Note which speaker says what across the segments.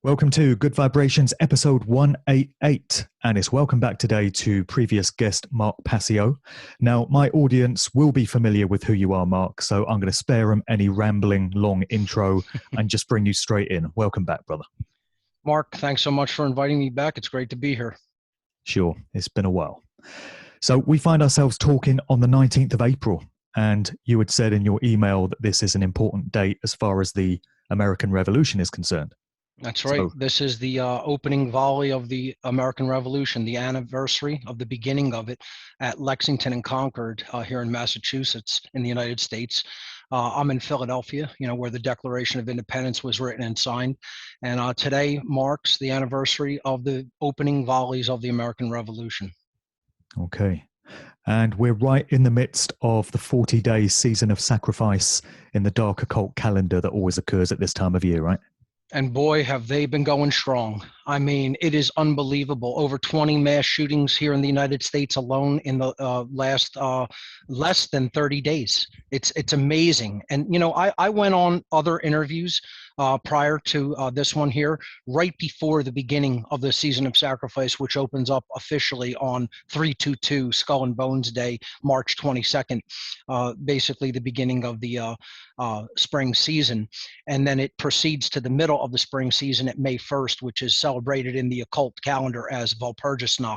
Speaker 1: Welcome to Good Vibrations episode 188, and it's welcome back today to previous guest Mark Passio. Now, my audience will be familiar with who you are, Mark, so I'm going to spare them any rambling long intro and just bring you straight in. Welcome back, brother.
Speaker 2: Mark, thanks so much for inviting me back. It's great to be here.
Speaker 1: Sure, it's been a while. So we find ourselves talking on the 19th of April, and you had said in your email that this is an important date as far as the American Revolution is concerned.
Speaker 2: That's right. This is the opening volley of the American Revolution, the anniversary of the beginning of it at Lexington and Concord here in Massachusetts in the United States. I'm in Philadelphia, where the Declaration of Independence was written and signed. And today marks the anniversary of the opening volleys of the American Revolution.
Speaker 1: Okay. And we're right in the midst of the 40-day season of sacrifice in the dark occult calendar that always occurs at this time of year, right?
Speaker 2: And boy, have they been going strong. I mean, it is unbelievable. Over 20 mass shootings here in the United States alone in the last less than 30 days. It's amazing. And, I went on other interviews prior to this one here, right before the beginning of the season of sacrifice, which opens up officially on 3/22 Skull and Bones Day, March 22nd, basically the beginning of the spring season. And then it proceeds to the middle of the spring season at May 1st, which is celebrated in the occult calendar as Walpurgisnacht,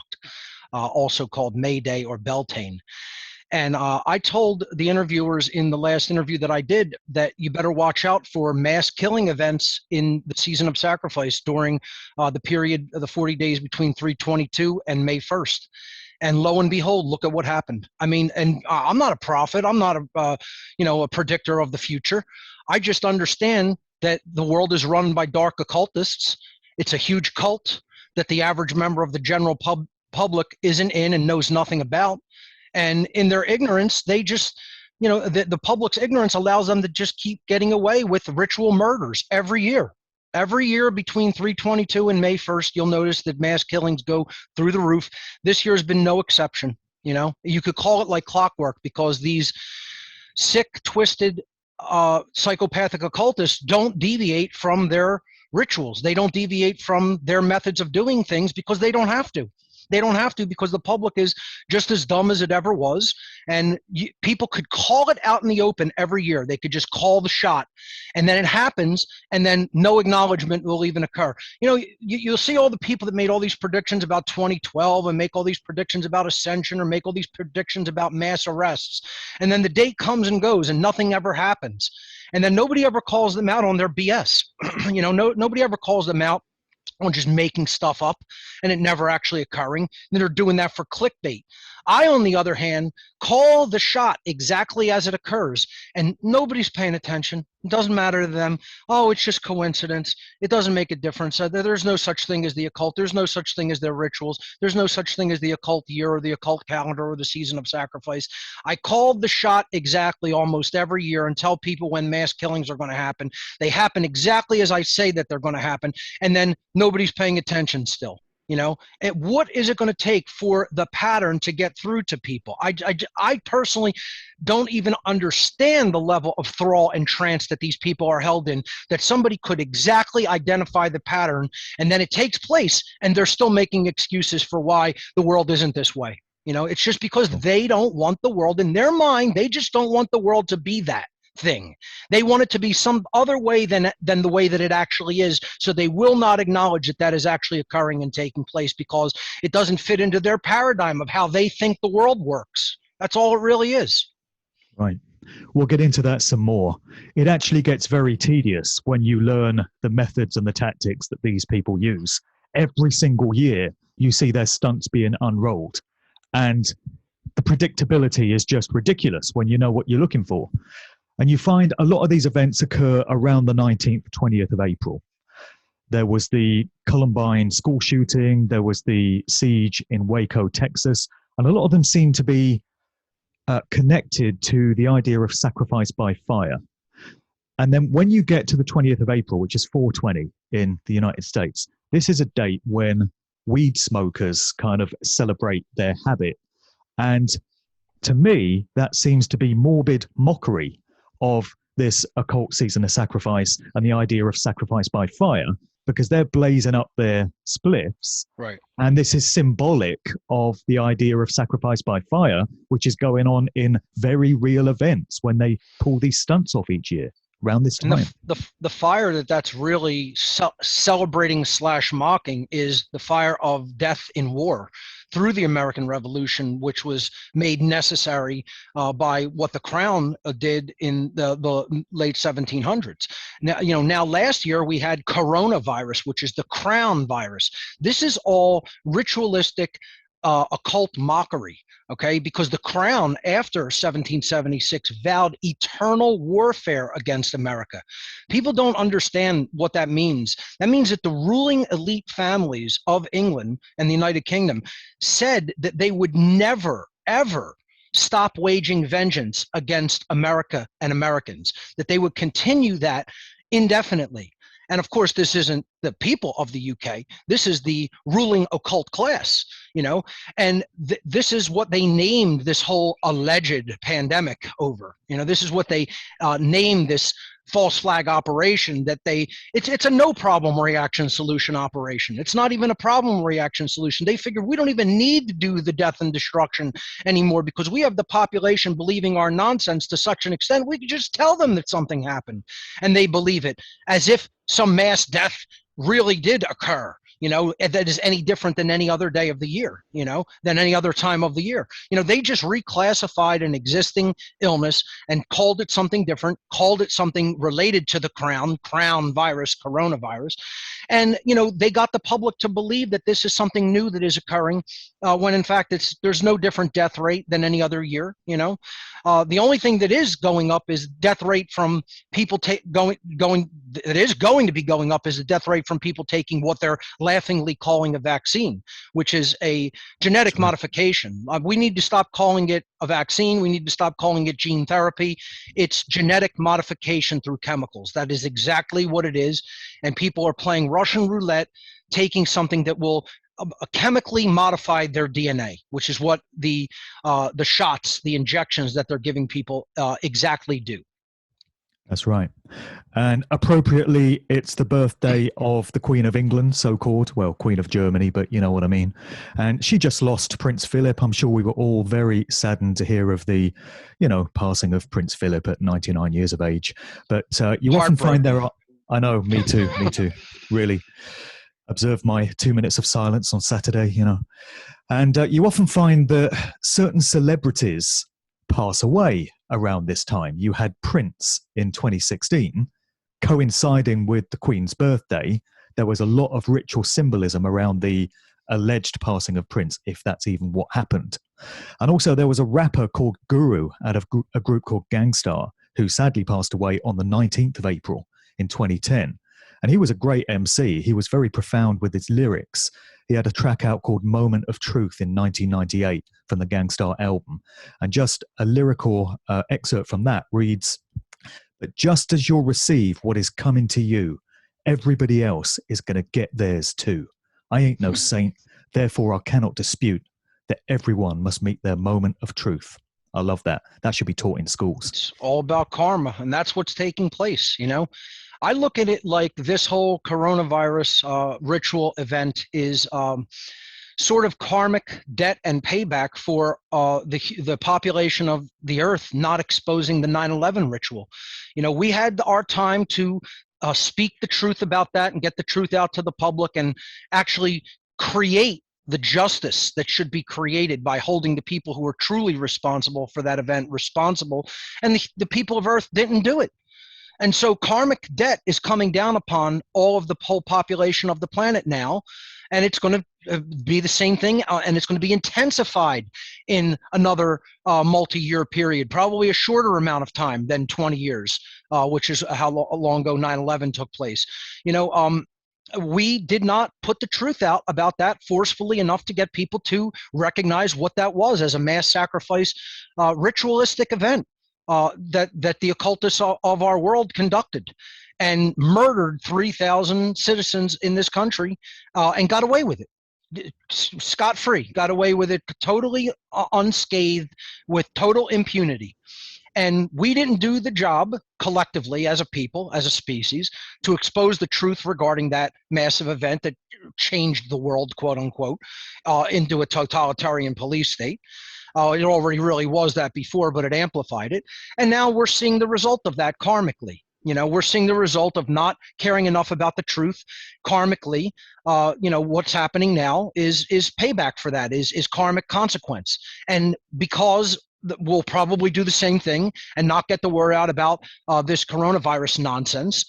Speaker 2: also called May Day or Beltane. And I told the interviewers in the last interview that I did that you better watch out for mass killing events in the season of sacrifice during the period of the 40 days between 3/22 and May 1st. And lo and behold, look at what happened. I mean, and I'm not a prophet. I'm not a predictor of the future. I just understand that the world is run by dark occultists. It's a huge cult that the average member of the general public isn't in and knows nothing about. And in their ignorance, they just, the public's ignorance allows them to just keep getting away with ritual murders every year. Every year between 3/22 and May 1st, you'll notice that mass killings go through the roof. This year has been no exception. You could call it like clockwork because these sick, twisted, psychopathic occultists don't deviate from their rituals. They don't deviate from their methods of doing things because they don't have to. They don't have to because the public is just as dumb as it ever was. And people could call it out in the open every year. They could just call the shot. And then it happens, and then no acknowledgement will even occur. You'll see all the people that made all these predictions about 2012 and make all these predictions about ascension or make all these predictions about mass arrests. And then the date comes and goes and nothing ever happens. And then nobody ever calls them out on their BS. Nobody ever calls them out on just making stuff up and it never actually occurring. And they're doing that for clickbait. I, on the other hand, call the shot exactly as it occurs, and nobody's paying attention. It doesn't matter to them. Oh, it's just coincidence. It doesn't make a difference. There's no such thing as the occult. There's no such thing as their rituals. There's no such thing as the occult year or the occult calendar or the season of sacrifice. I called the shot exactly almost every year and tell people when mass killings are going to happen. They happen exactly as I say that they're going to happen, and then nobody's paying attention still. What is it going to take for the pattern to get through to people? I personally don't even understand the level of thrall and trance that these people are held in, that somebody could exactly identify the pattern and then it takes place and they're still making excuses for why the world isn't this way. It's just because they don't want the world in their mind. They just don't want the world to be that thing. They want it to be some other way than the way that it actually is. So they will not acknowledge that is actually occurring and taking place because it doesn't fit into their paradigm of how they think the world works. That's all it really is.
Speaker 1: Right. We'll get into that some more. It actually gets very tedious when you learn the methods and the tactics that these people use. Every single year, you see their stunts being unrolled. And the predictability is just ridiculous when you know what you're looking for. And you find a lot of these events occur around the 19th, 20th of April. There was the Columbine school shooting. There was the siege in Waco, Texas. And a lot of them seem to be connected to the idea of sacrifice by fire. And then when you get to the 20th of April, which is 4/20 in the United States, this is a date when weed smokers kind of celebrate their habit. And to me, that seems to be morbid mockery of this occult season of sacrifice and the idea of sacrifice by fire, because they're blazing up their spliffs.
Speaker 2: Right.
Speaker 1: And this is symbolic of the idea of sacrifice by fire, which is going on in very real events when they pull these stunts off each year around this
Speaker 2: And
Speaker 1: time.
Speaker 2: the fire that's really celebrating / mocking is the fire of death in war through the American Revolution, which was made necessary by what the Crown did in the late 1700s. Now last year we had coronavirus, which is the Crown virus. This is all ritualistic occult mockery, okay? Because the Crown, after 1776, vowed eternal warfare against America. People don't understand what that means. That means that the ruling elite families of England and the United Kingdom said that they would never, ever stop waging vengeance against America and Americans, that they would continue that indefinitely. And of course, this isn't the people of the UK. This is the ruling occult class, and this is what they named this whole alleged pandemic over. This is what they named this false flag operation, that it's a no problem reaction solution operation. It's not even a problem reaction solution. They figured we don't even need to do the death and destruction anymore because we have the population believing our nonsense to such an extent we could just tell them that something happened, and they believe it as if some mass death really did occur, that is any different than any other day of the year, than any other time of the year. They just reclassified an existing illness and called it something different, called it something related to the crown virus, coronavirus. And, they got the public to believe that this is something new that is occurring when in fact there's no different death rate than any other year, The only thing that is going up is death rate from people that is going to be going up is the death rate from people taking what they're laughingly calling a vaccine, which is a genetic modification. We need to stop calling it a vaccine. We need to stop calling it gene therapy. It's genetic modification through chemicals. That is exactly what it is. And people are playing Russian roulette, taking something that will chemically modify their DNA, which is what the shots, the injections that they're giving people exactly do.
Speaker 1: That's right. And appropriately, it's the birthday of the Queen of England, so-called, well, Queen of Germany, but you know what I mean. And she just lost Prince Philip. I'm sure we were all very saddened to hear of the, passing of Prince Philip at 99 years of age. But you often find there are, I know, me too, really. Observe my 2 minutes of silence on Saturday, And you often find that certain celebrities pass away around this time. You had Prince in 2016, coinciding with the Queen's birthday. There was a lot of ritual symbolism around the alleged passing of Prince, if that's even what happened. And also there was a rapper called Guru out of a group called Gangstar, who sadly passed away on the 19th of April in 2010. And he was a great MC. He was very profound with his lyrics. He had a track out called Moment of Truth in 1998 from the Gangstar album. And just a lyrical excerpt from that reads, "But just as you'll receive what is coming to you, everybody else is going to get theirs too. I ain't no saint, therefore I cannot dispute that everyone must meet their moment of truth." I love that. That should be taught in schools.
Speaker 2: It's all about karma, and that's what's taking place, I look at it like this whole coronavirus ritual event is sort of karmic debt and payback for the population of the earth not exposing the 9/11 ritual. We had our time to speak the truth about that and get the truth out to the public and actually create the justice that should be created by holding the people who are truly responsible for that event responsible. And the people of Earth didn't do it. And so karmic debt is coming down upon all of the whole population of the planet now. And it's going to be the same thing. And it's going to be intensified in another multi-year period, probably a shorter amount of time than 20 years, which is how long ago 9/11 took place. We did not put the truth out about that forcefully enough to get people to recognize what that was as a mass sacrifice ritualistic event that the occultists of our world conducted and murdered 3,000 citizens in this country and got away with it. Scot-free, got away with it totally unscathed with total impunity. And we didn't do the job collectively as a people, as a species, to expose the truth regarding that massive event that changed the world, quote unquote, into a totalitarian police state. It already really was that before, but it amplified it. And now we're seeing the result of that karmically. We're seeing the result of not caring enough about the truth karmically. What's happening now is payback for that, is karmic consequence. And because we'll probably do the same thing and not get the word out about this coronavirus nonsense,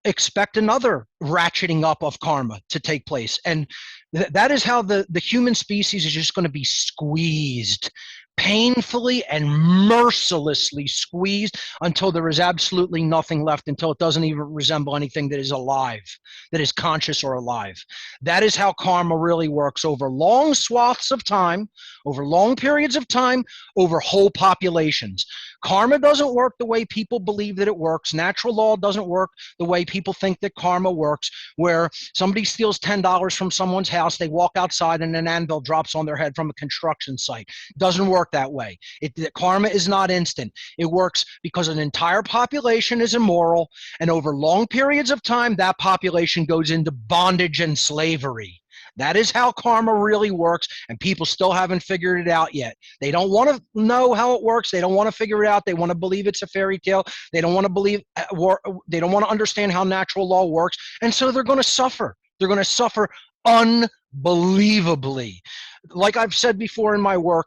Speaker 2: expect another ratcheting up of karma to take place. And that is how the human species is just going to be squeezed, painfully and mercilessly squeezed, until there is absolutely nothing left, until it doesn't even resemble anything that is alive, that is conscious or alive. That is how karma really works, over long swaths of time, over long periods of time, over whole populations. Karma doesn't work the way people believe that it works. Natural law doesn't work the way people think that karma works, where somebody steals $10 from someone's house, they walk outside and an anvil drops on their head from a construction site. Doesn't work that way. Karma is not instant. It works because an entire population is immoral, and over long periods of time, that population goes into bondage and slavery. That is how karma really works, and people still haven't figured it out yet. They don't want to know how it works. They don't want to figure it out. They want to believe it's a fairy tale. They don't want to believe, they don't want to understand how natural law works, and so they're going to suffer. They're going to suffer unbelievably. Like I've said before in my work,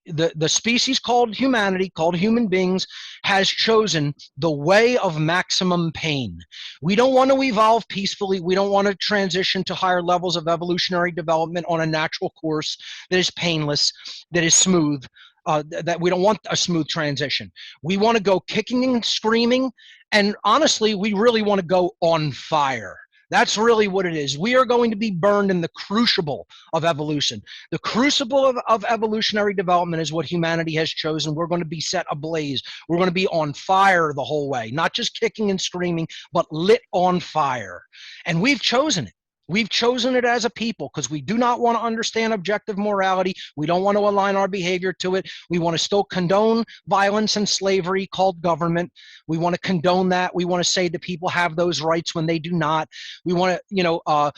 Speaker 2: the species called humanity, called human beings, has chosen the way of maximum pain. We don't want to evolve peacefully. We don't want to transition to higher levels of evolutionary development on a natural course that is painless, that is smooth. That we don't want a smooth transition. We want to go kicking and screaming, and honestly, we really want to go on fire. That's really what it is. We are going to be burned in the crucible of evolution. The crucible of evolutionary development is what humanity has chosen. We're going to be set ablaze. We're going to be on fire the whole way, not just kicking and screaming, but lit on fire. And we've chosen it. We've chosen it as a people because we do not want to understand objective morality. We don't want to align our behavior to it. We want to still condone violence and slavery called government. We want to condone that. We want to say that people have those rights when they do not. We want to,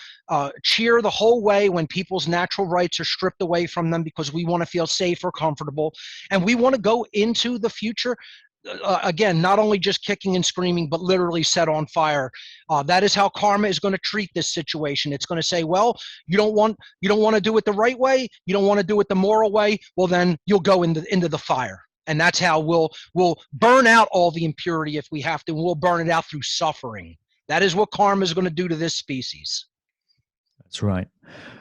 Speaker 2: cheer the whole way when people's natural rights are stripped away from them because we want to feel safe or comfortable. And we want to go into the future again, not only just kicking and screaming, but literally set on fire. That is how karma is going to treat this situation. It's going to say, well, you don't want to do it the right way. You don't want to do it the moral way. Well, then you'll go into the fire. And that's how we'll burn out all the impurity if we have to. We'll burn it out through suffering. That is what karma is going to do to this species.
Speaker 1: That's right.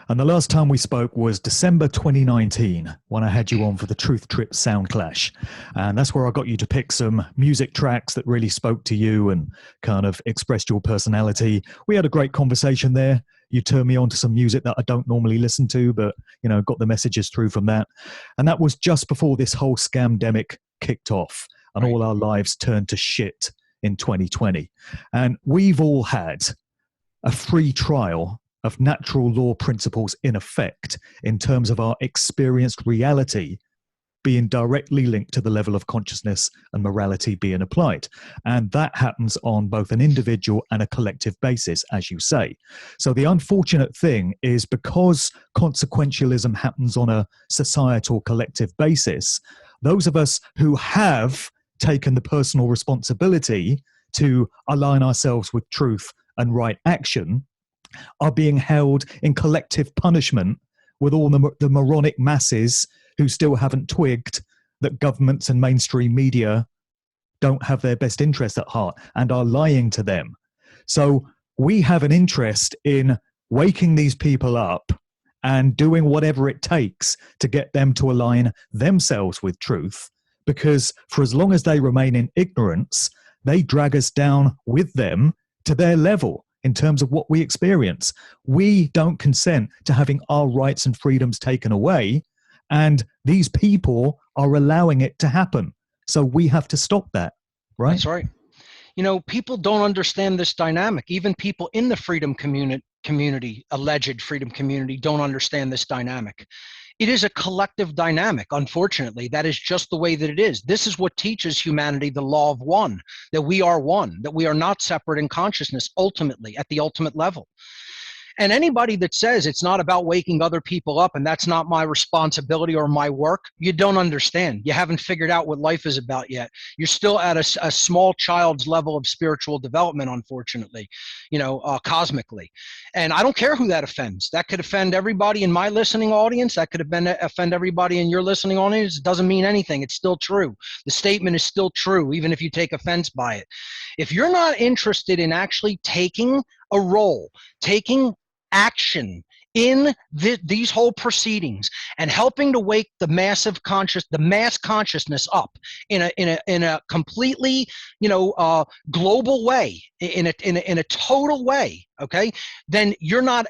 Speaker 1: And the last time we spoke was December 2019, when I had you on for the Truth Trip Sound Clash. And that's where I got you to pick some music tracks that really spoke to you and kind of expressed your personality. We had a great conversation there. You turned me on to some music that I don't normally listen to, but, got the messages through from that. And that was just before this whole scamdemic kicked off and all our lives turned to shit in 2020. And we've all had a free trial of natural law principles in effect in terms of our experienced reality being directly linked to the level of consciousness and morality being applied. And that happens on both an individual and a collective basis, as you say. So the unfortunate thing is, because consequentialism happens on a societal collective basis, those of us who have taken the personal responsibility to align ourselves with truth and right action are being held in collective punishment with all the moronic masses who still haven't twigged that governments and mainstream media don't have their best interest at heart and are lying to them. So we have an interest in waking these people up and doing whatever it takes to get them to align themselves with truth, because for as long as they remain in ignorance, they drag us down with them to their level in terms of what we experience. We don't consent to having our rights and freedoms taken away, and these people are allowing it to happen. So we have to stop that, right?
Speaker 2: That's right. People don't understand this dynamic. Even people in the freedom community, alleged freedom community, don't understand this dynamic. It is a collective dynamic, unfortunately. That is just the way that it is. This is what teaches humanity the law of one, that we are one, that we are not separate in consciousness ultimately, at the ultimate level. And anybody that says it's not about waking other people up and that's not my responsibility or my work, you don't understand. You haven't figured out what life is about yet. You're still at a small child's level of spiritual development, unfortunately, cosmically. And I don't care who that offends. That could offend everybody in my listening audience. That could offend everybody in your listening audience. It doesn't mean anything. It's still true. The statement is still true, even if you take offense by it. If you're not interested in actually taking a role, taking action in these whole proceedings and helping to wake the mass consciousness up in a completely global way, in a total way, okay, then you're not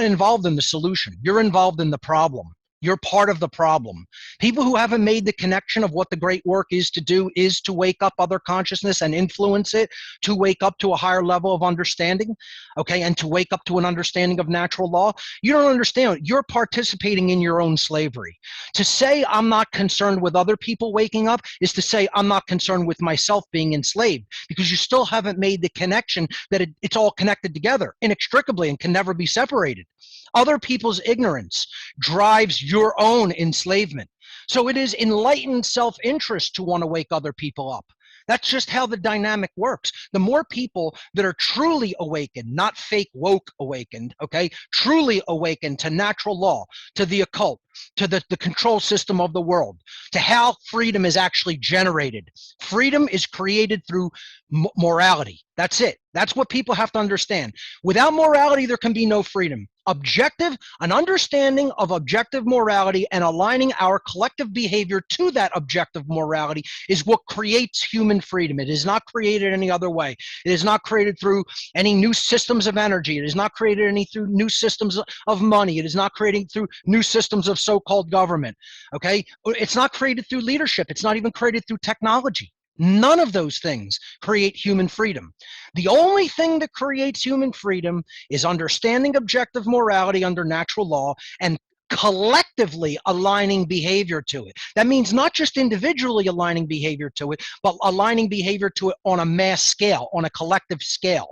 Speaker 2: involved in the solution. You're involved in the problem. You're part of the problem. People who haven't made the connection of what the great work is to do is to wake up other consciousness and influence it, to wake up to a higher level of understanding, okay, and to wake up to an understanding of natural law. You don't understand. You're participating in your own slavery. To say I'm not concerned with other people waking up is to say I'm not concerned with myself being enslaved, because you still haven't made the connection that it's all connected together inextricably and can never be separated. Other people's ignorance drives your own enslavement. So it is enlightened self-interest to want to wake other people up. That's just how the dynamic works. The more people that are truly awakened, not fake woke awakened, okay, truly awakened to natural law, to the occult, to the control system of the world, to how freedom is actually generated. Freedom is created through morality. That's it. That's what people have to understand. Without morality, there can be no freedom. An understanding of objective morality and aligning our collective behavior to that objective morality is what creates human freedom. It is not created any other way. It is not created through any new systems of energy. It is not created through new systems of money. It is not created through new systems of so-called government. Okay? It's not created through leadership. It's not even created through technology. None of those things create human freedom. The only thing that creates human freedom is understanding objective morality under natural law and collectively aligning behavior to it. That means not just individually aligning behavior to it, but aligning behavior to it on a mass scale, on a collective scale.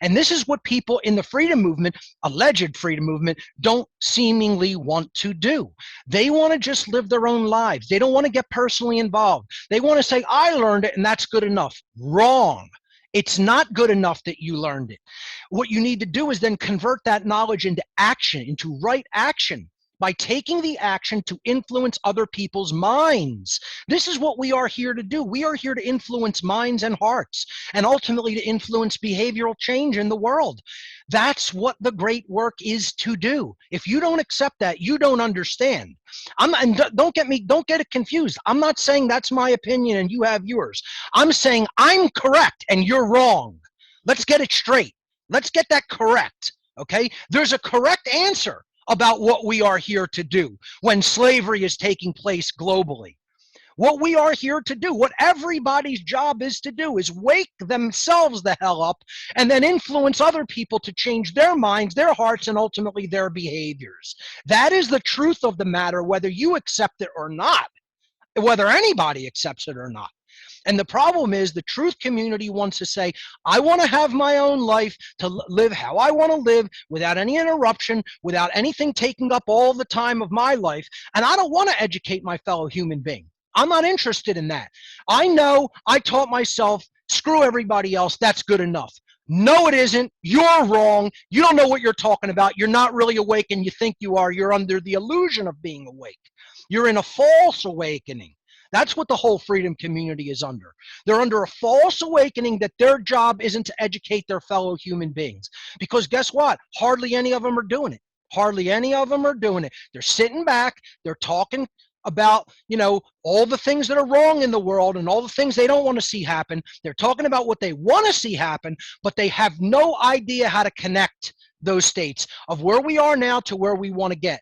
Speaker 2: And this is what people in the freedom movement, alleged freedom movement, don't seemingly want to do. They want to just live their own lives. They don't want to get personally involved. They want to say, I learned it and that's good enough. Wrong. It's not good enough that you learned it. What you need to do is then convert that knowledge into action, into right action, by taking the action to influence other people's minds. This is what we are here to do. We are here to influence minds and hearts, and ultimately to influence behavioral change in the world. That's what the great work is to do. If you don't accept that, you don't understand. And don't get it confused. I'm not saying that's my opinion and you have yours. I'm saying I'm correct and you're wrong. Let's get it straight. Let's get that correct, okay? There's a correct answer about what we are here to do when slavery is taking place globally. What we are here to do, what everybody's job is to do, is wake themselves the hell up and then influence other people to change their minds, their hearts, and ultimately their behaviors. That is the truth of the matter, whether you accept it or not, whether anybody accepts it or not. And the problem is the truth community wants to say, I want to have my own life, to live how I want to live without any interruption, without anything taking up all the time of my life. And I don't want to educate my fellow human being. I'm not interested in that. I know I taught myself, screw everybody else, that's good enough. No, it isn't. You're wrong. You don't know what you're talking about. You're not really awake and you think you are. You're under the illusion of being awake. You're in a false awakening. That's what the whole freedom community is under. They're under a false awakening that their job isn't to educate their fellow human beings. Because guess what? Hardly any of them are doing it. Hardly any of them are doing it. They're sitting back. They're talking about, all the things that are wrong in the world and all the things they don't want to see happen. They're talking about what they want to see happen, but they have no idea how to connect those states of where we are now to where we want to get.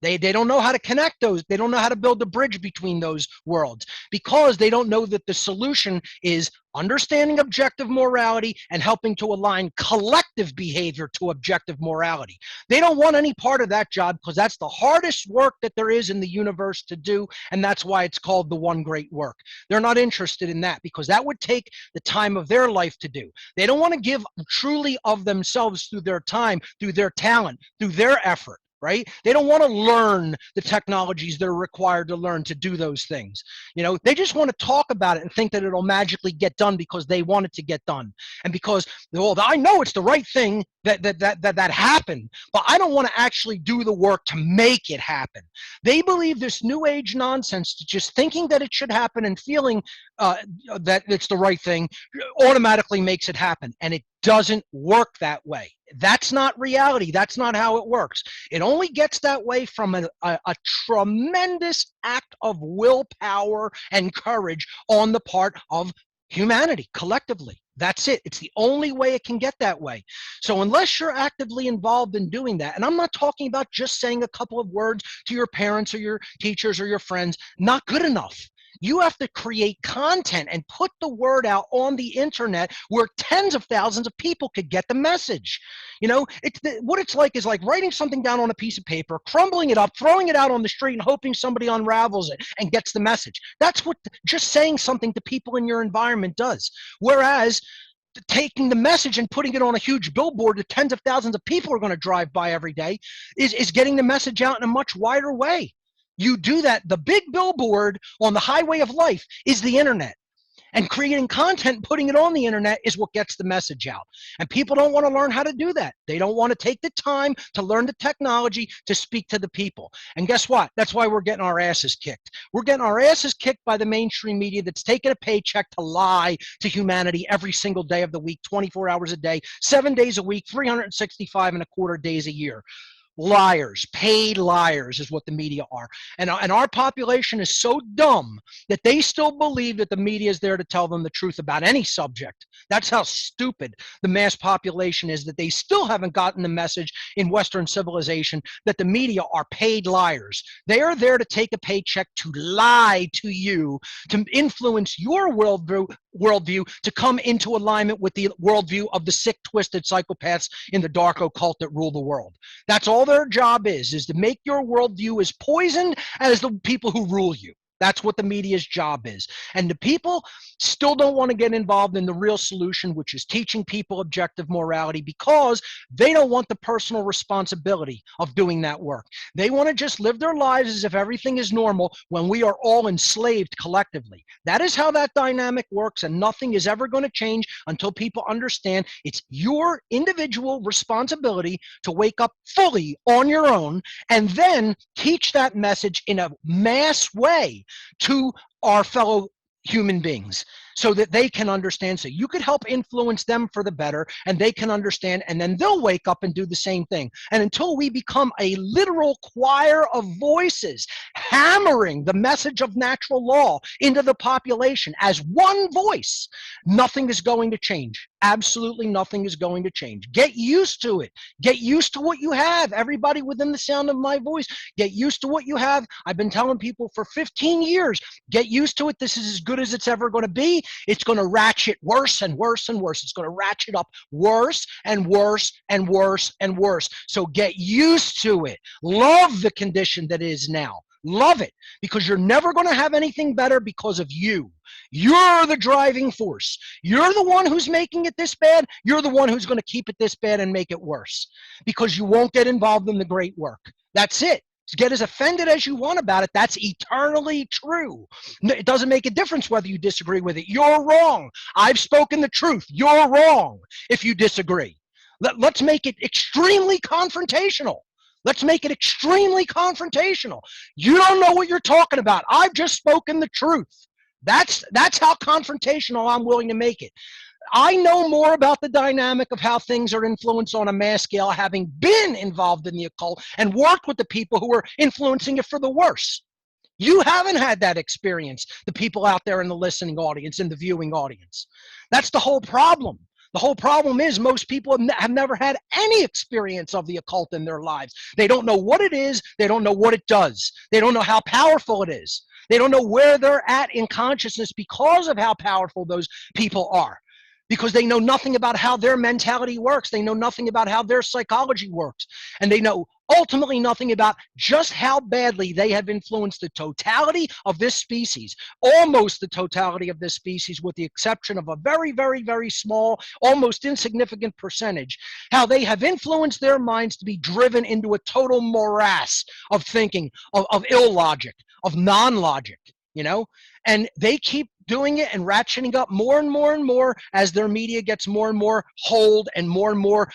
Speaker 2: They don't know how to connect those. They don't know how to build a bridge between those worlds because they don't know that the solution is understanding objective morality and helping to align collective behavior to objective morality. They don't want any part of that job because that's the hardest work that there is in the universe to do, and that's why it's called the one great work. They're not interested in that because that would take the time of their life to do. They don't want to give truly of themselves through their time, through their talent, through their effort. Right? They don't want to learn the technologies that are required to learn to do those things. You know, they just want to talk about it and think that it'll magically get done because they want it to get done. And because, well, I know it's the right thing that happened, but I don't want to actually do the work to make it happen. They believe this new age nonsense, just thinking that it should happen and feeling that it's the right thing automatically makes it happen. And it doesn't work that way. That's not reality. That's not how it works. It only gets that way from a tremendous act of willpower and courage on the part of humanity collectively. That's it. It's the only way it can get that way. So unless you're actively involved in doing that, and I'm not talking about just saying a couple of words to your parents or your teachers or your friends, not good enough. You have to create content and put the word out on the internet where tens of thousands of people could get the message. You know, what it's like is like writing something down on a piece of paper, crumbling it up, throwing it out on the street and hoping somebody unravels it and gets the message. That's what just saying something to people in your environment does. Whereas taking the message and putting it on a huge billboard that tens of thousands of people are going to drive by every day is getting the message out in a much wider way. You do that. The big billboard on the highway of life is the internet. And creating content and putting it on the internet is what gets the message out. And people don't want to learn how to do that. They don't want to take the time to learn the technology to speak to the people. And guess what? That's why we're getting our asses kicked. We're getting our asses kicked by the mainstream media that's taking a paycheck to lie to humanity every single day of the week, 24 hours a day, 7 days a week, 365 and a quarter days a year. Liars, paid liars is what the media are. And our population is so dumb that they still believe that the media is there to tell them the truth about any subject. That's how stupid the mass population is, that they still haven't gotten the message in Western civilization that the media are paid liars. They are there to take a paycheck to lie to you, to influence your worldview to come into alignment with the worldview of the sick, twisted psychopaths in the dark occult that rule the world. That's all their job is to make your worldview as poisoned as the people who rule you. That's what the media's job is. And the people still don't want to get involved in the real solution, which is teaching people objective morality, because they don't want the personal responsibility of doing that work. They want to just live their lives as if everything is normal when we are all enslaved collectively. That is how that dynamic works, and nothing is ever going to change until people understand it's your individual responsibility to wake up fully on your own and then teach that message in a mass way to our fellow human beings so that they can understand. So you could help influence them for the better, and they can understand, and then they'll wake up and do the same thing. And until we become a literal choir of voices hammering the message of natural law into the population as one voice, nothing is going to change. Absolutely nothing is going to change. Get used to it. Get used to what you have. Everybody within the sound of my voice, get used to what you have. I've been telling people for 15 years, get used to it. This is as good as it's ever going to be. It's going to ratchet worse and worse and worse. It's going to ratchet up worse and worse and worse and worse. So get used to it. Love the condition that is now. Love it, because you're never going to have anything better because of you. You're the driving force. You're the one who's making it this bad. You're the one who's going to keep it this bad and make it worse, because you won't get involved in the great work. That's it. Get as offended as you want about it. That's eternally true. It doesn't make a difference whether you disagree with it. You're wrong. I've spoken the truth. You're wrong if you disagree. Let's make it extremely confrontational. Let's make it extremely confrontational. You don't know what you're talking about. I've just spoken the truth. That's how confrontational I'm willing to make it. I know more about the dynamic of how things are influenced on a mass scale, having been involved in the occult and worked with the people who are influencing it for the worse. You haven't had that experience, the people out there in the listening audience, in the viewing audience. That's the whole problem. The whole problem is most people have never had any experience of the occult in their lives. They don't know what it is. They don't know what it does. They don't know how powerful it is. They don't know where they're at in consciousness because of how powerful those people are. Because they know nothing about how their mentality works. They know nothing about how their psychology works. And they know ultimately nothing about just how badly they have influenced the totality of this species, almost the totality of this species, with the exception of a very, very, very small, almost insignificant percentage, how they have influenced their minds to be driven into a total morass of thinking, of illogic, of non-logic, you know? And they keep doing it and ratcheting up more and more and more as their media gets more and more hold and more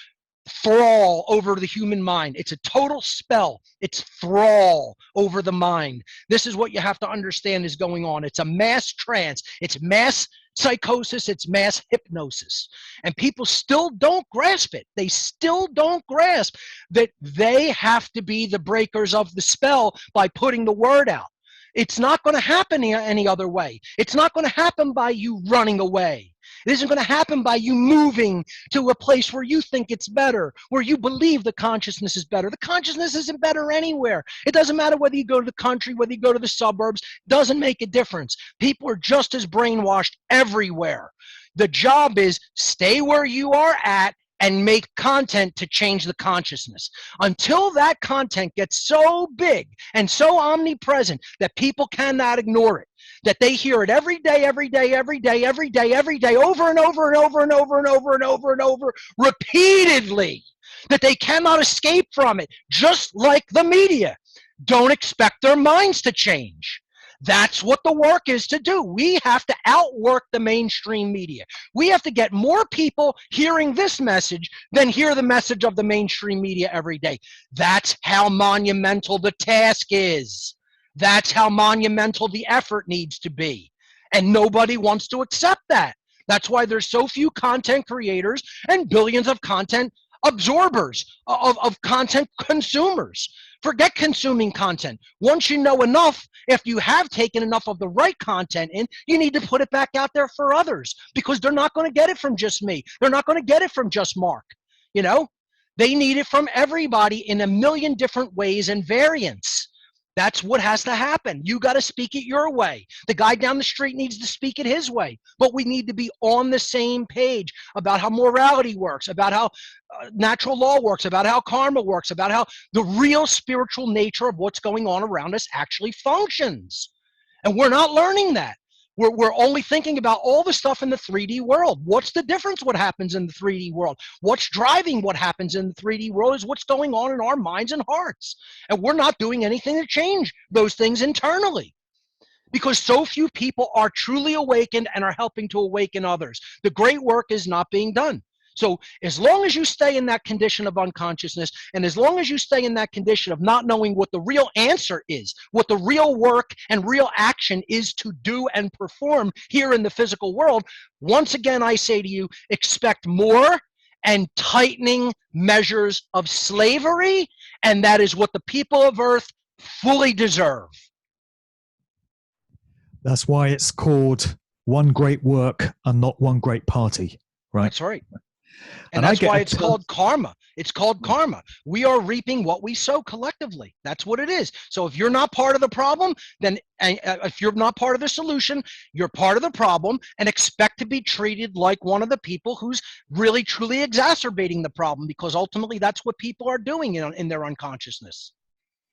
Speaker 2: thrall over the human mind. It's a total spell. It's thrall over the mind. This is what you have to understand is going on. It's a mass trance. It's mass psychosis. It's mass hypnosis. And people still don't grasp it. They still don't grasp that they have to be the breakers of the spell by putting the word out. It's not going to happen any other way. It's not going to happen by you running away. It isn't going to happen by you moving to a place where you think it's better, where you believe the consciousness is better. The consciousness isn't better anywhere. It doesn't matter whether you go to the country, whether you go to the suburbs, doesn't make a difference. People are just as brainwashed everywhere. The job is stay where you are at and make content to change the consciousness. Until that content gets so big and so omnipresent that people cannot ignore it, that they hear it every day, every day, every day, every day, every day, over and over and over and over and over and over and over, repeatedly, that they cannot escape from it, just like the media. Don't expect their minds to change. That's what the work is to do. We have to outwork the mainstream media. We have to get more people hearing this message than hear the message of the mainstream media every day. That's how monumental the task is. That's how monumental the effort needs to be. And nobody wants to accept that. That's why there's so few content creators and billions of content absorbers, of content consumers. Forget consuming content. Once you know enough, if you have taken enough of the right content in, you need to put it back out there for others, because they're not going to get it from just me. They're not going to get it from just Mark. You know, they need it from everybody in a million different ways and variants. That's what has to happen. You got to speak it your way. The guy down the street needs to speak it his way. But we need to be on the same page about how morality works, about how natural law works, about how karma works, about how the real spiritual nature of what's going on around us actually functions. And we're not learning that. We're only thinking about all the stuff in the 3D world. What's the difference what happens in the 3D world? What's driving what happens in the 3D world is what's going on in our minds and hearts. And we're not doing anything to change those things internally, because so few people are truly awakened and are helping to awaken others. The great work is not being done. So as long as you stay in that condition of unconsciousness, and as long as you stay in that condition of not knowing what the real answer is, what the real work and real action is to do and perform here in the physical world, once again, I say to you, expect more and tightening measures of slavery, and that is what the people of Earth fully deserve.
Speaker 1: That's why it's called one great work and not one great party, right?
Speaker 2: That's right. And that's why it's called karma. It's called karma. We are reaping what we sow collectively. That's what it is. So if you're not part of the problem, then if you're not part of the solution, you're part of the problem, and expect to be treated like one of the people who's really, truly exacerbating the problem, because ultimately that's what people are doing in their unconsciousness.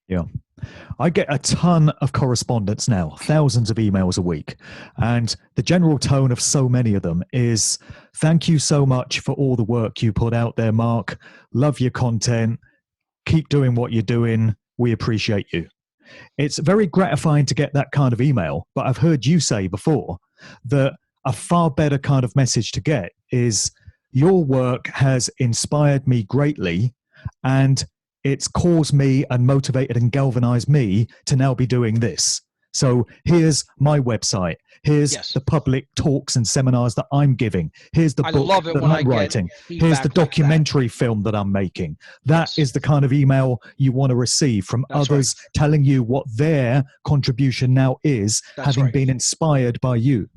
Speaker 1: Yeah. I get a ton of correspondence now, thousands of emails a week. And the general tone of so many of them is, thank you so much for all the work you put out there, Mark. Love your content. Keep doing what you're doing. We appreciate you. It's very gratifying to get that kind of email. But I've heard you say before that a far better kind of message to get is, your work has inspired me greatly, and it's caused me and motivated and galvanized me to now be doing this. So here's my website. Here's the public talks and seminars that I'm giving. Here's the book that I'm writing. Here's the documentary film that I'm making. That is the kind of email you want to receive from others telling you what their contribution now is, having been inspired by you.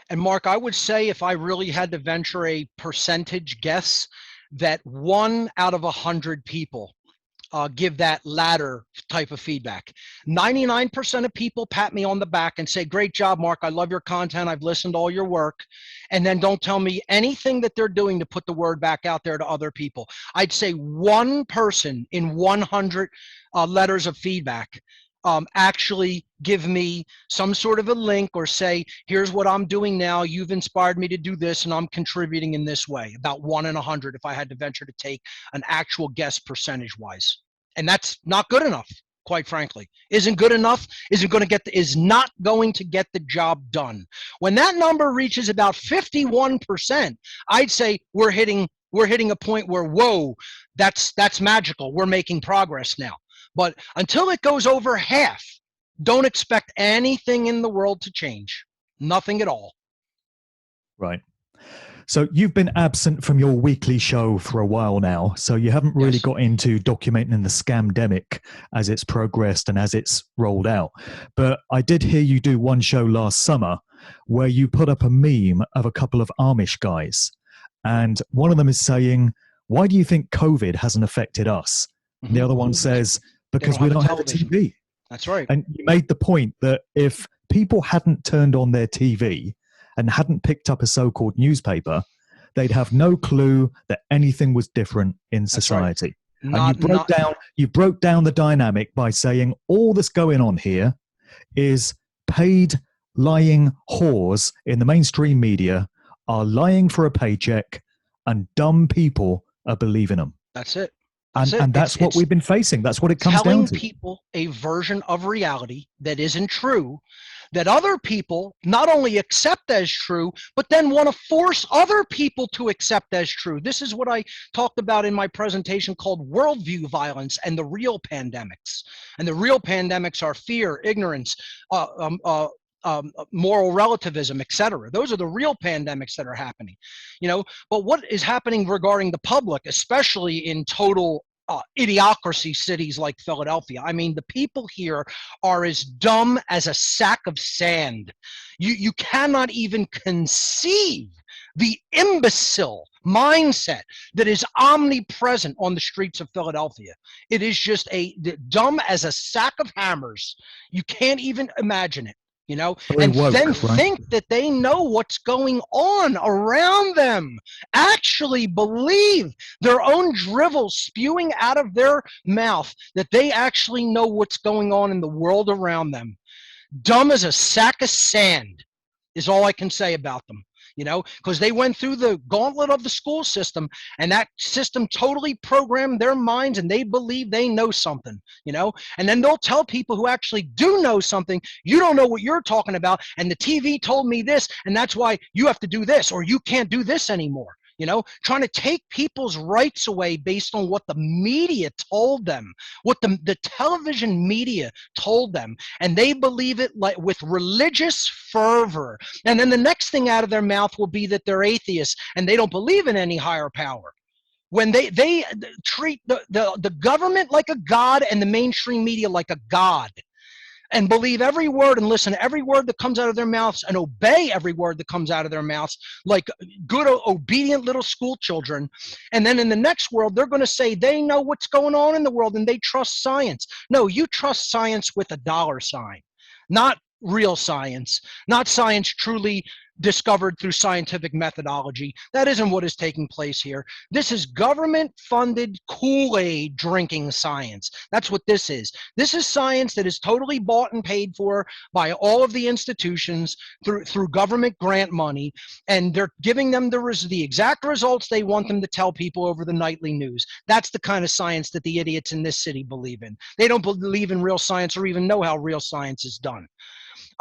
Speaker 2: And Mark, I would say if I really had to venture a percentage guess, that 1 out of 100 people give that latter type of feedback. 99% of people pat me on the back and say, great job, Mark. I love your content. I've listened to all your work. And then don't tell me anything that they're doing to put the word back out there to other people. I'd say one person in 100 letters of feedback actually give me some sort of a link or say, here's what I'm doing now. You've inspired me to do this and I'm contributing in this way. About 1 in 100 if I had to venture to take an actual guess percentage wise. And that's not good enough, quite frankly. Isn't good enough, is not going to get the job done. When that number reaches about 51%, I'd say we're hitting a point where, whoa, that's magical. We're making progress now. But until it goes over half, don't expect anything in the world to change. Nothing at all.
Speaker 1: Right. So you've been absent from your weekly show for a while now, so you haven't really got into documenting the scamdemic as it's progressed and as it's rolled out. But I did hear you do one show last summer where you put up a meme of a couple of Amish guys. And one of them is saying, why do you think COVID hasn't affected us? And the other one says, because we don't have a TV.
Speaker 2: That's right.
Speaker 1: And you made the point that if people hadn't turned on their TV and hadn't picked up a so-called newspaper, they'd have no clue that anything was different in society. Right. And you broke down the dynamic by saying all that's going on here is paid lying whores in the mainstream media are lying for a paycheck and dumb people are believing them.
Speaker 2: That's it.
Speaker 1: And that's what we've been facing. That's what it comes down to.
Speaker 2: Telling people a version of reality that isn't true, that other people not only accept as true, but then want to force other people to accept as true. This is what I talked about in my presentation called worldview violence and the real pandemics. And the real pandemics are fear, ignorance, moral relativism, etc. Those are the real pandemics that are happening, but what is happening regarding the public, especially in total idiocracy cities like Philadelphia? I mean, the people here are as dumb as a sack of sand. You cannot even conceive the imbecile mindset that is omnipresent on the streets of Philadelphia. It is just dumb as a sack of hammers. You can't even imagine it. Think that they know what's going on around them, actually believe their own drivel spewing out of their mouth, that they actually know what's going on in the world around them. Dumb as a sack of sand is all I can say about them. Because they went through the gauntlet of the school system, and that system totally programmed their minds, and they believe they know something, and then they'll tell people who actually do know something, you don't know what you're talking about, and the TV told me this, and that's why you have to do this, or you can't do this anymore. Trying to take people's rights away based on what the media told them, what the television media told them, and they believe it like with religious fervor. And then the next thing out of their mouth will be that they're atheists and they don't believe in any higher power. When they treat the government like a god and the mainstream media like a god, and believe every word and listen to every word that comes out of their mouths and obey every word that comes out of their mouths like good, obedient little school children. And then in the next world, they're going to say they know what's going on in the world and they trust science. No, you trust science with a $sign, not real science, not science truly discovered through scientific methodology. That isn't what is taking place here. This is government-funded Kool-Aid drinking science. That's what this is. This is science that is totally bought and paid for by all of the institutions through government grant money, and they're giving them the exact results they want them to tell people over the nightly news. That's the kind of science that the idiots in this city believe in. They don't believe in real science or even know how real science is done.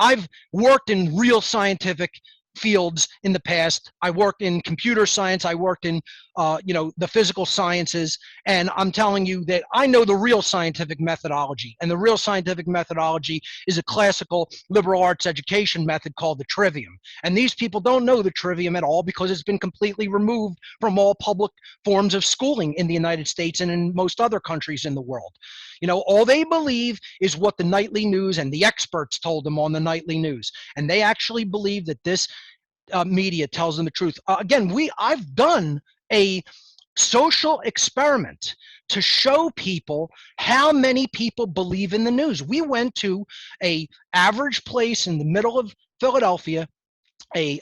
Speaker 2: I've worked in real scientific fields in the past. I worked in computer science. I worked in, the physical sciences. And I'm telling you that I know the real scientific methodology. And the real scientific methodology is a classical liberal arts education method called the trivium. And these people don't know the trivium at all because it's been completely removed from all public forms of schooling in the United States and in most other countries in the world. All they believe is what the nightly news and the experts told them on the nightly news. And they actually believe that this media tells them the truth. Again, I've done a social experiment to show people how many people believe in the news. We went to a average place in the middle of Philadelphia, a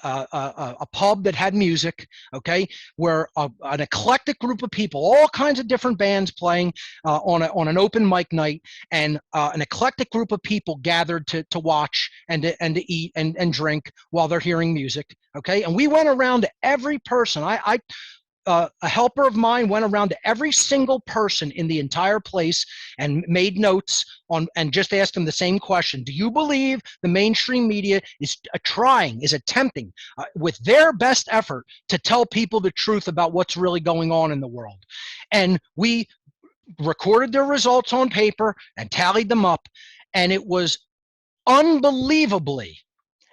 Speaker 2: pub that had music, okay, where an eclectic group of people, all kinds of different bands playing on an open mic night, and an eclectic group of people gathered to watch and to eat and drink while they're hearing music, okay. And we went around to every person. A helper of mine went around to every single person in the entire place and made notes on, and just asked them the same question. Do you believe the mainstream media is attempting with their best effort to tell people the truth about what's really going on in the world? And we recorded their results on paper and tallied them up, and it was unbelievably,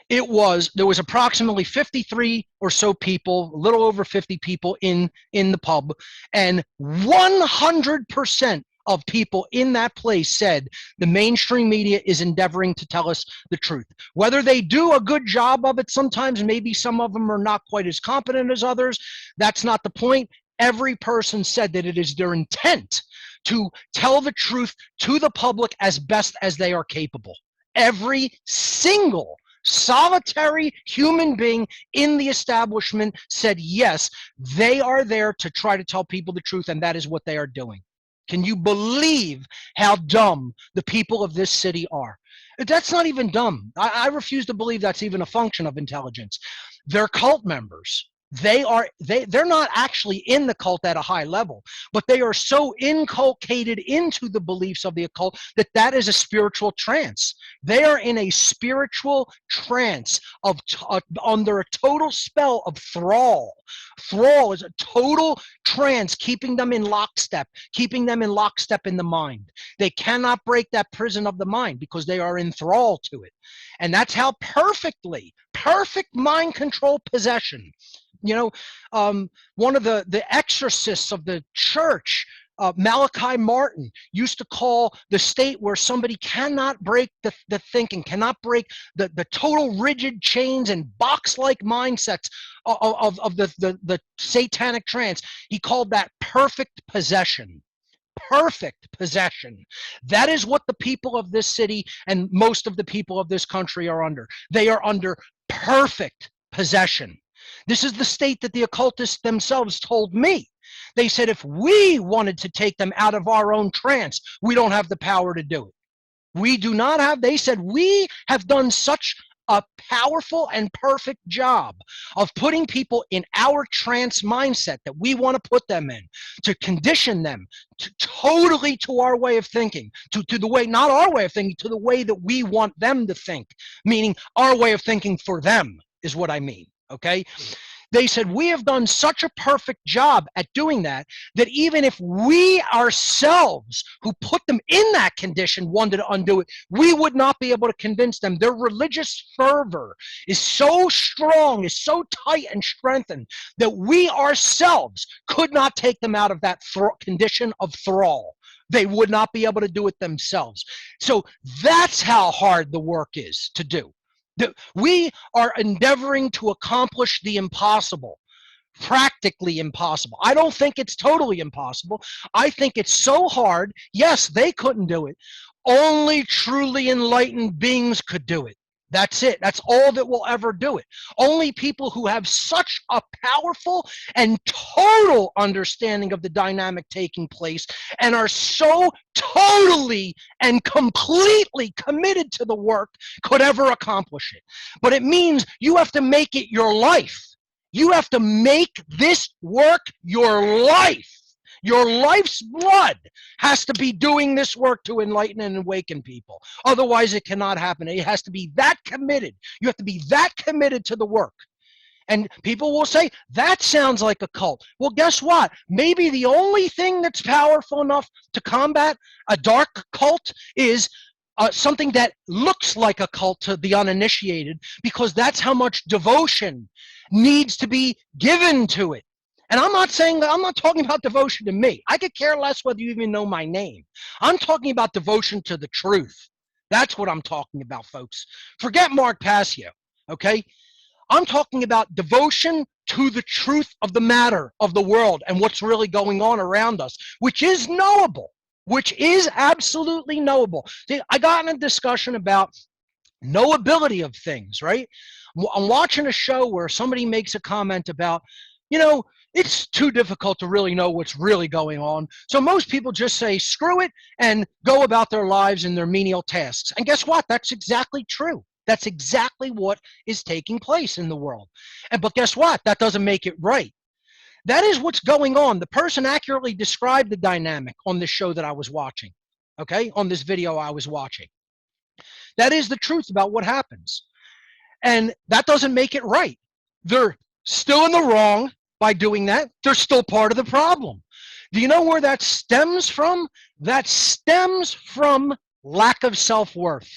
Speaker 2: there was approximately 53 or so people, a little over 50 people in the pub, and 100% of people in that place said the mainstream media is endeavoring to tell us the truth. Whether they do a good job of it sometimes, maybe some of them are not quite as competent as others, that's not the point. Every person said that it is their intent to tell the truth to the public as best as they are capable. Every single solitary human being in the establishment said yes, they are there to try to tell people the truth, and that is what they are doing. Can you believe how dumb the people of this city are? That's not even dumb. I refuse to believe that's even a function of intelligence. They're cult members. They're not actually in the cult at a high level, but they are so inculcated into the beliefs of the occult that is a spiritual trance. They are in a spiritual trance under a total spell of thrall. Thrall is a total trance, keeping them in lockstep in the mind. They cannot break that prison of the mind because they are in thrall to it. And that's how perfect mind control possession. You know, one of the exorcists of the church, Malachi Martin, used to call the state where somebody cannot break the thinking, cannot break the total rigid chains and box-like mindsets of the satanic trance. He called that perfect possession. Perfect possession. That is what the people of this city and most of the people of this country are under. They are under perfect possession. This is the state that the occultists themselves told me. They said if we wanted to take them out of our own trance, we don't have the power to do it. We do not have, they said, we have done such a powerful and perfect job of putting people in our trance mindset that we want to put them in, to condition them totally to our way of thinking, to the way, not our way of thinking, to the way that we want them to think, meaning our way of thinking for them is what I mean. Okay, they said we have done such a perfect job at doing that even if we ourselves who put them in that condition wanted to undo it, we would not be able to convince them. Their religious fervor is so strong, is so tight and strengthened that we ourselves could not take them out of that condition of thrall. They would not be able to do it themselves. So that's how hard the work is to do. We are endeavoring to accomplish the impossible, practically impossible. I don't think it's totally impossible. I think it's so hard. Yes, they couldn't do it. Only truly enlightened beings could do it. That's it. That's all that will ever do it. Only people who have such a powerful and total understanding of the dynamic taking place and are so totally and completely committed to the work could ever accomplish it. But it means you have to make it your life. You have to make this work your life. Your life's blood has to be doing this work to enlighten and awaken people. Otherwise, it cannot happen. It has to be that committed. You have to be that committed to the work. And people will say, that sounds like a cult. Well, guess what? Maybe the only thing that's powerful enough to combat a dark cult is something that looks like a cult to the uninitiated, because that's how much devotion needs to be given to it. And I'm not talking about devotion to me. I could care less whether you even know my name. I'm talking about devotion to the truth. That's what I'm talking about, folks. Forget Mark Passio, okay? I'm talking about devotion to the truth of the matter of the world and what's really going on around us, which is knowable, which is absolutely knowable. See, I got in a discussion about knowability of things, right? I'm watching a show where somebody makes a comment about, you know, it's too difficult to really know what's really going on. So most people just say, screw it, and go about their lives and their menial tasks. And guess what? That's exactly true. That's exactly what is taking place in the world. But guess what? That doesn't make it right. That is what's going on. The person accurately described the dynamic on this show that I was watching, okay, on this video I was watching. That is the truth about what happens. And that doesn't make it right. They're still in the wrong by doing that. They're still part of the problem. Do you know where that stems from? That stems from lack of self-worth.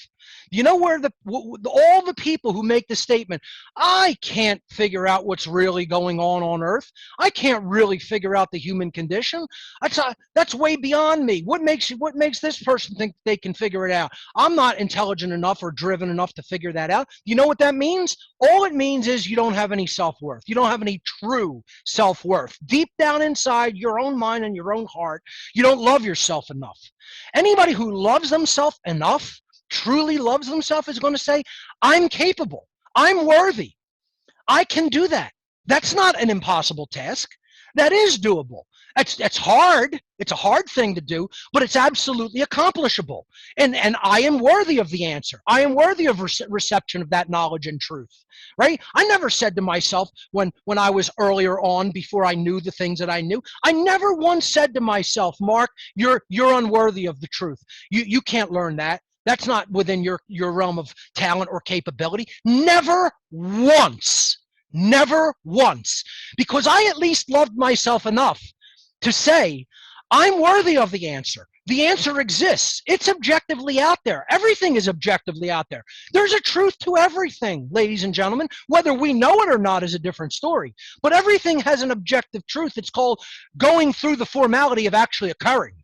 Speaker 2: You know where all the people who make the statement, I can't figure out what's really going on Earth. I can't really figure out the human condition. That's way beyond me. What makes this person think they can figure it out? I'm not intelligent enough or driven enough to figure that out. You know what that means? All it means is you don't have any self-worth. You don't have any true self-worth. Deep down inside your own mind and your own heart, you don't love yourself enough. Anybody who loves themselves enough, truly loves themselves, is going to say, I'm capable, I'm worthy, I can do that. That's not an impossible task. That is doable. It's hard. It's a hard thing to do, but it's absolutely accomplishable. And I am worthy of the answer. I am worthy of reception of that knowledge and truth, right? I never said to myself when I was earlier on, before I knew the things that I knew, I never once said to myself, Mark, you're unworthy of the truth. You can't learn that. That's not within your realm of talent or capability. Never once. Never once. Because I at least loved myself enough to say, I'm worthy of the answer. The answer exists. It's objectively out there. Everything is objectively out there. There's a truth to everything, ladies and gentlemen. Whether we know it or not is a different story. But everything has an objective truth. It's called going through the formality of actually occurring.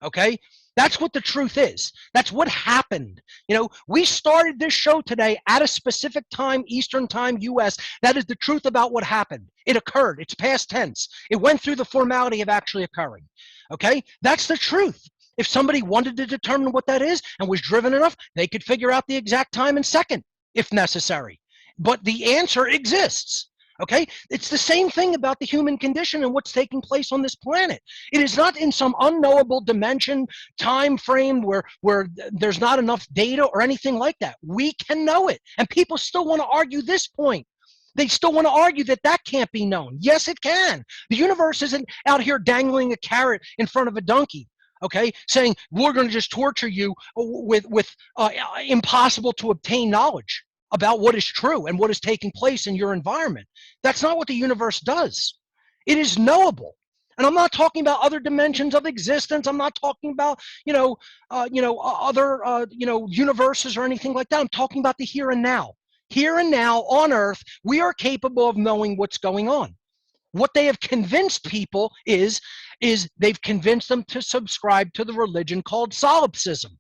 Speaker 2: Okay? That's what the truth is. That's what happened. You know, we started this show today at a specific time, Eastern time, US. That is the truth about what happened. It occurred. It's past tense. It went through the formality of actually occurring. Okay? That's the truth. If somebody wanted to determine what that is and was driven enough, they could figure out the exact time and second, if necessary. But the answer exists. Okay, it's the same thing about the human condition and what's taking place on this planet. It is not in some unknowable dimension, time frame where there's not enough data or anything like that. We can know it, and people still want to argue this point. They still want to argue that that can't be known. Yes, it can. The universe isn't out here dangling a carrot in front of a donkey. Okay, saying we're going to just torture you with impossible to obtain knowledge about what is true and what is taking place in your environment. That's not what the universe does. It is knowable. And I'm not talking about other dimensions of existence. I'm not talking about, other, universes or anything like that. I'm talking about the here and now. Here and now on Earth, we are capable of knowing what's going on. What they have convinced people is they've convinced them to subscribe to the religion called solipsism.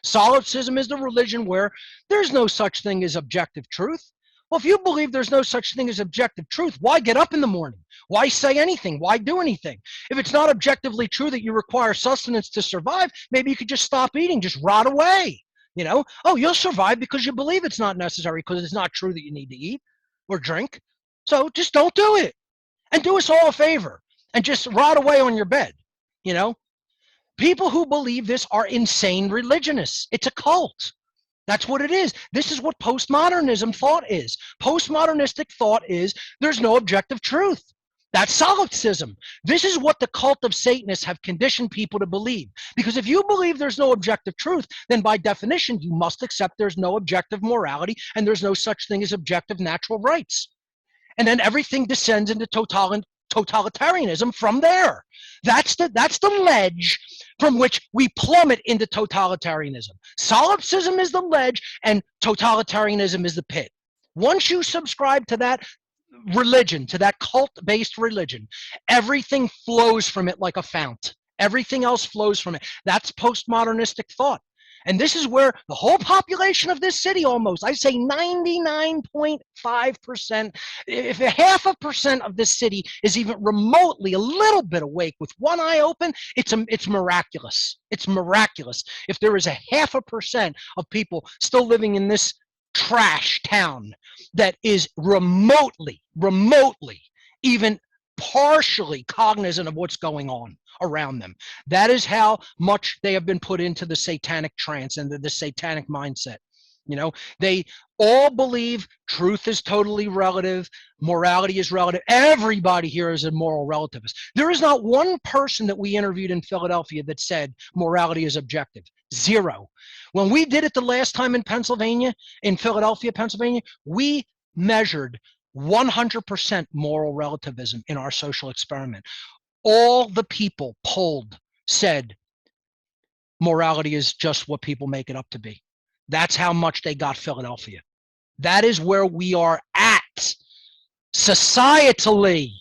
Speaker 2: Solipsism is the religion where there's no such thing as objective truth. Well, if you believe there's no such thing as objective truth, why get up in the morning? Why say anything? Why do anything? If it's not objectively true that you require sustenance to survive, maybe you could just stop eating, just rot away. You know, oh, you'll survive because you believe it's not necessary, because it's not true that you need to eat or drink. So just don't do it. And do us all a favor and just rot away on your bed, you know? People who believe this are insane religionists. It's a cult. That's what it is. This is what postmodernism thought is. Postmodernistic thought is there's no objective truth. That's solipsism. This is what the cult of Satanists have conditioned people to believe. Because if you believe there's no objective truth, then by definition, you must accept there's no objective morality and there's no such thing as objective natural rights. And then everything descends into totalitarianism from there. That's the ledge from which we plummet into totalitarianism. Solipsism is the ledge and totalitarianism is the pit. Once you subscribe to that religion, to that cult-based religion, everything flows from it like a fount. Everything else flows from it. That's postmodernistic thought. And this is where the whole population of this city, almost, I say 99.5%, if a half a percent of this city is even remotely a little bit awake with one eye open, it's miraculous. It's miraculous. If there is a half a percent of people still living in this trash town that is remotely, even partially cognizant of what's going on around them. That is how much they have been put into the satanic trance and the satanic mindset. You know, they all believe truth is totally relative, morality is relative. Everybody here is a moral relativist. There is not one person that we interviewed in Philadelphia that said morality is objective. Zero. When we did it the last time in Pennsylvania, in Philadelphia, Pennsylvania, we measured 100% moral relativism in our social experiment. All the people polled said morality is just what people make it up to be. That's how much they got Philadelphia. That is where we are at societally.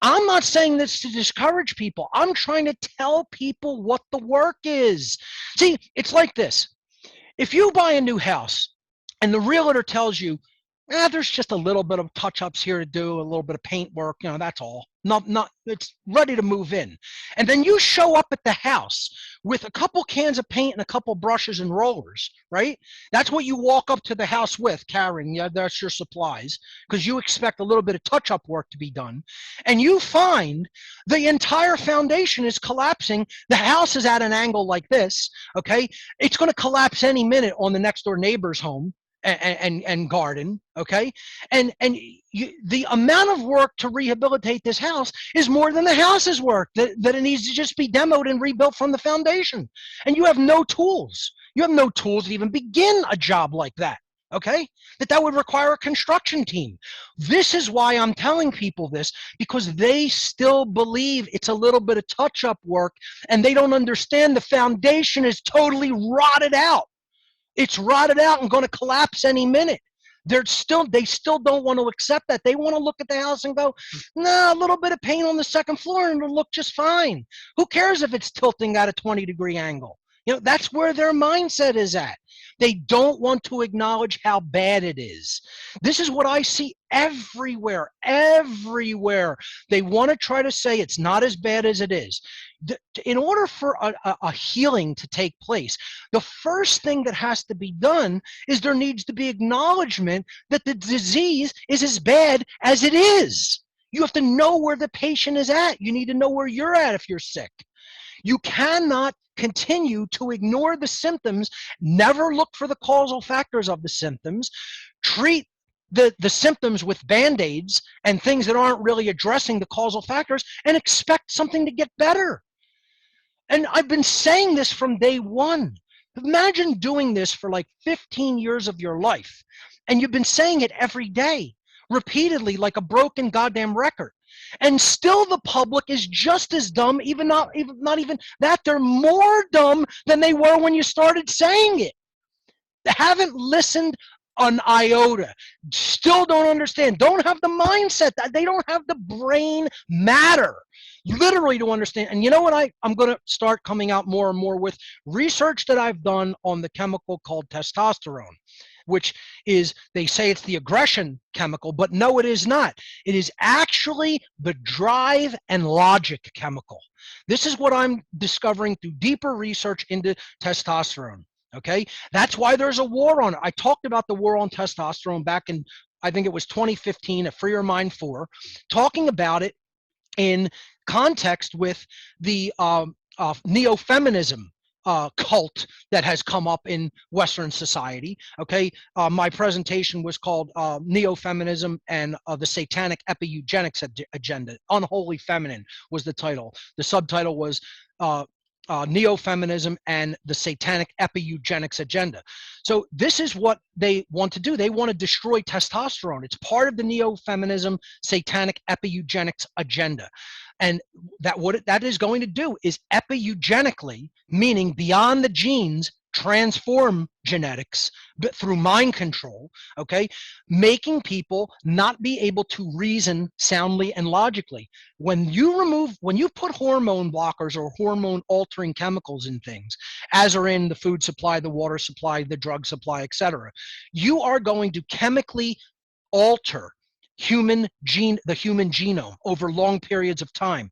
Speaker 2: I'm not saying this to discourage people. I'm trying to tell people what the work is. See, it's like this. If you buy a new house and the realtor tells you, there's just a little bit of touch-ups here to do, a little bit of paint work, you know, that's all. Not, it's ready to move in. And then you show up at the house with a couple cans of paint and a couple brushes and rollers, right? That's what you walk up to the house with, carrying. Yeah, that's your supplies, because you expect a little bit of touch-up work to be done. And you find the entire foundation is collapsing. The house is at an angle like this, okay? It's going to collapse any minute on the next door neighbor's home and garden, okay? And the amount of work to rehabilitate this house is more than the house's work, that it needs to just be demoed and rebuilt from the foundation. And you have no tools. You have no tools to even begin a job like that, okay? That would require a construction team. This is why I'm telling people this, because they still believe it's a little bit of touch-up work, and they don't understand the foundation is totally rotted out. It's rotted out and going to collapse any minute. They still don't want to accept that. They want to look at the house and go, no, a little bit of paint on the second floor and it'll look just fine. Who cares if it's tilting at a 20-degree angle? You know, that's where their mindset is at. They don't want to acknowledge how bad it is. This is what I see everywhere. They want to try to say it's not as bad as it is. In order for a healing to take place, the first thing that has to be done is there needs to be acknowledgement that the disease is as bad as it is. You have to know where the patient is at. You need to know where you're at if you're sick. You cannot continue to ignore the symptoms, never look for the causal factors of the symptoms, treat the symptoms with Band-Aids and things that aren't really addressing the causal factors, and expect something to get better. And I've been saying this from day one. Imagine doing this for like 15 years of your life, and you've been saying it every day, repeatedly, like a broken goddamn record. And still the public is just as dumb, not even that, they're more dumb than they were when you started saying it. They haven't listened an iota, still don't understand, don't have the mindset, that they don't have the brain matter, literally, to understand. And you know what, I'm going to start coming out more and more with research that I've done on the chemical called testosterone, which is, they say it's the aggression chemical, but no, it is not. It is actually the drive and logic chemical. This is what I'm discovering through deeper research into testosterone, okay? That's why there's a war on it. I talked about the war on testosterone back in, I think it was 2015 at Free Your Mind 4, talking about it in context with the neo-feminism cult that has come up in Western society, okay? My presentation was called Neo-Feminism and the Satanic Epi-Eugenics Agenda. Unholy Feminine was the title. The subtitle was Neo-Feminism and the Satanic Epi-Eugenics Agenda. So this is what they want to do. They want to destroy testosterone. It's part of the Neo-Feminism Satanic Epi-Eugenics Agenda. And that what that is going to do is epi-eugenically, meaning beyond the genes, transform genetics but through mind control, okay, making people not be able to reason soundly and logically. When you put hormone blockers or hormone altering chemicals in things, as are in the food supply, the water supply, the drug supply, etc., you are going to chemically alter the human genome over long periods of time.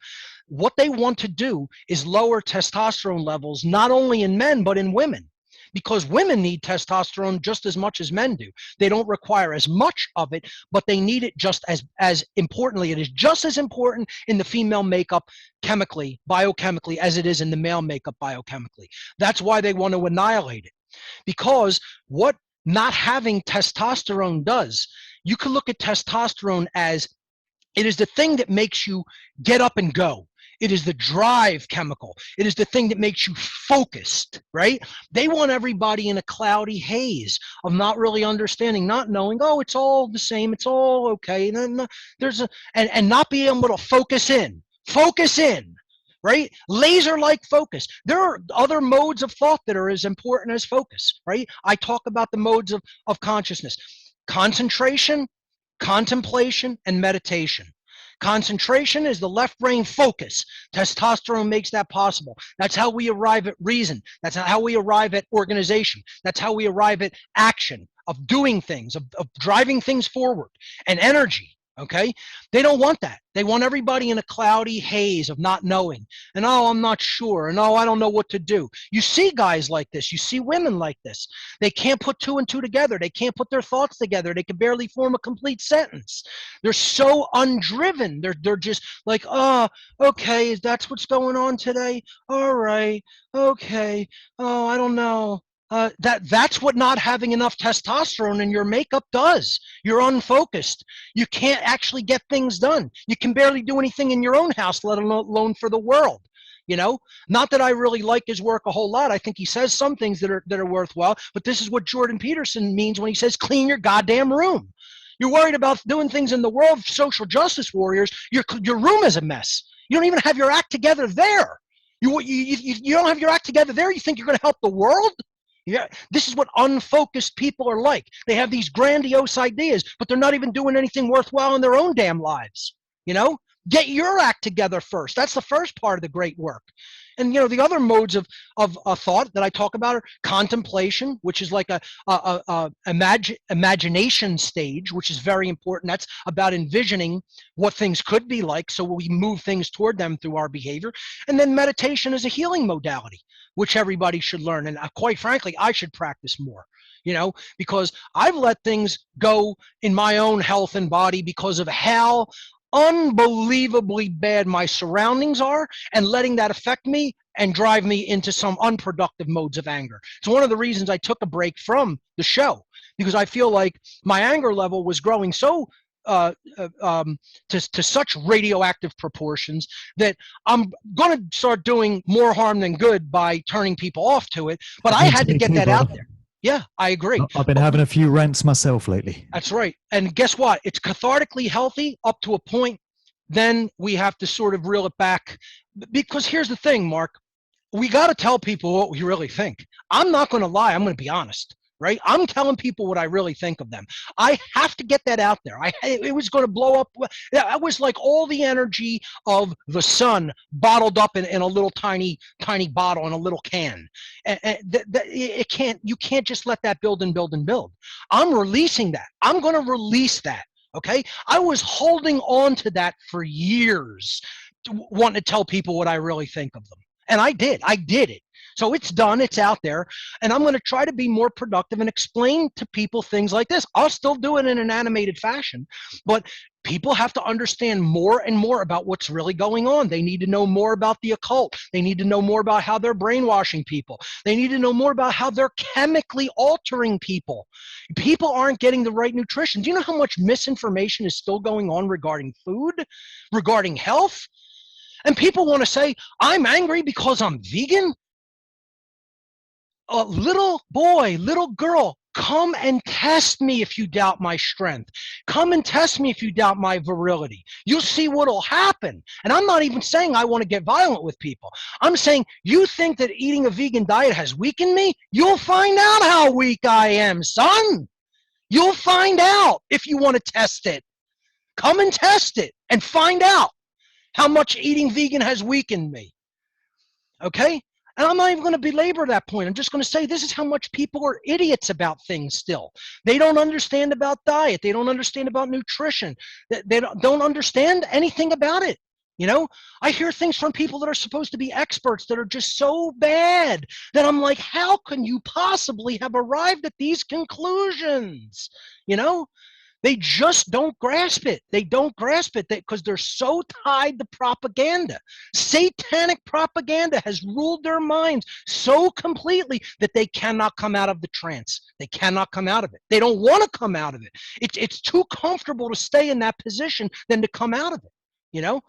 Speaker 2: What they want to do is lower testosterone levels, not only in men, but in women, because women need testosterone just as much as men do. They don't require as much of it, but they need it just as importantly. It is just as important in the female makeup chemically, biochemically, as it is in the male makeup biochemically. That's why they want to annihilate it, because what not having testosterone does, you can look at testosterone as it is the thing that makes you get up and go. It is the drive chemical. It is the thing that makes you focused, right? They want everybody in a cloudy haze of not really understanding, not knowing, oh, it's all the same, it's all okay. And then and not being able to focus in, right? Laser-like focus. There are other modes of thought that are as important as focus, right? I talk about the modes of consciousness: concentration, contemplation, and meditation. Concentration is the left brain focus. Testosterone makes that possible. That's how we arrive at reason. That's how we arrive at organization. That's how we arrive at action, of doing things, of driving things forward, and energy. Okay, they don't want that. They want everybody in a cloudy haze of not knowing, and oh, I'm not sure, and oh, I don't know what to do. You see guys like this, you see women like this. They can't put two and two together. They can't put their thoughts together. They can barely form a complete sentence. They're so undriven. They're just like, oh, okay, that's what's going on today. All right, okay, oh, I don't know. That's what not having enough testosterone in your makeup does. You're unfocused. You can't actually get things done. You can barely do anything in your own house, let alone for the world. You know, not that I really like his work a whole lot. I think he says some things that are worthwhile, but this is what Jordan Peterson means when he says clean your goddamn room. You're worried about doing things in the world, social justice warriors. Your room is a mess. You don't even have your act together there. You don't have your act together there. You think you're going to help the world? Yeah, this is what unfocused people are like. They have these grandiose ideas, but they're not even doing anything worthwhile in their own damn lives. You know, get your act together first. That's the first part of the great work. And you know, the other modes of thought that I talk about are contemplation, which is like a imagination stage, which is very important. That's about envisioning what things could be like, so we move things toward them through our behavior. And then meditation is a healing modality, which everybody should learn. And quite frankly, I should practice more, you know, because I've let things go in my own health and body because of how unbelievably bad my surroundings are, and letting that affect me and drive me into some unproductive modes of anger. It's one of the reasons I took a break from the show, because I feel like my anger level was growing so to such radioactive proportions that I'm going to start doing more harm than good by turning people off to it. But I had to get that out there. Yeah, I agree.
Speaker 1: I've been having a few rants myself lately.
Speaker 2: That's right. And guess what? It's cathartically healthy up to a point. Then we have to sort of reel it back. Because here's the thing, Mark. We got to tell people what we really think. I'm not going to lie. I'm going to be honest. Right? I'm telling people what I really think of them. I have to get that out there. It was going to blow up. That was like all the energy of the sun bottled up in a little tiny bottle in a little can. You can't just let that build and build and build. I'm releasing that. I'm going to release that. Okay? I was holding on to that for years, wanting to tell people what I really think of them. And I did it. So it's done, it's out there, and I'm going to try to be more productive and explain to people things like this. I'll still do it in an animated fashion, but people have to understand more and more about what's really going on. They need to know more about the occult. They need to know more about how they're brainwashing people. They need to know more about how they're chemically altering people. People aren't getting the right nutrition. Do you know how much misinformation is still going on regarding food, regarding health? And people want to say, I'm angry because I'm vegan? A little boy, little girl Come and test me if you doubt my strength. Come and test me if you doubt my virility. You'll see what'll happen. And I'm not even saying I want to get violent with people. I'm saying, you think that eating a vegan diet has weakened me? You'll find out how weak I am, son. You'll find out if you want to test it. Come and test it and find out how much eating vegan has weakened me. Okay? And I'm not even going to belabor that point. I'm just going to say this is how much people are idiots about things still. They don't understand about diet. They don't understand about nutrition. They don't understand anything about it. You know, I hear things from people that are supposed to be experts that are just so bad that I'm like, how can you possibly have arrived at these conclusions? You know? They just don't grasp it. They don't grasp it because they're so tied to propaganda. Satanic propaganda has ruled their minds so completely that they cannot come out of the trance. They cannot come out of it. They don't want to come out of it. It's too comfortable to stay in that position than to come out of it, you know?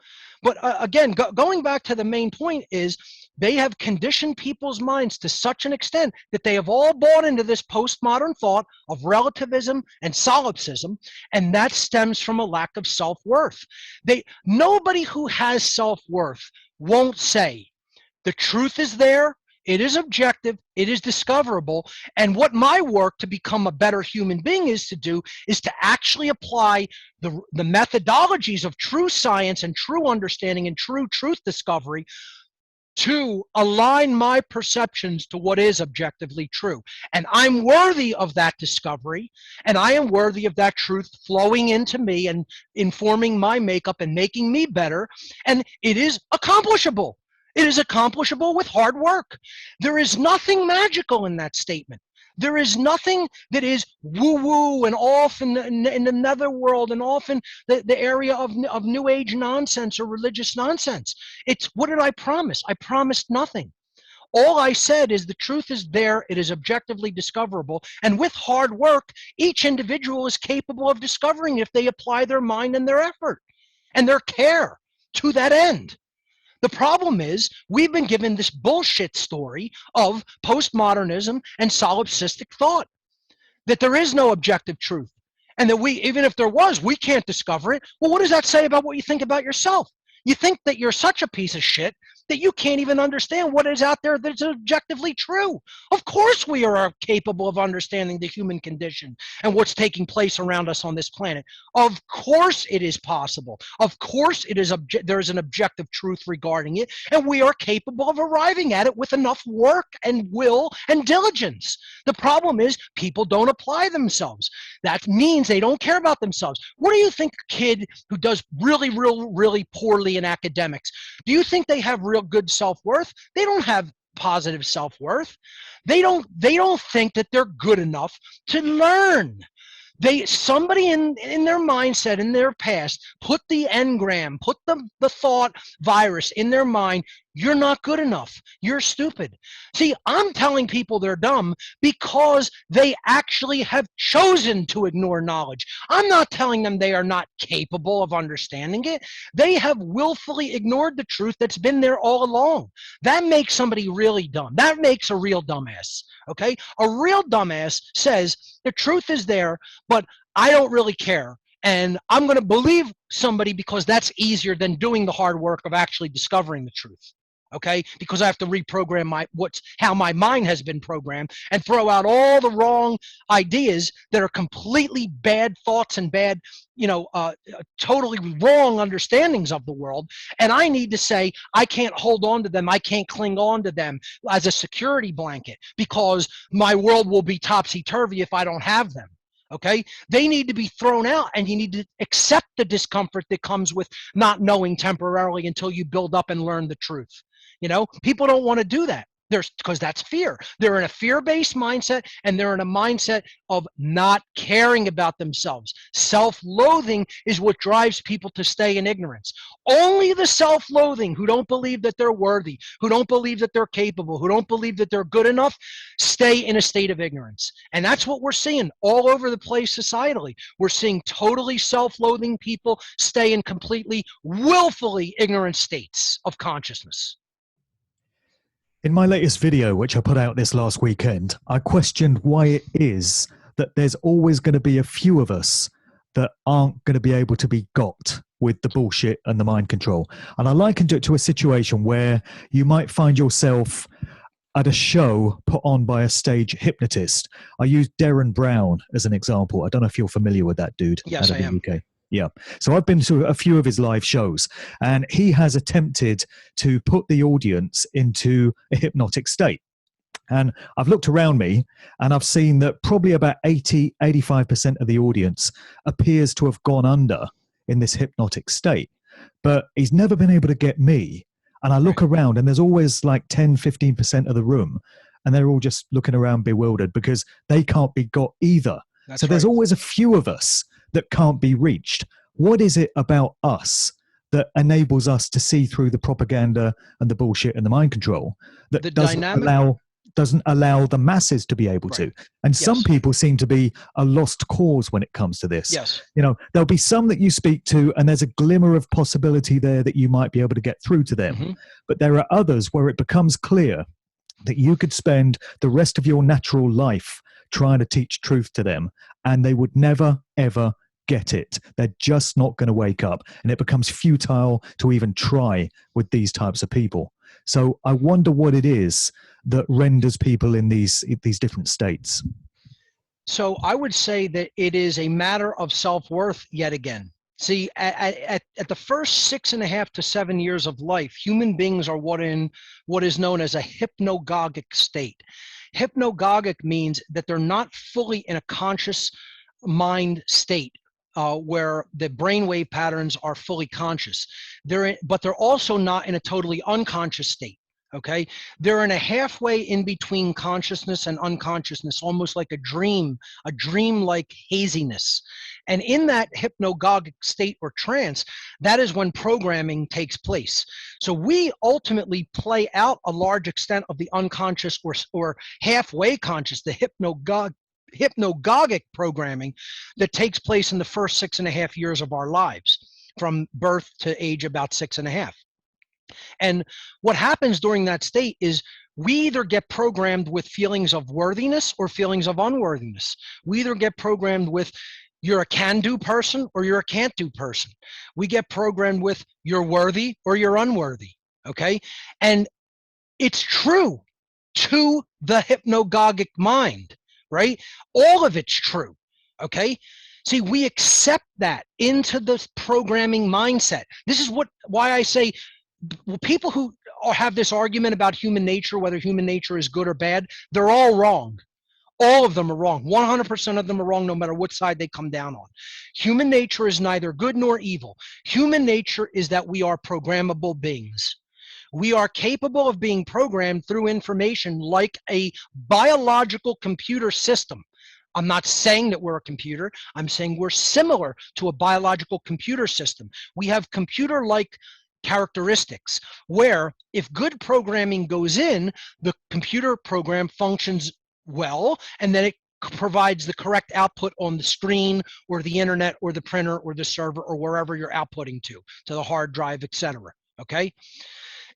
Speaker 2: But again, going back to the main point is they have conditioned people's minds to such an extent that they have all bought into this postmodern thought of relativism and solipsism, and that stems from a lack of self-worth. Nobody who has self-worth won't say, the truth is there, it is objective, it is discoverable, and what my work to become a better human being is to do is to actually apply the methodologies of true science and true understanding and true truth discovery to align my perceptions to what is objectively true. And I'm worthy of that discovery, and I am worthy of that truth flowing into me and informing my makeup and making me better, and it is accomplishable. It is accomplishable with hard work. There is nothing magical in that statement. There is nothing that is woo-woo and off in the netherworld and off in the area of New Age nonsense or religious nonsense. It's, what did I promise? I promised nothing. All I said is the truth is there, it is objectively discoverable, and with hard work, each individual is capable of discovering if they apply their mind and their effort and their care to that end. The problem is we've been given this bullshit story of postmodernism and solipsistic thought, that there is no objective truth, and that even if there was, we can't discover it. Well, what does that say about what you think about yourself? You think that you're such a piece of shit that you can't even understand what is out there that's objectively true. Of course we are capable of understanding the human condition and what's taking place around us on this planet. Of course it is possible. Of course it is there is an objective truth regarding it, and we are capable of arriving at it with enough work and will and diligence. The problem is people don't apply themselves. That means they don't care about themselves. What do you think a kid who does really poorly in academics, do you think they have real good self-worth? They don't have positive self-worth. They don't think that they're good enough to learn. Somebody in their mindset, in their past, put the engram, put the thought virus in their mind. You're not good enough. You're stupid. See, I'm telling people they're dumb because they actually have chosen to ignore knowledge. I'm not telling them they are not capable of understanding it. They have willfully ignored the truth that's been there all along. That makes somebody really dumb. That makes a real dumbass. Okay? A real dumbass says the truth is there, but I don't really care. And I'm going to believe somebody because that's easier than doing the hard work of actually discovering the truth. Okay, because I have to reprogram how my mind has been programmed and throw out all the wrong ideas that are completely bad thoughts and bad, totally wrong understandings of the world. And I need to say, I can't hold on to them. I can't cling on to them as a security blanket because my world will be topsy-turvy if I don't have them. Okay, they need to be thrown out, and you need to accept the discomfort that comes with not knowing temporarily until you build up and learn the truth. People don't want to do that. Because that's fear. They're in a fear-based mindset, and they're in a mindset of not caring about themselves. Self-loathing is what drives people to stay in ignorance. Only the self-loathing who don't believe that they're worthy, who don't believe that they're capable, who don't believe that they're good enough, stay in a state of ignorance. And that's what we're seeing all over the place societally. We're seeing totally self-loathing people stay in completely willfully ignorant states of consciousness.
Speaker 1: In my latest video, which I put out this last weekend, I questioned why it is that there's always going to be a few of us that aren't going to be able to be got with the bullshit and the mind control. And I likened it to a situation where you might find yourself at a show put on by a stage hypnotist. I used Darren Brown as an example. I don't know if you're familiar with that dude.
Speaker 2: Yes, I am.
Speaker 1: UK. Yeah. So I've been to a few of his live shows, and he has attempted to put the audience into a hypnotic state. And I've looked around me and I've seen that probably about 85% of the audience appears to have gone under in this hypnotic state. But he's never been able to get me. And I look around and there's always like 10-15% of the room, and they're all just looking around bewildered because they can't be got either. So there's always a few of us that can't be reached. What is it about us that enables us to see through the propaganda and the bullshit and the mind control that doesn't allow the masses to be able to? And some people seem to be a lost cause when it comes to this.
Speaker 2: Yes.
Speaker 1: You know, there'll be some that you speak to and there's a glimmer of possibility there that you might be able to get through to them. But there are others where it becomes clear that you could spend the rest of your natural life trying to teach truth to them and they would never, ever get it. They're just not going to wake up, and it becomes futile to even try with these types of people. So I wonder what it is that renders people in these different states.
Speaker 2: So I would say that it is a matter of self-worth yet again. See, at the first 6.5 to 7 years of life, human beings are what is known as a hypnagogic state. Hypnagogic means that they're not fully in a conscious mind state where the brainwave patterns are fully conscious. But they're also not in a totally unconscious state. Okay, they're in a halfway in between consciousness and unconsciousness, almost like a dream-like haziness. And in that hypnagogic state or trance, that is when programming takes place. So we ultimately play out a large extent of the unconscious or halfway conscious, the hypnagogic programming that takes place in the first 6.5 years of our lives, from birth to age about 6.5. And what happens during that state is we either get programmed with feelings of worthiness or feelings of unworthiness. We either get programmed with you're a can-do person or you're a can't-do person. We get programmed with you're worthy or you're unworthy, okay? And it's true to the hypnagogic mind, right? All of it's true, okay? See, we accept that into this programming mindset. This is why I say people who have this argument about human nature, whether human nature is good or bad, they're all wrong. All of them are wrong. 100% of them are wrong, no matter what side they come down on. Human nature is neither good nor evil. Human nature is that we are programmable beings. We are capable of being programmed through information like a biological computer system. I'm not saying that we're a computer. I'm saying we're similar to a biological computer system. We have computer-like characteristics where if good programming goes in, the computer program functions well, and then it provides the correct output on the screen or the internet or the printer or the server or wherever you're outputting to the hard drive, etc. Okay?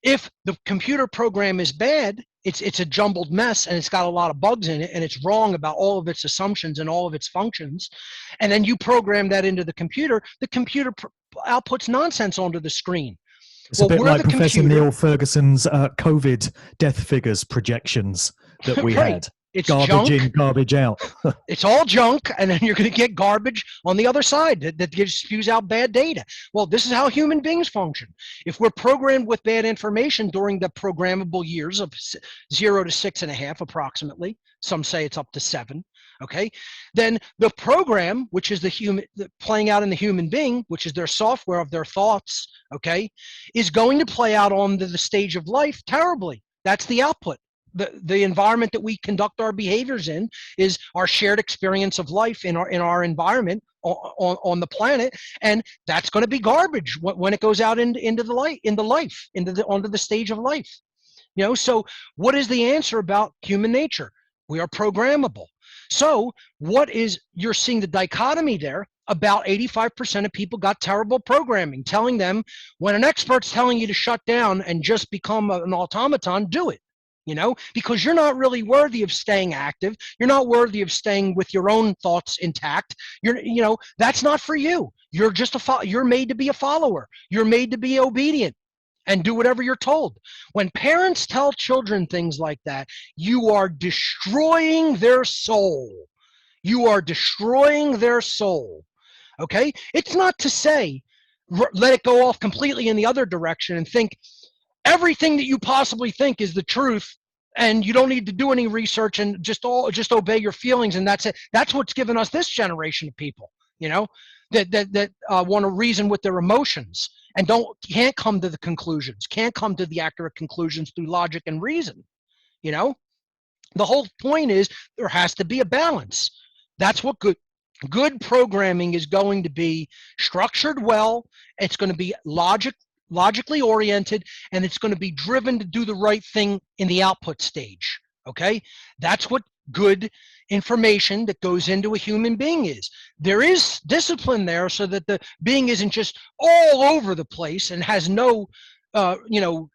Speaker 2: If the computer program is bad, it's a jumbled mess and it's got a lot of bugs in it and it's wrong about all of its assumptions and all of its functions, and then you program that into the computer outputs nonsense onto the screen.
Speaker 1: It's a bit like Professor Neil Ferguson's COVID death figures projections that we had.
Speaker 2: It's
Speaker 1: garbage
Speaker 2: junk.
Speaker 1: In, garbage out.
Speaker 2: It's all junk, and then you're going to get garbage on the other side that spews out bad data. Well, this is how human beings function. If we're programmed with bad information during the programmable years of 0 to 6.5 approximately, some say it's up to 7, okay, then the program, which is playing out in the human being, which is their software of their thoughts, okay, is going to play out on the stage of life terribly. That's the output. The environment that we conduct our behaviors in is our shared experience of life in our environment on the planet, and that's going to be garbage when it goes out onto the stage of life. You know, so what is the answer about human nature? We are programmable. So you're seeing the dichotomy there. About 85% of people got terrible programming, telling them when an expert's telling you to shut down and just become an automaton, do it. because you're not really worthy of staying active. You're not worthy of staying with your own thoughts intact. That's not for you. You're just you're made to be a follower. You're made to be obedient and do whatever you're told. When parents tell children things like that, you are destroying their soul. You are destroying their soul. Okay? It's not to say, let it go off completely in the other direction and think everything that you possibly think is the truth, and you don't need to do any research and just obey your feelings, and that's it. That's what's given us this generation of people, that want to reason with their emotions and can't come to the conclusions, can't come to the accurate conclusions through logic and reason. The whole point is there has to be a balance. That's what good programming is going to be: structured well. It's going to be logically oriented, and it's going to be driven to do the right thing in the output stage. Okay, that's what good information that goes into a human being is. There is discipline there so that the being isn't just all over the place and has no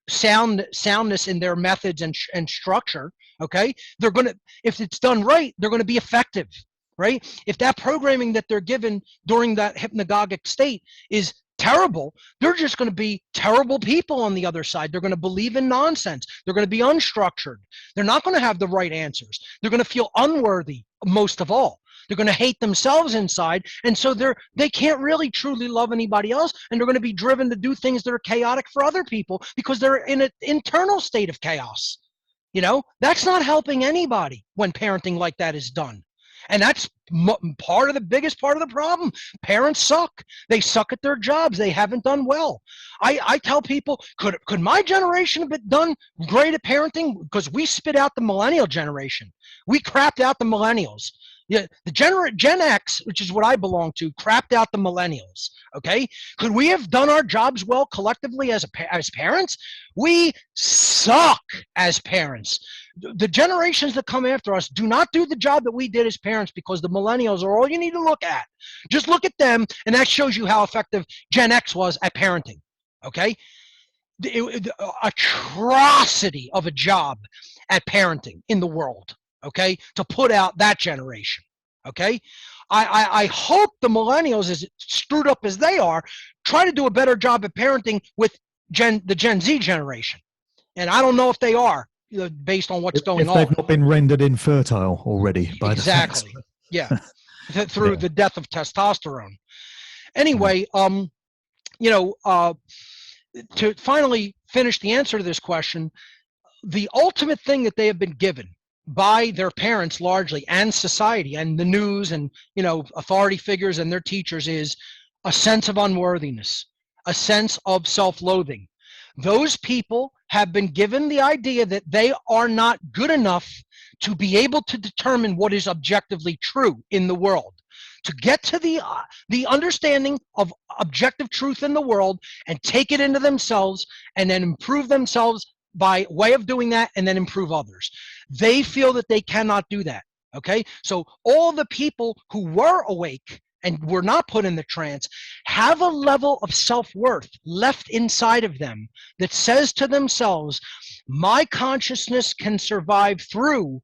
Speaker 2: soundness in their methods and structure. Okay, they're going to, if it's done right, they're going to be effective. Right? If that programming that they're given during that hypnagogic state is terrible, they're just going to be terrible people on the other side. They're going to believe in nonsense. They're going to be unstructured. They're not going to have the right answers. They're going to feel unworthy most of all. They're going to hate themselves inside, and so they can't really truly love anybody else, and they're going to be driven to do things that are chaotic for other people because they're in an internal state of chaos. That's not helping anybody when parenting like that is done. And that's the biggest part of the problem. Parents suck. They suck at their jobs. They haven't done well. I tell people, could my generation have been done great at parenting? Because we spit out the millennial generation. We crapped out the millennials. Yeah, the Gen X, which is what I belong to, crapped out the millennials. Okay, could we have done our jobs well collectively as parents? We suck as parents. The generations that come after us do not do the job that we did as parents, because the millennials are all you need to look at. Just look at them, and that shows you how effective Gen X was at parenting. Okay, the atrocity of a job at parenting in the world. Okay, to put out that generation. Okay, I hope the millennials, as screwed up as they are, try to do a better job at parenting with the Gen Z generation. And I don't know if they are, based on what's going on.
Speaker 1: If they've not been rendered infertile already by
Speaker 2: exactly. Yeah, through the death of testosterone. Anyway, to finally finish the answer to this question, the ultimate thing that they have been given by their parents largely, and society and the news and authority figures and their teachers, is a sense of unworthiness, a sense of self-loathing. Those people have been given the idea that they are not good enough to be able to determine what is objectively true in the world, to get to the understanding of objective truth in the world and take it into themselves and then improve themselves by way of doing that, and then improve others. They feel that they cannot do that. Okay, so all the people who were awake and were not put in the trance have a level of self-worth left inside of them that says to themselves, my consciousness can survive through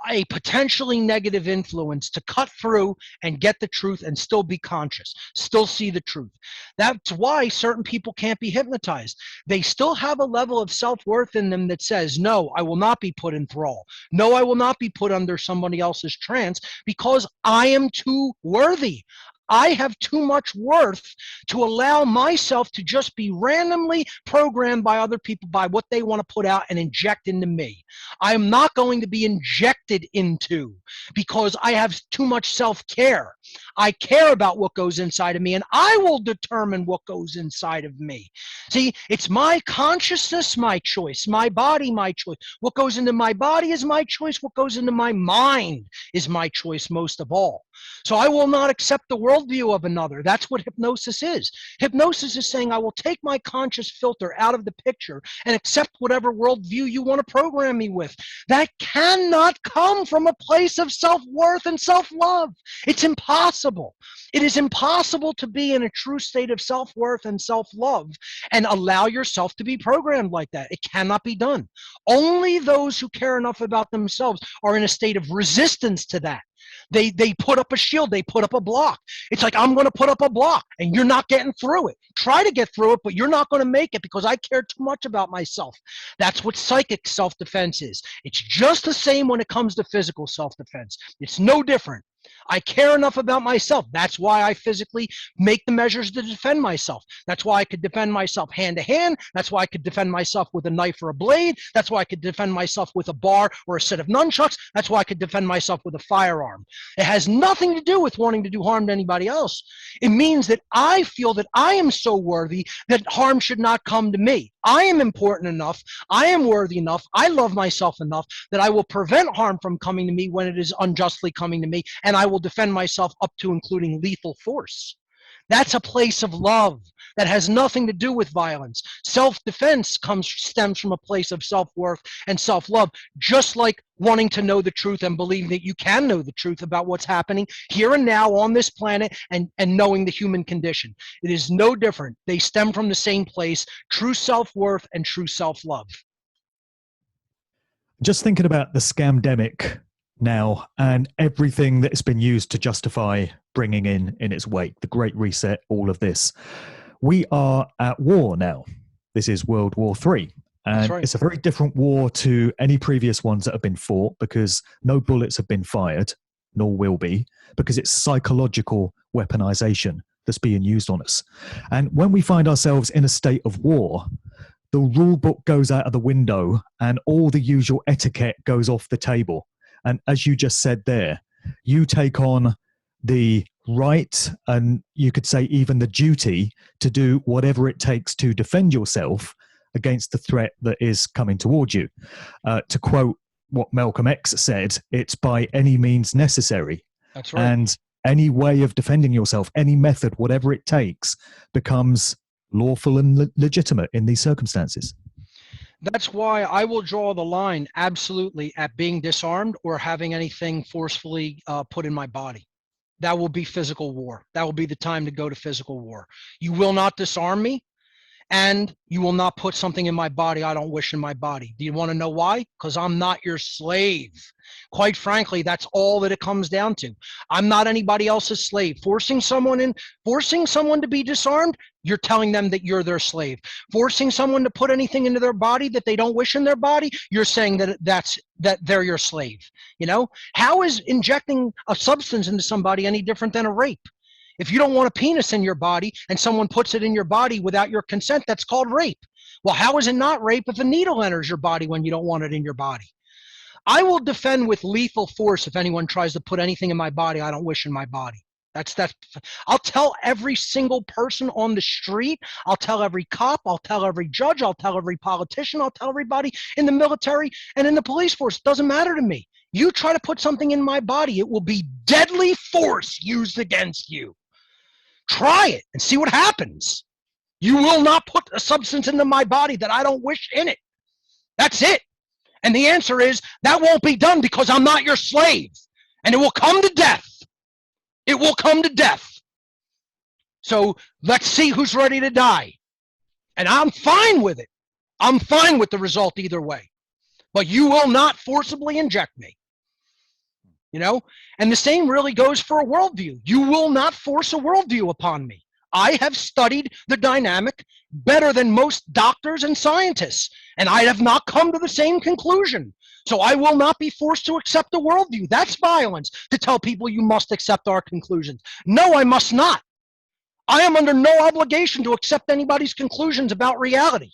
Speaker 2: a potentially negative influence to cut through and get the truth and still be conscious, still see the truth. That's why certain people can't be hypnotized. They still have a level of self-worth in them that says, no, I will not be put in thrall. No, I will not be put under somebody else's trance, because I am too worthy. I have too much worth to allow myself to just be randomly programmed by other people by what they want to put out and inject into me. I am not going to be injected into, because I have too much self-care. I care about what goes inside of me, and I will determine what goes inside of me. See, it's my consciousness, my choice, my body, my choice. What goes into my body is my choice. What goes into my mind is my choice most of all. So I will not accept the worldview of another. That's what hypnosis is. Hypnosis is saying I will take my conscious filter out of the picture and accept whatever worldview you want to program me with. That cannot come from a place of self-worth and self-love. It's impossible. It is impossible to be in a true state of self-worth and self-love and allow yourself to be programmed like that. It cannot be done. Only those who care enough about themselves are in a state of resistance to that. They put up a shield, they put up a block. It's like, I'm going to put up a block and you're not getting through it. Try to get through it, but you're not going to make it because I care too much about myself. That's what psychic self-defense is. It's just the same when it comes to physical self-defense. It's no different. I care enough about myself. That's why I physically make the measures to defend myself. That's why I could defend myself hand to hand. That's why I could defend myself with a knife or a blade. That's why I could defend myself with a bar or a set of nunchucks. That's why I could defend myself with a firearm. It has nothing to do with wanting to do harm to anybody else. It means that I feel that I am so worthy that harm should not come to me. I am important enough. I am worthy enough. I love myself enough that I will prevent harm from coming to me when it is unjustly coming to me, and I will defend myself up to including lethal force. That's a place of love that has nothing to do with violence. Self-defense stems from a place of self-worth and self-love, just like wanting to know the truth and believing that you can know the truth about what's happening here and now on this planet and knowing the human condition. It is no different. They stem from the same place, true self-worth and true self-love.
Speaker 1: Just thinking about the scamdemic now and everything that has been used to justify bringing in its wake, the Great Reset, all of this. We are at war now. This is World War III. And
Speaker 2: right.
Speaker 1: It's a very different war to any previous ones that have been fought because no bullets have been fired, nor will be, because it's psychological weaponization that's being used on us. And when we find ourselves in a state of war, the rule book goes out of the window and all the usual etiquette goes off the table. And as you just said there, you take on the right and you could say even the duty to do whatever it takes to defend yourself against the threat that is coming towards you. To quote what Malcolm X said, it's by any means necessary.
Speaker 2: That's right.
Speaker 1: And any way of defending yourself, any method, whatever it takes, becomes lawful and legitimate in these circumstances.
Speaker 2: That's why I will draw the line absolutely at being disarmed or having anything forcefully put in my body. That will be physical war. That will be the time to go to physical war. You will not disarm me, and you will not put something in my body I don't wish in my body. Do you want to know why? Because I'm not your slave. Quite frankly, that's all that it comes down to. I'm not anybody else's slave. Forcing someone to be disarmed, you're telling them that you're their slave. Forcing someone to put anything into their body that they don't wish in their body, you're saying that they're your slave. You know, how is injecting a substance into somebody any different than a rape? If you don't want a penis in your body and someone puts it in your body without your consent, that's called rape. Well, how is it not rape if a needle enters your body when you don't want it in your body? I will defend with lethal force if anyone tries to put anything in my body I don't wish in my body. I'll tell every single person on the street. I'll tell every cop. I'll tell every judge. I'll tell every politician. I'll tell everybody in the military and in the police force. It doesn't matter to me. You try to put something in my body, it will be deadly force used against you. Try it and see what happens. You will not put a substance into my body that I don't wish in it. That's it. And the answer is that won't be done because I'm not your slave. And it will come to death. It will come to death. So let's see who's ready to die. And I'm fine with it. I'm fine with the result either way. But you will not forcibly inject me. You know, and the same really goes for a worldview. You will not force a worldview upon me. I have studied the dynamic better than most doctors and scientists, and I have not come to the same conclusion. So I will not be forced to accept a worldview. That's violence, to tell people you must accept our conclusions. No, I must not. I am under no obligation to accept anybody's conclusions about reality.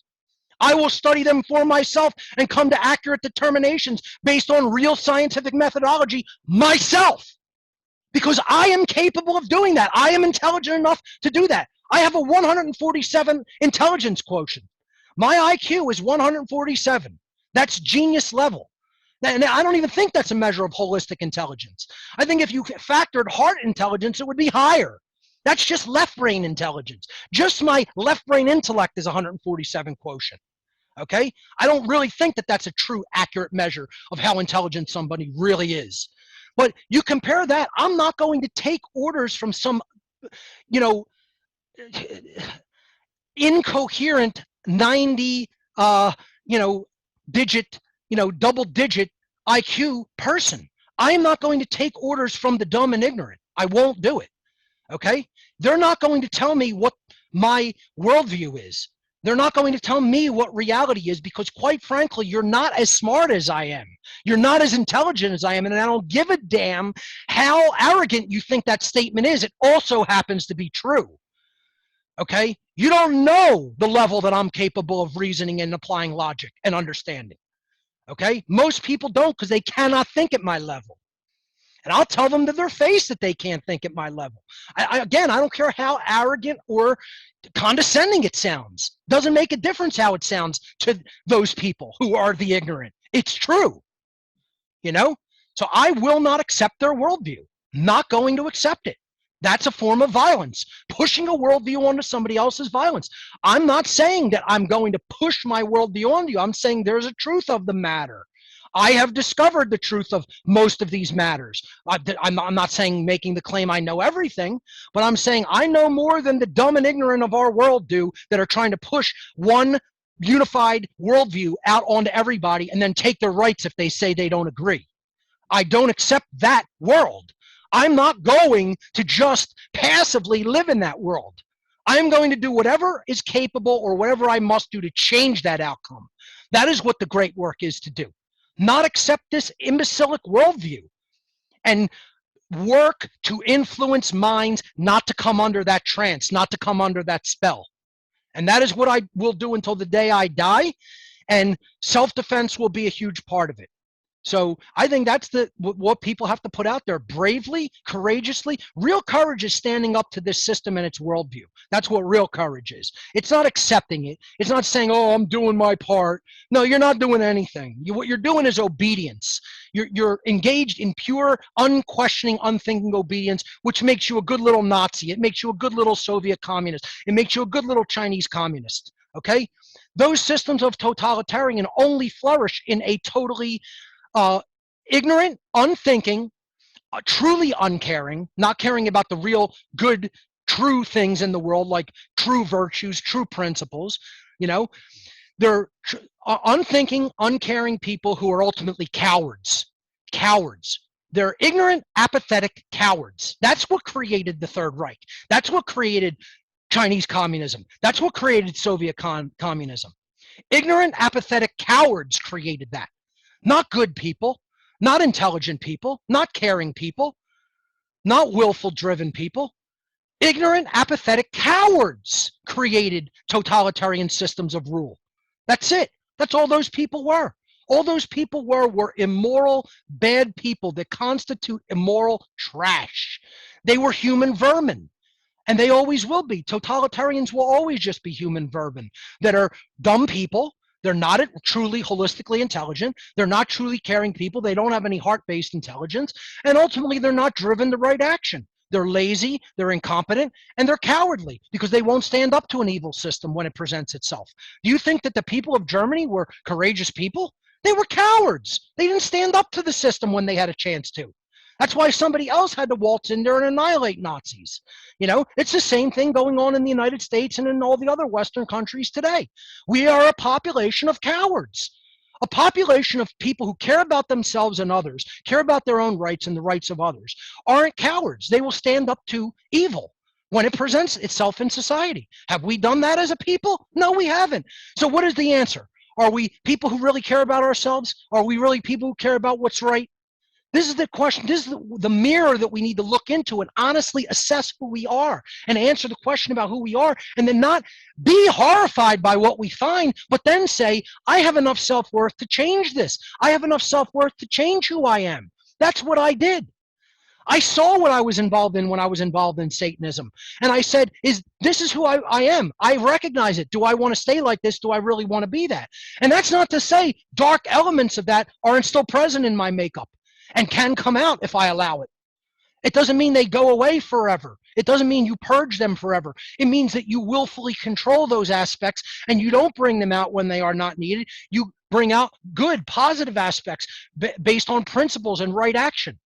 Speaker 2: I will study them for myself and come to accurate determinations based on real scientific methodology myself. Because I am capable of doing that. I am intelligent enough to do that. I have a 147 intelligence quotient. My IQ is 147. That's genius level. And I don't even think that's a measure of holistic intelligence. I think if you factored heart intelligence, it would be higher. That's just left brain intelligence. Just my left brain intellect is 147 quotient. Okay? I don't really think that that's a true, accurate measure of how intelligent somebody really is. But you compare that, I'm not going to take orders from some, you know, incoherent 90, digit, double digit IQ person. I am not going to take orders from the dumb and ignorant. I won't do it. Okay? They're not going to tell me what my worldview is. They're not going to tell me what reality is, because quite frankly, you're not as smart as I am. You're not as intelligent as I am, and I don't give a damn how arrogant you think that statement is. It also happens to be true. Okay? You don't know the level that I'm capable of reasoning and applying logic and understanding. Okay? Most people don't, because they cannot think at my level. And I'll tell them to their face that they can't think at my level. Again, I don't care how arrogant or condescending it sounds. Doesn't make a difference how it sounds to those people who are the ignorant. It's true. So I will not accept their worldview. Not going to accept it. That's a form of violence. Pushing a worldview onto somebody else is violence. I'm not saying that I'm going to push my worldview on you. I'm saying there's a truth of the matter. I have discovered the truth of most of these matters. I'm not saying making the claim I know everything, but I'm saying I know more than the dumb and ignorant of our world do, that are trying to push one unified worldview out onto everybody and then take their rights if they say they don't agree. I don't accept that world. I'm not going to just passively live in that world. I'm going to do whatever is capable or whatever I must do to change that outcome. That is what the great work is to do. Not accept this imbecilic worldview and work to influence minds not to come under that trance, not to come under that spell. And that is what I will do until the day I die. And self-defense will be a huge part of it. So I think that's what people have to put out there, bravely, courageously. Real courage is standing up to this system and its worldview. That's what real courage is. It's not accepting it. It's not saying, oh, I'm doing my part. No, you're not doing anything. What you're doing is obedience. You're engaged in pure, unquestioning, unthinking obedience, which makes you a good little Nazi. It makes you a good little Soviet communist. It makes you a good little Chinese communist. Okay? Those systems of totalitarian only flourish in a totally ignorant, unthinking, truly uncaring, not caring about the real good, true things in the world, like true virtues, true principles. They're unthinking, uncaring people who are ultimately cowards. Cowards. They're ignorant, apathetic cowards. That's what created the Third Reich. That's what created Chinese communism. That's what created Soviet communism. Ignorant, apathetic cowards created that. Not good people, not intelligent people, not caring people, not willful driven people. Ignorant, apathetic cowards created totalitarian systems of rule. That's it. That's all those people were. All those people were immoral, bad people that constitute immoral trash. They were human vermin. And they always will be. Totalitarians will always just be human vermin that are dumb people. They're not truly holistically intelligent. They're not truly caring people. They don't have any heart-based intelligence. And ultimately, they're not driven to right action. They're lazy, they're incompetent, and they're cowardly because they won't stand up to an evil system when it presents itself. Do you think that the people of Germany were courageous people? They were cowards. They didn't stand up to the system when they had a chance to. That's why somebody else had to waltz in there and annihilate Nazis. It's the same thing going on in the United States and in all the other Western countries today. We are a population of cowards, a population of people who care about themselves and others, care about their own rights and the rights of others, aren't cowards. They will stand up to evil when it presents itself in society. Have we done that as a people? No, we haven't. So what is the answer? Are we people who really care about ourselves? Are we really people who care about what's right? This is the question. This is the mirror that we need to look into and honestly assess who we are and answer the question about who we are, and then not be horrified by what we find, but then say, I have enough self-worth to change this. I have enough self-worth to change who I am. That's what I did. I saw what I was involved in when I was involved in Satanism. And I said, this is who I am. I recognize it. Do I want to stay like this? Do I really want to be that? And that's not to say dark elements of that aren't still present in my makeup and can come out if I allow it. It doesn't mean they go away forever. It doesn't mean you purge them forever. It means that you willfully control those aspects and you don't bring them out when they are not needed. You bring out good, positive aspects based on principles and right action.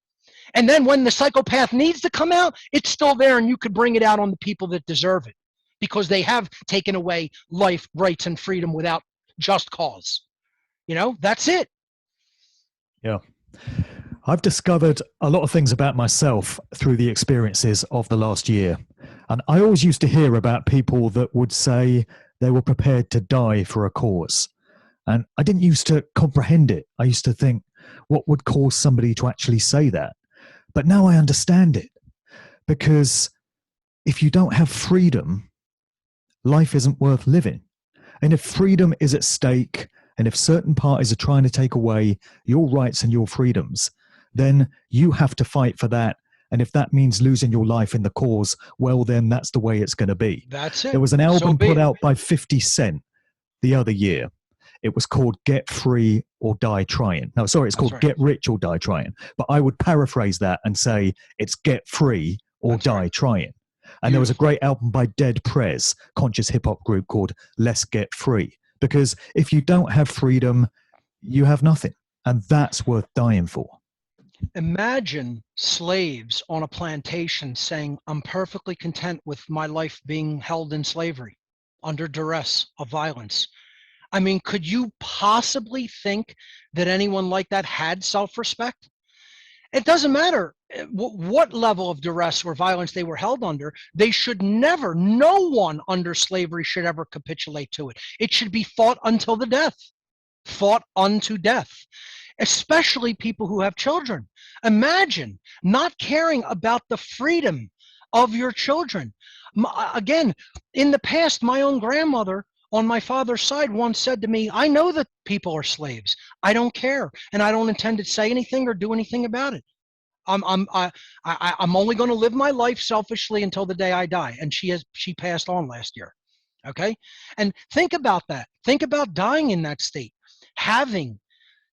Speaker 2: And then when the psychopath needs to come out, it's still there and you could bring it out on the people that deserve it because they have taken away life, rights, and freedom without just cause. You know, that's it.
Speaker 1: Yeah. I've discovered a lot of things about myself through the experiences of the last year. And I always used to hear about people that would say they were prepared to die for a cause. And I didn't used to comprehend it. I used to think, what would cause somebody to actually say that? But now I understand it. Because if you don't have freedom, life isn't worth living. And if freedom is at stake, and if certain parties are trying to take away your rights and your freedoms, then you have to fight for that. And if that means losing your life in the cause, well, then that's the way it's going to be.
Speaker 2: That's it.
Speaker 1: There was an album put out by 50 Cent the other year. It was called Get Free or Die Trying. No, sorry, it's called Get Rich or Die Trying. But I would paraphrase that and say it's Get Free or Die Trying. And there was a great album by Dead Prez, conscious hip-hop group called Let's Get Free. Because if you don't have freedom, you have nothing. And that's worth dying for.
Speaker 2: Imagine slaves on a plantation saying, I'm perfectly content with my life being held in slavery, under duress of violence. I mean, could you possibly think that anyone like that had self-respect? It doesn't matter what level of duress or violence they were held under. They should never, no one under slavery should ever capitulate to it. It should be fought until the death, fought unto death. Especially people who have children. Imagine not caring about the freedom of your children. Again, in the past, my own grandmother on my father's side once said to me, I know that people are slaves. I don't care. And I don't intend to say anything or do anything about it. I'm only going to live my life selfishly until the day I die. And she passed on last year. Okay. And think about that. Think about dying in that state, having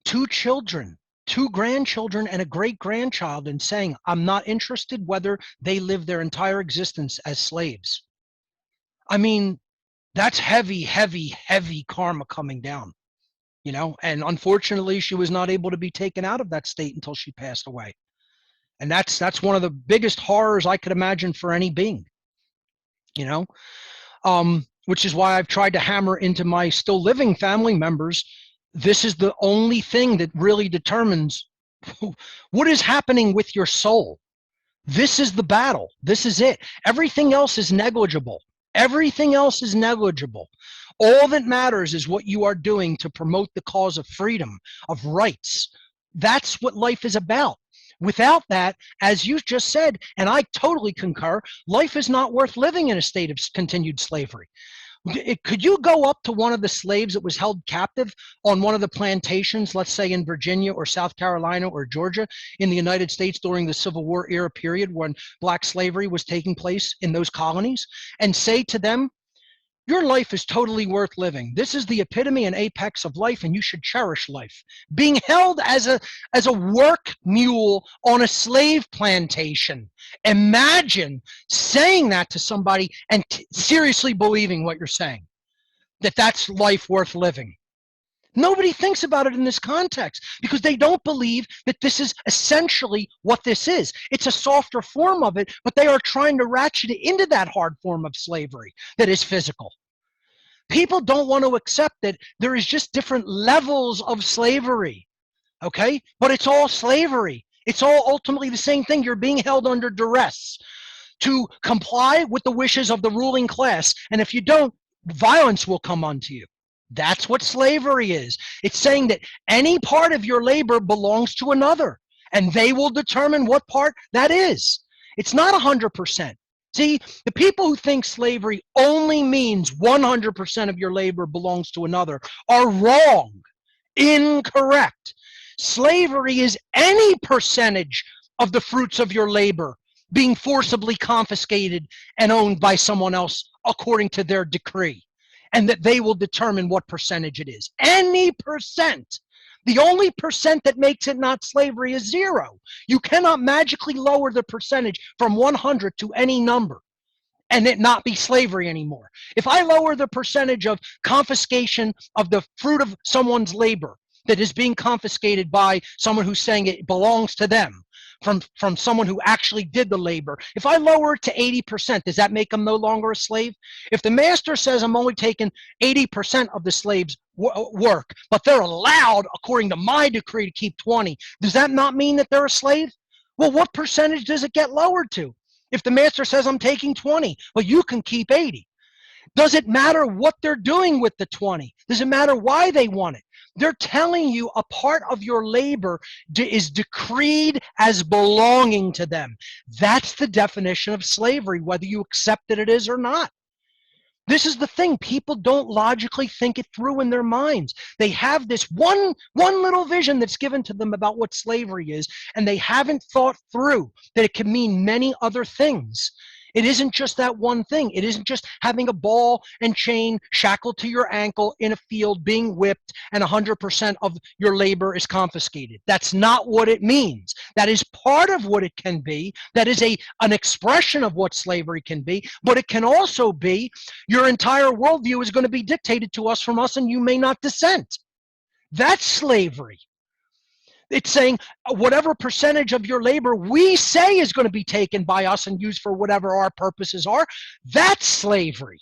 Speaker 2: 2 children, 2 grandchildren, and a great-grandchild, and saying, I'm not interested whether they live their entire existence as slaves. I mean, that's heavy, heavy, heavy karma coming down, you know, and unfortunately, she was not able to be taken out of that state until she passed away. And that's one of the biggest horrors I could imagine for any being, you know, which is why I've tried to hammer into my still living family members. This is the only thing that really determines what is happening with your soul. This is the battle. This is it. Everything else is negligible. Everything else is negligible. All that matters is what you are doing to promote the cause of freedom, of rights. That's what life is about. Without that, as you just said, and I totally concur, life is not worth living in a state of continued slavery. Could you go up to one of the slaves that was held captive on one of the plantations, let's say in Virginia or South Carolina or Georgia in the United States during the Civil War era period when black slavery was taking place in those colonies, and say to them, your life is totally worth living. This is the epitome and apex of life, and you should cherish life. Being held as a work mule on a slave plantation. Imagine saying that to somebody and seriously believing what you're saying, that that's life worth living. Nobody thinks about it in this context because they don't believe that this is essentially what this is. It's a softer form of it, but they are trying to ratchet it into that hard form of slavery that is physical. People don't want to accept that there is just different levels of slavery, okay? But it's all slavery. It's all ultimately the same thing. You're being held under duress to comply with the wishes of the ruling class. And if you don't, violence will come unto you. That's what slavery is. It's saying that any part of your labor belongs to another, and they will determine what part that is. It's not 100%. See, the people who think slavery only means 100% of your labor belongs to another are wrong, incorrect. Slavery is any percentage of the fruits of your labor being forcibly confiscated and owned by someone else according to their decree, and that they will determine what percentage it is. Any percent. The only percent that makes it not slavery is 0. You cannot magically lower the percentage from 100 to any number and it not be slavery anymore. If I lower the percentage of confiscation of the fruit of someone's labor that is being confiscated by someone who's saying it belongs to them, from someone who actually did the labor, if I lower it to 80%, does that make them no longer a slave? If the master says I'm only taking 80% of the slaves' work, but they're allowed, according to my decree, to keep 20, does that not mean that they're a slave? Well, what percentage does it get lowered to? If the master says I'm taking 20, but you can keep 80, does it matter what they're doing with the 20? Does it matter why they want it? They're telling you a part of your labor is decreed as belonging to them. That's the definition of slavery, whether you accept that it is or not. This is the thing. People don't logically think it through in their minds. They have this one little vision that's given to them about what slavery is, and they haven't thought through that it can mean many other things. It isn't just that one thing. It isn't just having a ball and chain shackled to your ankle in a field being whipped and 100% of your labor is confiscated. That's not what it means. That is part of what it can be. That is an expression of what slavery can be, but it can also be your entire worldview is going to be dictated to us from us and you may not dissent. That's slavery. It's saying whatever percentage of your labor we say is going to be taken by us and used for whatever our purposes are. That's slavery.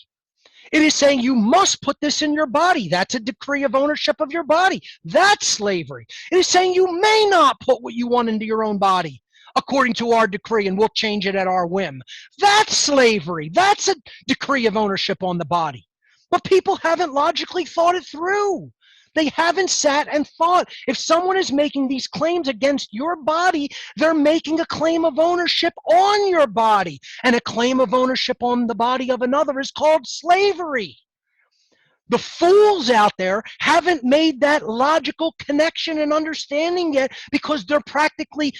Speaker 2: It is saying you must put this in your body. That's a decree of ownership of your body. That's slavery. It is saying you may not put what you want into your own body according to our decree and we'll change it at our whim. That's slavery. That's a decree of ownership on the body. But people haven't logically thought it through. They haven't sat and thought. If someone is making these claims against your body, they're making a claim of ownership on your body. And a claim of ownership on the body of another is called slavery. The fools out there haven't made that logical connection and understanding yet because they're practically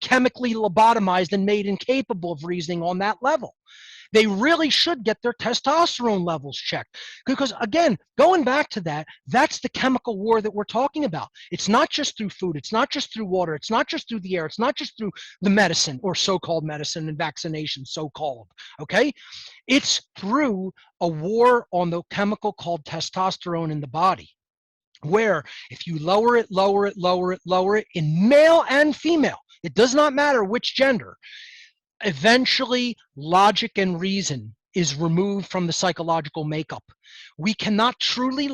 Speaker 2: chemically lobotomized and made incapable of reasoning on that level. They really should get their testosterone levels checked. Because again, going back to that, that's the chemical war that we're talking about. It's not just through food. It's not just through water. It's not just through the air. It's not just through the medicine or so-called medicine and vaccination, so-called, okay? It's through a war on the chemical called testosterone in the body, where if you lower it in male and female, it does not matter which gender, eventually logic and reason is removed from the psychological makeup. We cannot truly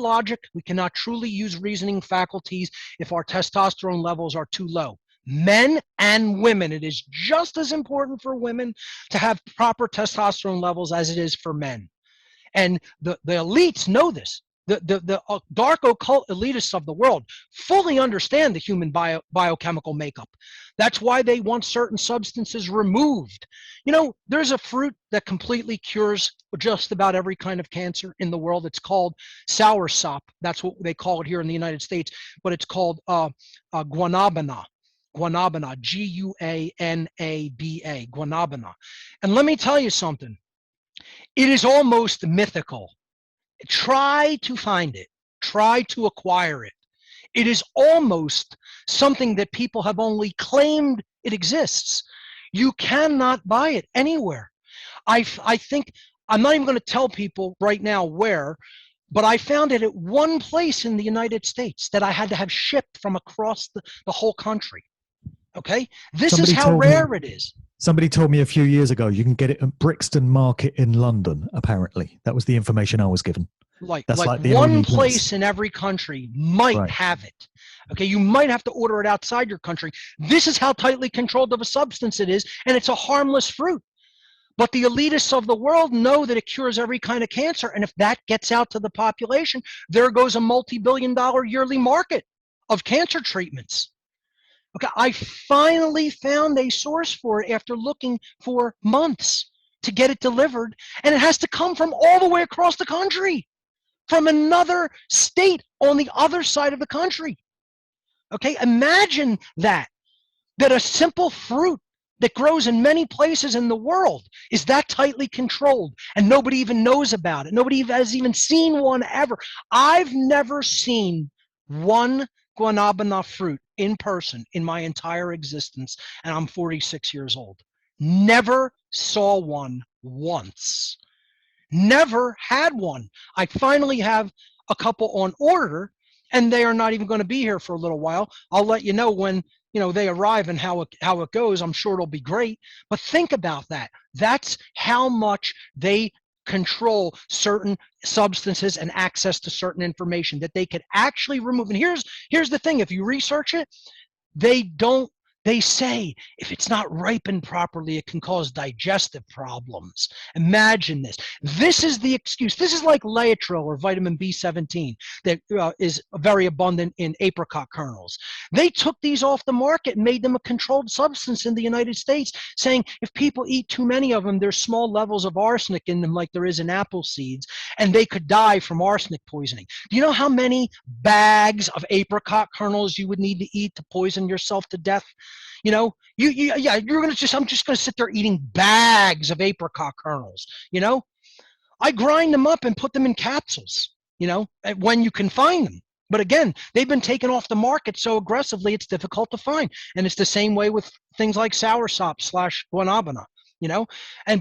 Speaker 2: use reasoning faculties if our testosterone levels are too low. Men and women, it is just as important for women to have proper testosterone levels as it is for men. And the elites know this. The dark occult elitists of the world fully understand the human biochemical makeup. That's why they want certain substances removed. You know, there's a fruit that completely cures just about every kind of cancer in the world. It's called soursop. That's what they call it here in the United States, but it's called guanabana. Guanabana, Guanaba, guanabana. And let me tell you something. It is almost mythical. Try to find it. Try to acquire it. It is almost something that people have only claimed it exists. You cannot buy it anywhere. I think, I'm not even going to tell people right now where, but I found it at one place in the United States that I had to have shipped from across the whole country. Okay? This is how rare it is.
Speaker 1: Somebody told me a few years ago you can get it at Brixton Market in London, apparently. That was the information I was given.
Speaker 2: That's like one place in every country might have it. Okay, you might have to order it outside your country. This is how tightly controlled of a substance it is, and it's a harmless fruit. But the elitists of the world know that it cures every kind of cancer, and if that gets out to the population, there goes a multi-billion-dollar yearly market of cancer treatments. Okay, I finally found a source for it after looking for months to get it delivered, and it has to come from all the way across the country, from another state on the other side of the country. Okay, imagine that. that a simple fruit that grows in many places in the world is that tightly controlled and nobody even knows about it. Nobody has even seen one ever. I've never seen one guanabana fruit in person in my entire existence, and I'm 46 years old. Never saw one once. Never had one. I finally have a couple on order, and they are not even going to be here for a little while. I'll let you know when they arrive and how it goes. I'm sure it'll be great. But think about that. That's how much they control certain substances and access to certain information that they could actually remove. And here's the thing: if you research it, they say if it's not ripened properly, it can cause digestive problems. Imagine this. This is the excuse. This is like Laetrile or vitamin B17 that is very abundant in apricot kernels. They took these off the market and made them a controlled substance in the United States, saying if people eat too many of them, there's small levels of arsenic in them like there is in apple seeds, and they could die from arsenic poisoning. Do you know how many bags of apricot kernels you would need to eat to poison yourself to death? I'm just gonna sit there eating bags of apricot kernels. I grind them up and put them in capsules, when you can find them. But again, they've been taken off the market so aggressively, it's difficult to find. And it's the same way with things like soursop / guanabana.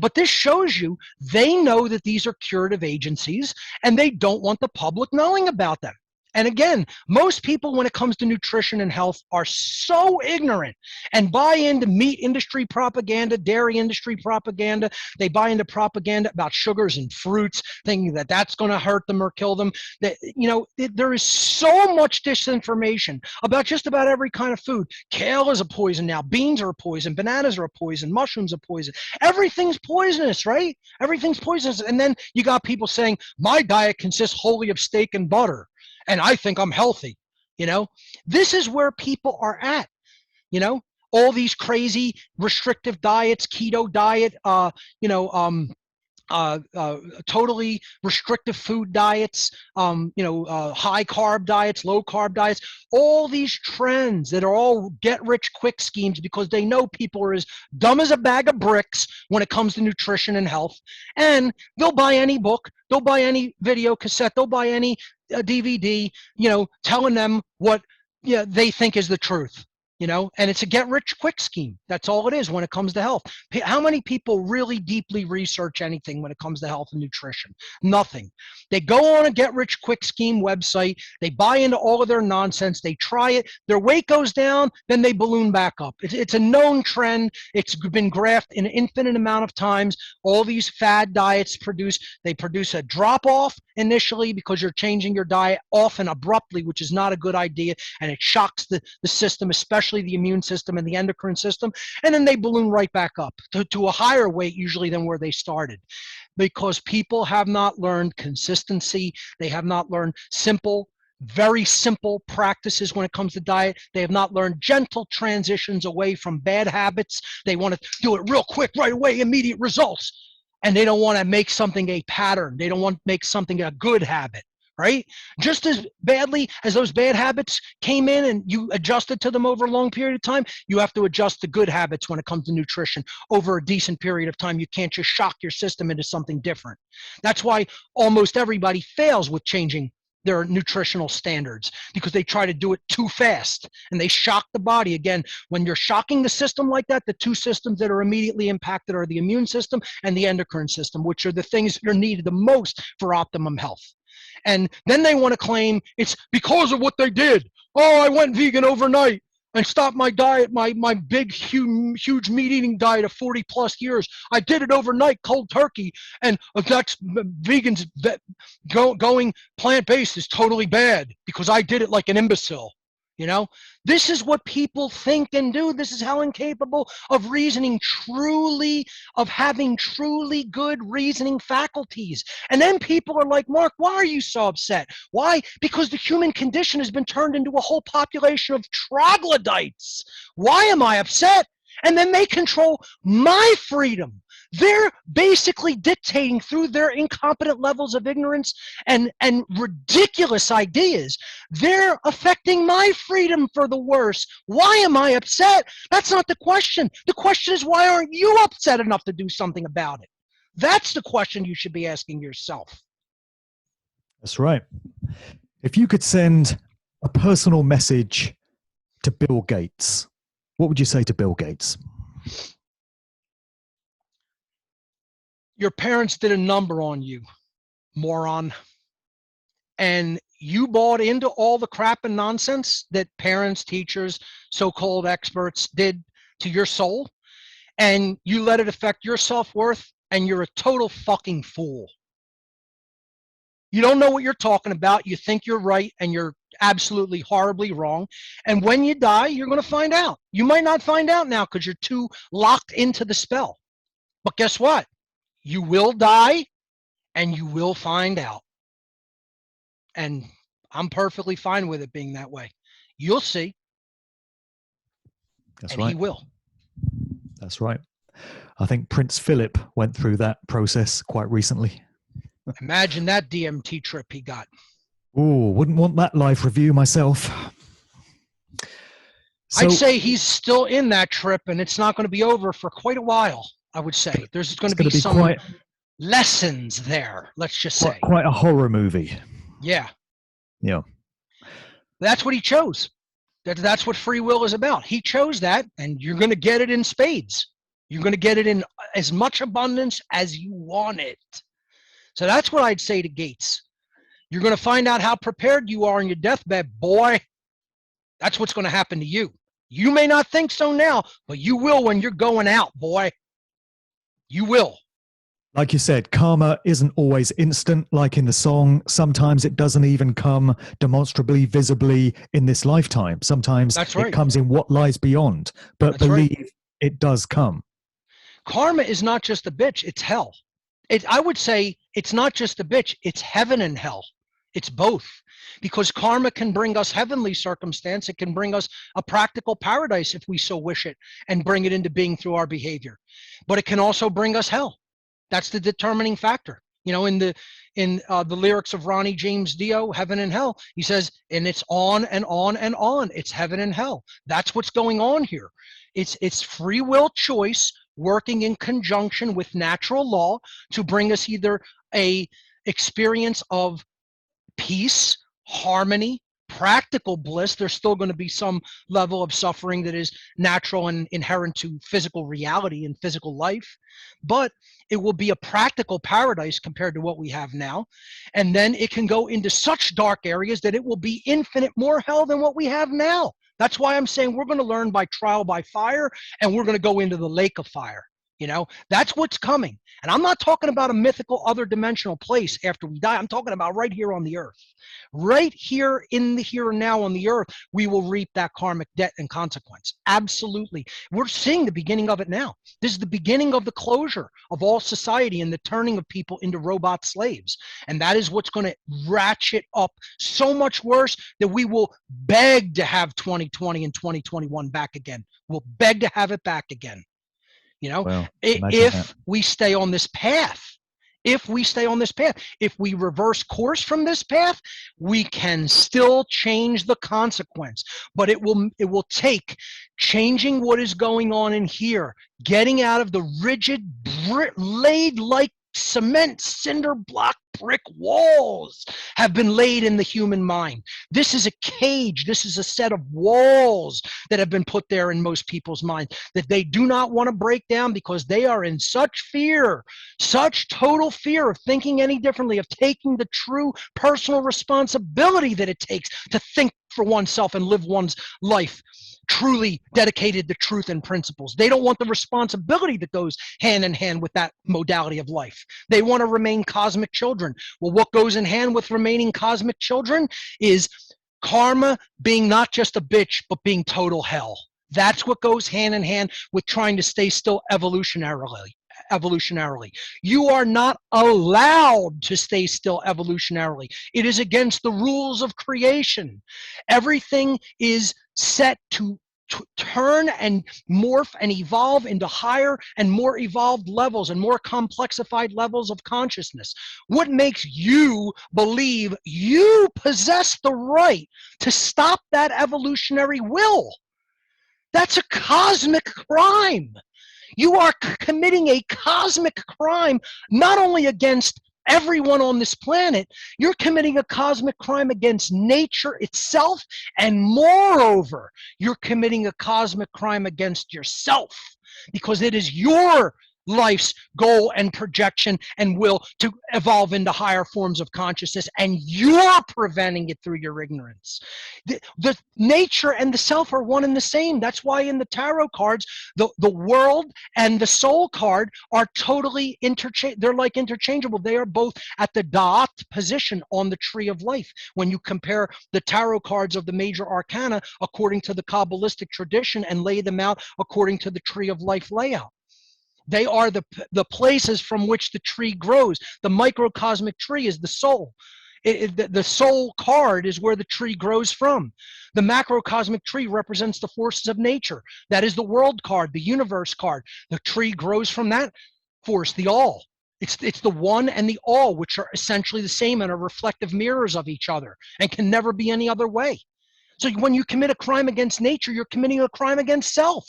Speaker 2: But this shows you they know that these are curative agencies and they don't want the public knowing about them. And again, most people when it comes to nutrition and health are so ignorant and buy into meat industry propaganda, dairy industry propaganda. They buy into propaganda about sugars and fruits, thinking that that's going to hurt them or kill them. There is so much disinformation about just about every kind of food. Kale is a poison now. Beans are a poison. Bananas are a poison. Mushrooms are poison. Everything's poisonous, right? Everything's poisonous. And then you got people saying, my diet consists wholly of steak and butter, and I think I'm healthy. This is where people are at. All these crazy restrictive diets, keto diet, totally restrictive food diets, high carb diets, low carb diets, all these trends that are all get rich quick schemes because they know people are as dumb as a bag of bricks when it comes to nutrition and health. And they'll buy any book, they'll buy any video cassette, they'll buy any DVD, telling them what they think is the truth. And it's a get rich quick scheme. That's all it is when it comes to health. How many people really deeply research anything when it comes to health and nutrition? Nothing. They go on a get rich quick scheme website. They buy into all of their nonsense. They try it. Their weight goes down, then they balloon back up. It's a known trend. It's been graphed an infinite amount of times. All these fad diets produce a drop off initially because you're changing your diet often abruptly, which is not a good idea. And it shocks the system, especially the immune system and the endocrine system, and then they balloon right back up to a higher weight usually than where they started, because people have not learned consistency. They have not learned very simple practices when it comes to diet. They have not learned gentle transitions away from bad habits. They want to do it real quick, right away, immediate results, and they don't want to make something a pattern. They don't want to make something a good habit. Right? Just as badly as those bad habits came in and you adjusted to them over a long period of time, you have to adjust to good habits when it comes to nutrition over a decent period of time. You can't just shock your system into something different. That's why almost everybody fails with changing their nutritional standards, because they try to do it too fast and they shock the body. Again, when you're shocking the system like that, the two systems that are immediately impacted are the immune system and the endocrine system, which are the things that are needed the most for optimum health. And then they want to claim it's because of what they did. Oh, I went vegan overnight and stopped my diet, my big, huge meat eating diet of 40 plus years. I did it overnight, cold turkey. And that's vegans going plant-based is totally bad because I did it like an imbecile. This is what people think and do. This is how incapable of reasoning truly, of having truly good reasoning faculties. And then people are like, Mark, why are you so upset? Why? Because the human condition has been turned into a whole population of troglodytes. Why am I upset? And then they control my freedom. They're basically dictating through their incompetent levels of ignorance and ridiculous ideas. They're affecting my freedom for the worse. Why am I upset? That's not the question. The question is, why aren't you upset enough to do something about it? That's the question you should be asking yourself.
Speaker 1: That's right. If you could send a personal message to Bill Gates, what would you say to Bill Gates?
Speaker 2: Your parents did a number on you, moron. And you bought into all the crap and nonsense that parents, teachers, so-called experts did to your soul. And you let it affect your self-worth, and you're a total fucking fool. You don't know what you're talking about. You think you're right, and you're absolutely horribly wrong. And when you die, you're going to find out. You might not find out now because you're too locked into the spell. But guess what? You will die, and you will find out. And I'm perfectly fine with it being that way. You'll see.
Speaker 1: That's
Speaker 2: and
Speaker 1: right.
Speaker 2: He will.
Speaker 1: That's right. I think Prince Philip went through that process quite recently.
Speaker 2: Imagine that DMT trip he got.
Speaker 1: Oh, wouldn't want that live review myself. So,
Speaker 2: I'd say he's still in that trip, and it's not going to be over for quite a while, I would say. There's going to be some lessons there, let's just say.
Speaker 1: Quite a horror movie.
Speaker 2: Yeah.
Speaker 1: Yeah.
Speaker 2: That's what he chose. That's what free will is about. He chose that, and you're going to get it in spades. You're going to get it in as much abundance as you want it. So that's what I'd say to Gates. You're going to find out how prepared you are in your deathbed, boy. That's what's going to happen to you. You may not think so now, but you will when you're going out, boy. You will.
Speaker 1: Like you said, karma isn't always instant, like in the song. Sometimes it doesn't even come demonstrably, visibly in this lifetime. Sometimes it comes in what lies beyond. But believe it does come. Karma
Speaker 2: is not just a bitch, it's hell. I would say it's not just a bitch, it's heaven and hell. It's both. Because karma can bring us heavenly circumstance. It can bring us a practical paradise if we so wish it, and bring it into being through our behavior. But it can also bring us hell. That's the determining factor. You know, in the lyrics of Ronnie James Dio, Heaven and Hell, he says, and it's on and on and on. It's heaven and hell. That's what's going on here. It's free will choice working in conjunction with natural law to bring us either a experience of peace, harmony, practical bliss. There's still going to be some level of suffering that is natural and inherent to physical reality and physical life, but it will be a practical paradise compared to what we have now. And then it can go into such dark areas that it will be infinite more hell than what we have now. That's why I'm saying we're going to learn by trial by fire, and we're going to go into the lake of fire. You know, that's what's coming. And I'm not talking about a mythical other dimensional place after we die. I'm talking about right here on the earth. Right here in the here and now on the earth, we will reap that karmic debt and consequence. Absolutely. We're seeing the beginning of it now. This is the beginning of the closure of all society and the turning of people into robot slaves. And that is what's going to ratchet up so much worse that we will beg to have 2020 and 2021 back again. We'll beg to have it back again. You know, well, if we stay on this path, if we reverse course from this path, we can still change the consequence. But it will take changing what is going on in here, getting out of the rigid, laid like cement, cinder block, brick walls have been laid in the human mind. This is a cage. This is a set of walls that have been put there in most people's minds that they do not want to break down because they are in such fear, such total fear of thinking any differently, of taking the true personal responsibility that it takes to think for oneself and live one's life truly dedicated to truth and principles. They don't want the responsibility that goes hand in hand with that modality of life. They want to remain cosmic children. Well, what goes in hand with remaining cosmic children is karma being not just a bitch, but being total hell. That's what goes hand in hand with trying to stay still evolutionarily. You are not allowed to stay still evolutionarily. It is against the rules of creation. Everything is set to turn and morph and evolve into higher and more evolved levels and more complexified levels of consciousness? What makes you believe you possess the right to stop that evolutionary will? That's a cosmic crime. You are committing a cosmic crime, not only against everyone on this planet, you're committing a cosmic crime against nature itself, and moreover, you're committing a cosmic crime against yourself, because it is your life's goal and projection and will to evolve into higher forms of consciousness, and you're preventing it through your ignorance. The nature and the self are one and the same. That's why in the tarot cards, the world and the soul card are totally they're like interchangeable. They are both at the dot position on the tree of life. When you compare the tarot cards of the major arcana according to the Kabbalistic tradition and lay them out according to the tree of life layout, they are the places from which the tree grows. The microcosmic tree is the soul. The soul card is where the tree grows from. The macrocosmic tree represents the forces of nature. That is the world card, the universe card. The tree grows from that force, the all. It's the one and the all, which are essentially the same and are reflective mirrors of each other and can never be any other way. So when you commit a crime against nature, you're committing a crime against self.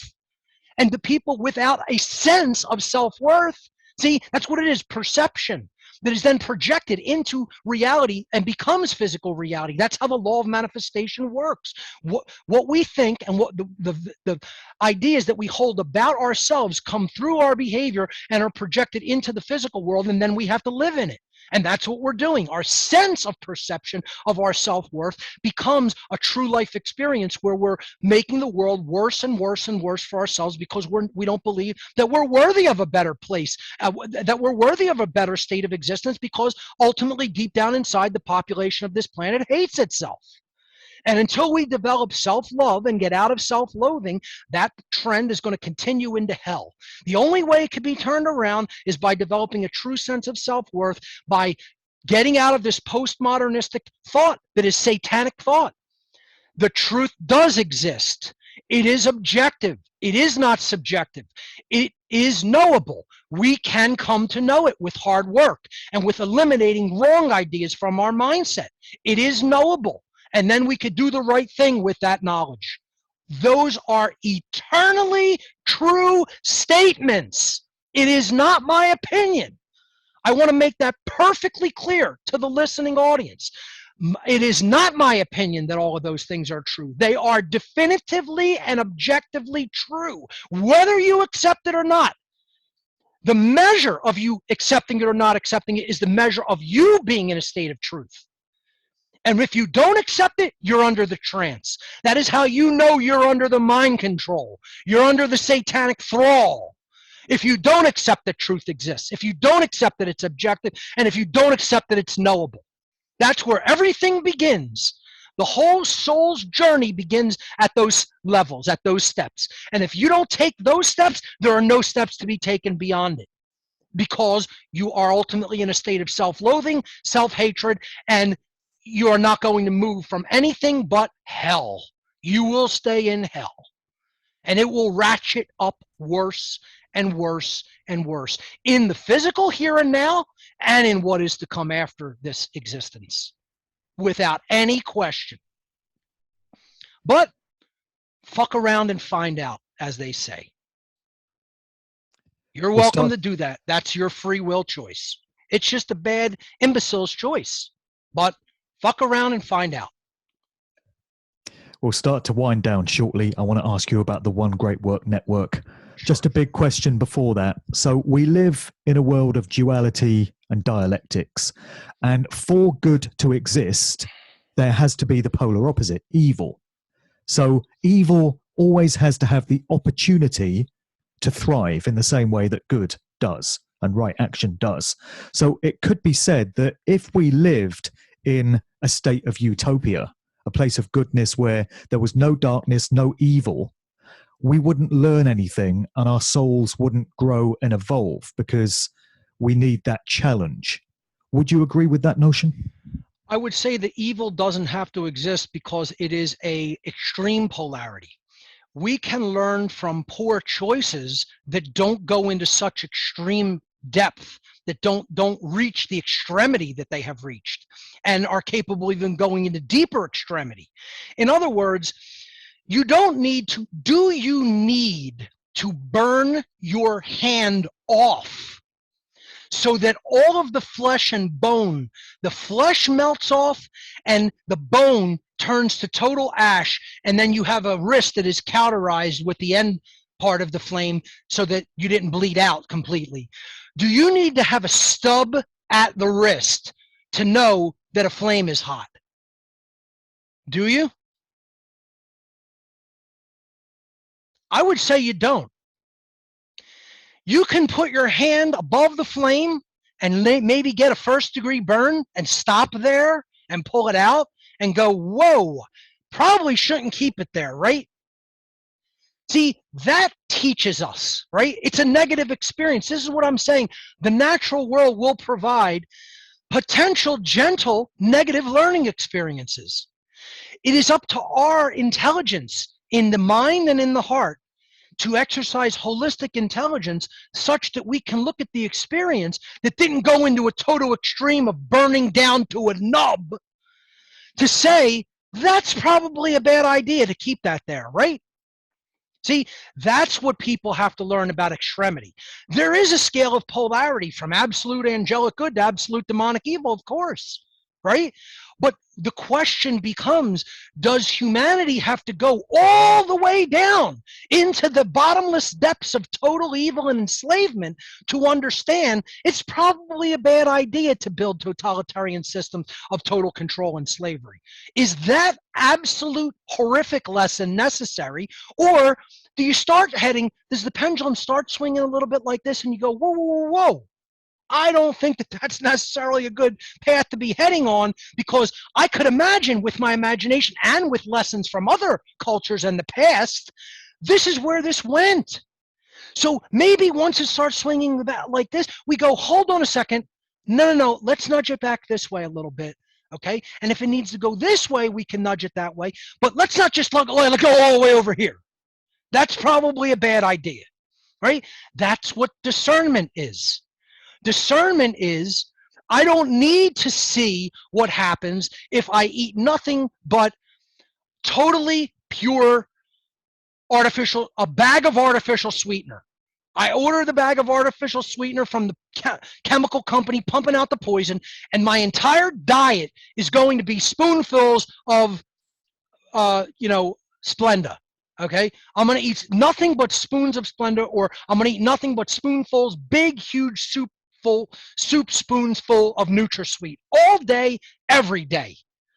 Speaker 2: And the people without a sense of self-worth, see, that's what it is, perception, that is then projected into reality and becomes physical reality. That's how the law of manifestation works. What we think and what the ideas that we hold about ourselves come through our behavior and are projected into the physical world, and then we have to live in it. And that's what we're doing. Our sense of perception of our self-worth becomes a true life experience where we're making the world worse and worse and worse for ourselves because we don't believe that we're worthy of a better place, that we're worthy of a better state of existence, because ultimately deep down inside the population of this planet hates itself. And until we develop self-love and get out of self-loathing, that trend is going to continue into hell. The only way it can be turned around is by developing a true sense of self-worth, by getting out of this postmodernistic thought that is satanic thought. The truth does exist. It is objective. It is not subjective. It is knowable. We can come to know it with hard work and with eliminating wrong ideas from our mindset. It is knowable. And then we could do the right thing with that knowledge. Those are eternally true statements. It is not my opinion. I want to make that perfectly clear to the listening audience. It is not my opinion that all of those things are true. They are definitively and objectively true, whether you accept it or not. The measure of you accepting it or not accepting it is the measure of you being in a state of truth. And if you don't accept it, you're under the trance. That is how you know you're under the mind control. You're under the satanic thrall. If you don't accept that truth exists, if you don't accept that it's objective, and if you don't accept that it's knowable, that's where everything begins. The whole soul's journey begins at those levels, at those steps. And if you don't take those steps, there are no steps to be taken beyond it, because you are ultimately in a state of self-loathing, self-hatred, and you are not going to move from anything but hell. You will stay in hell, and it will ratchet up worse and worse and worse in the physical here and now and in what is to come after this existence, without any question. But fuck around and find out, as they say. You're welcome to do that. That's your free will choice. It's just a bad imbecile's choice. But fuck around and find out.
Speaker 1: We'll start to wind down shortly. I want to ask you about the One Great Work Network. Sure. Just a big question before that. So we live in a world of duality and dialectics. And for good to exist, there has to be the polar opposite, evil. So evil always has to have the opportunity to thrive in the same way that good does and right action does. So it could be said that if we lived in a state of utopia, a place of goodness where there was no darkness, no evil, we wouldn't learn anything and our souls wouldn't grow and evolve because we need that challenge. Would you agree with that notion?
Speaker 2: I would say that evil doesn't have to exist because it is an extreme polarity. We can learn from poor choices that don't go into such extreme depth, that don't reach the extremity that they have reached, and are capable of even going into deeper extremity. In other words, you don't need to, do you need to burn your hand off so that all of the flesh and bone, the flesh melts off and the bone turns to total ash, and then you have a wrist that is cauterized with the end part of the flame so that you didn't bleed out completely? Do you need to have a stub at the wrist to know that a flame is hot? Do you? I would say you don't. You can put your hand above the flame and maybe get a first-degree burn and stop there and pull it out and go, whoa, probably shouldn't keep it there, right? See, that teaches us, right? It's a negative experience. This is what I'm saying. The natural world will provide potential gentle negative learning experiences. It is up to our intelligence in the mind and in the heart to exercise holistic intelligence such that we can look at the experience that didn't go into a total extreme of burning down to a nub to say, that's probably a bad idea to keep that there, right? See, that's what people have to learn about extremity. There is a scale of polarity from absolute angelic good to absolute demonic evil, of course, right? But the question becomes, does humanity have to go all the way down into the bottomless depths of total evil and enslavement to understand it's probably a bad idea to build totalitarian systems of total control and slavery? Is that absolute horrific lesson necessary? Or do you start heading, does the pendulum start swinging a little bit like this and you go, whoa, whoa, whoa, whoa. I don't think that that's necessarily a good path to be heading on, because I could imagine with my imagination and with lessons from other cultures in the past, this is where this went. So maybe once it starts swinging about like this, we go, hold on a second. No, let's nudge it back this way a little bit. Okay. And if it needs to go this way, we can nudge it that way. But let's not just let go all the way over here. That's probably a bad idea, right? That's what discernment is. Discernment is, I don't need to see what happens if I eat nothing but totally pure artificial, a bag of artificial sweetener. I order the bag of artificial sweetener from the chemical company pumping out the poison, and my entire diet is going to be spoonfuls of, Splenda. Okay, I'm going to eat nothing but spoons of Splenda, or I'm going to eat nothing but spoonfuls, big, huge soup spoons full of NutraSweet all day, every day,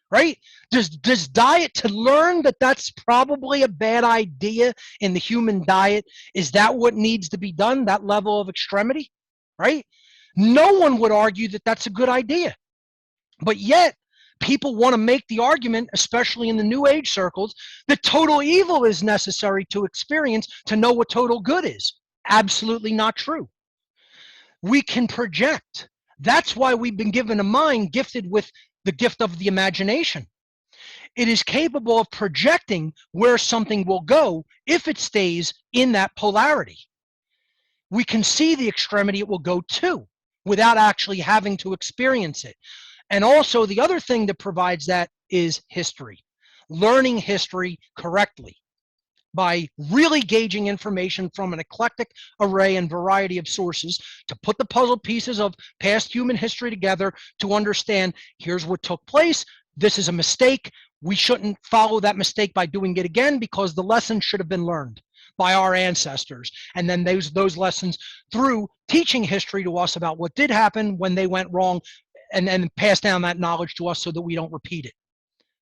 Speaker 2: right? Does diet, to learn that that's probably a bad idea in the human diet, is that what needs to be done, that level of extremity, right? No one would argue that that's a good idea. But yet, people want to make the argument, especially in the New Age circles, that total evil is necessary to experience to know what total good is. Absolutely not true. We can project. That's why we've been given a mind gifted with the gift of the imagination. It is capable of projecting where something will go if it stays in that polarity. We can see the extremity it will go to without actually having to experience it. And also, the other thing that provides that is history. Learning history correctly by really gauging information from an eclectic array and variety of sources to put the puzzle pieces of past human history together to understand, here's what took place, this is a mistake, we shouldn't follow that mistake by doing it again because the lesson should have been learned by our ancestors. And then those lessons through teaching history to us about what did happen when they went wrong, and then pass down that knowledge to us so that we don't repeat it.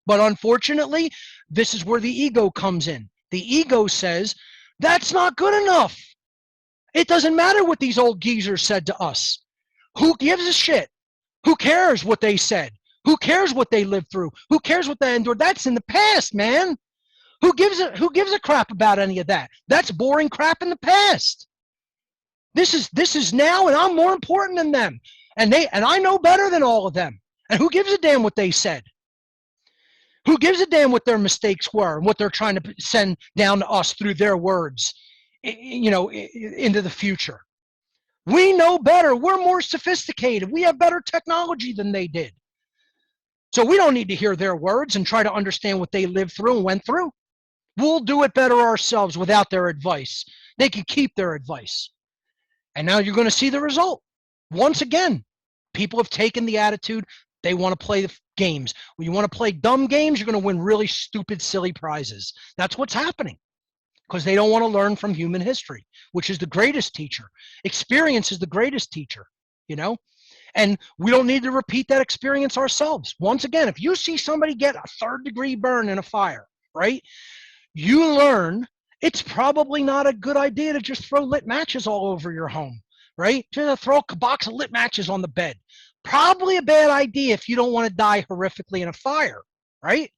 Speaker 2: But unfortunately, this is where the ego comes in. The ego says, that's not good enough. It doesn't matter what these old geezers said to us. Who gives a shit? Who cares what they said? Who cares what they lived through? Who cares what they endured? That's in the past, man. Who gives a crap about any of that? That's boring crap in the past. This is now, and I'm more important than them. And I know better than all of them. And who gives a damn what they said? Who gives a damn what their mistakes were and what they're trying to send down to us through their words, into the future? We know better. We're more sophisticated. We have better technology than they did. So we don't need to hear their words and try to understand what they lived through and went through. We'll do it better ourselves without their advice. They can keep their advice. And now you're going to see the result. Once again, people have taken the attitude they want to play the games. When you want to play dumb games, you're going to win really stupid, silly prizes. That's what's happening because they don't want to learn from human history, which is the greatest teacher. Experience is the greatest teacher, and we don't need to repeat that experience ourselves. Once again, if you see somebody get a 3rd-degree burn in a fire, right, you learn it's probably not a good idea to just throw lit matches all over your home, right? To throw a box of lit matches on the bed. Probably a bad idea if you don't want to die horrifically in a fire, right?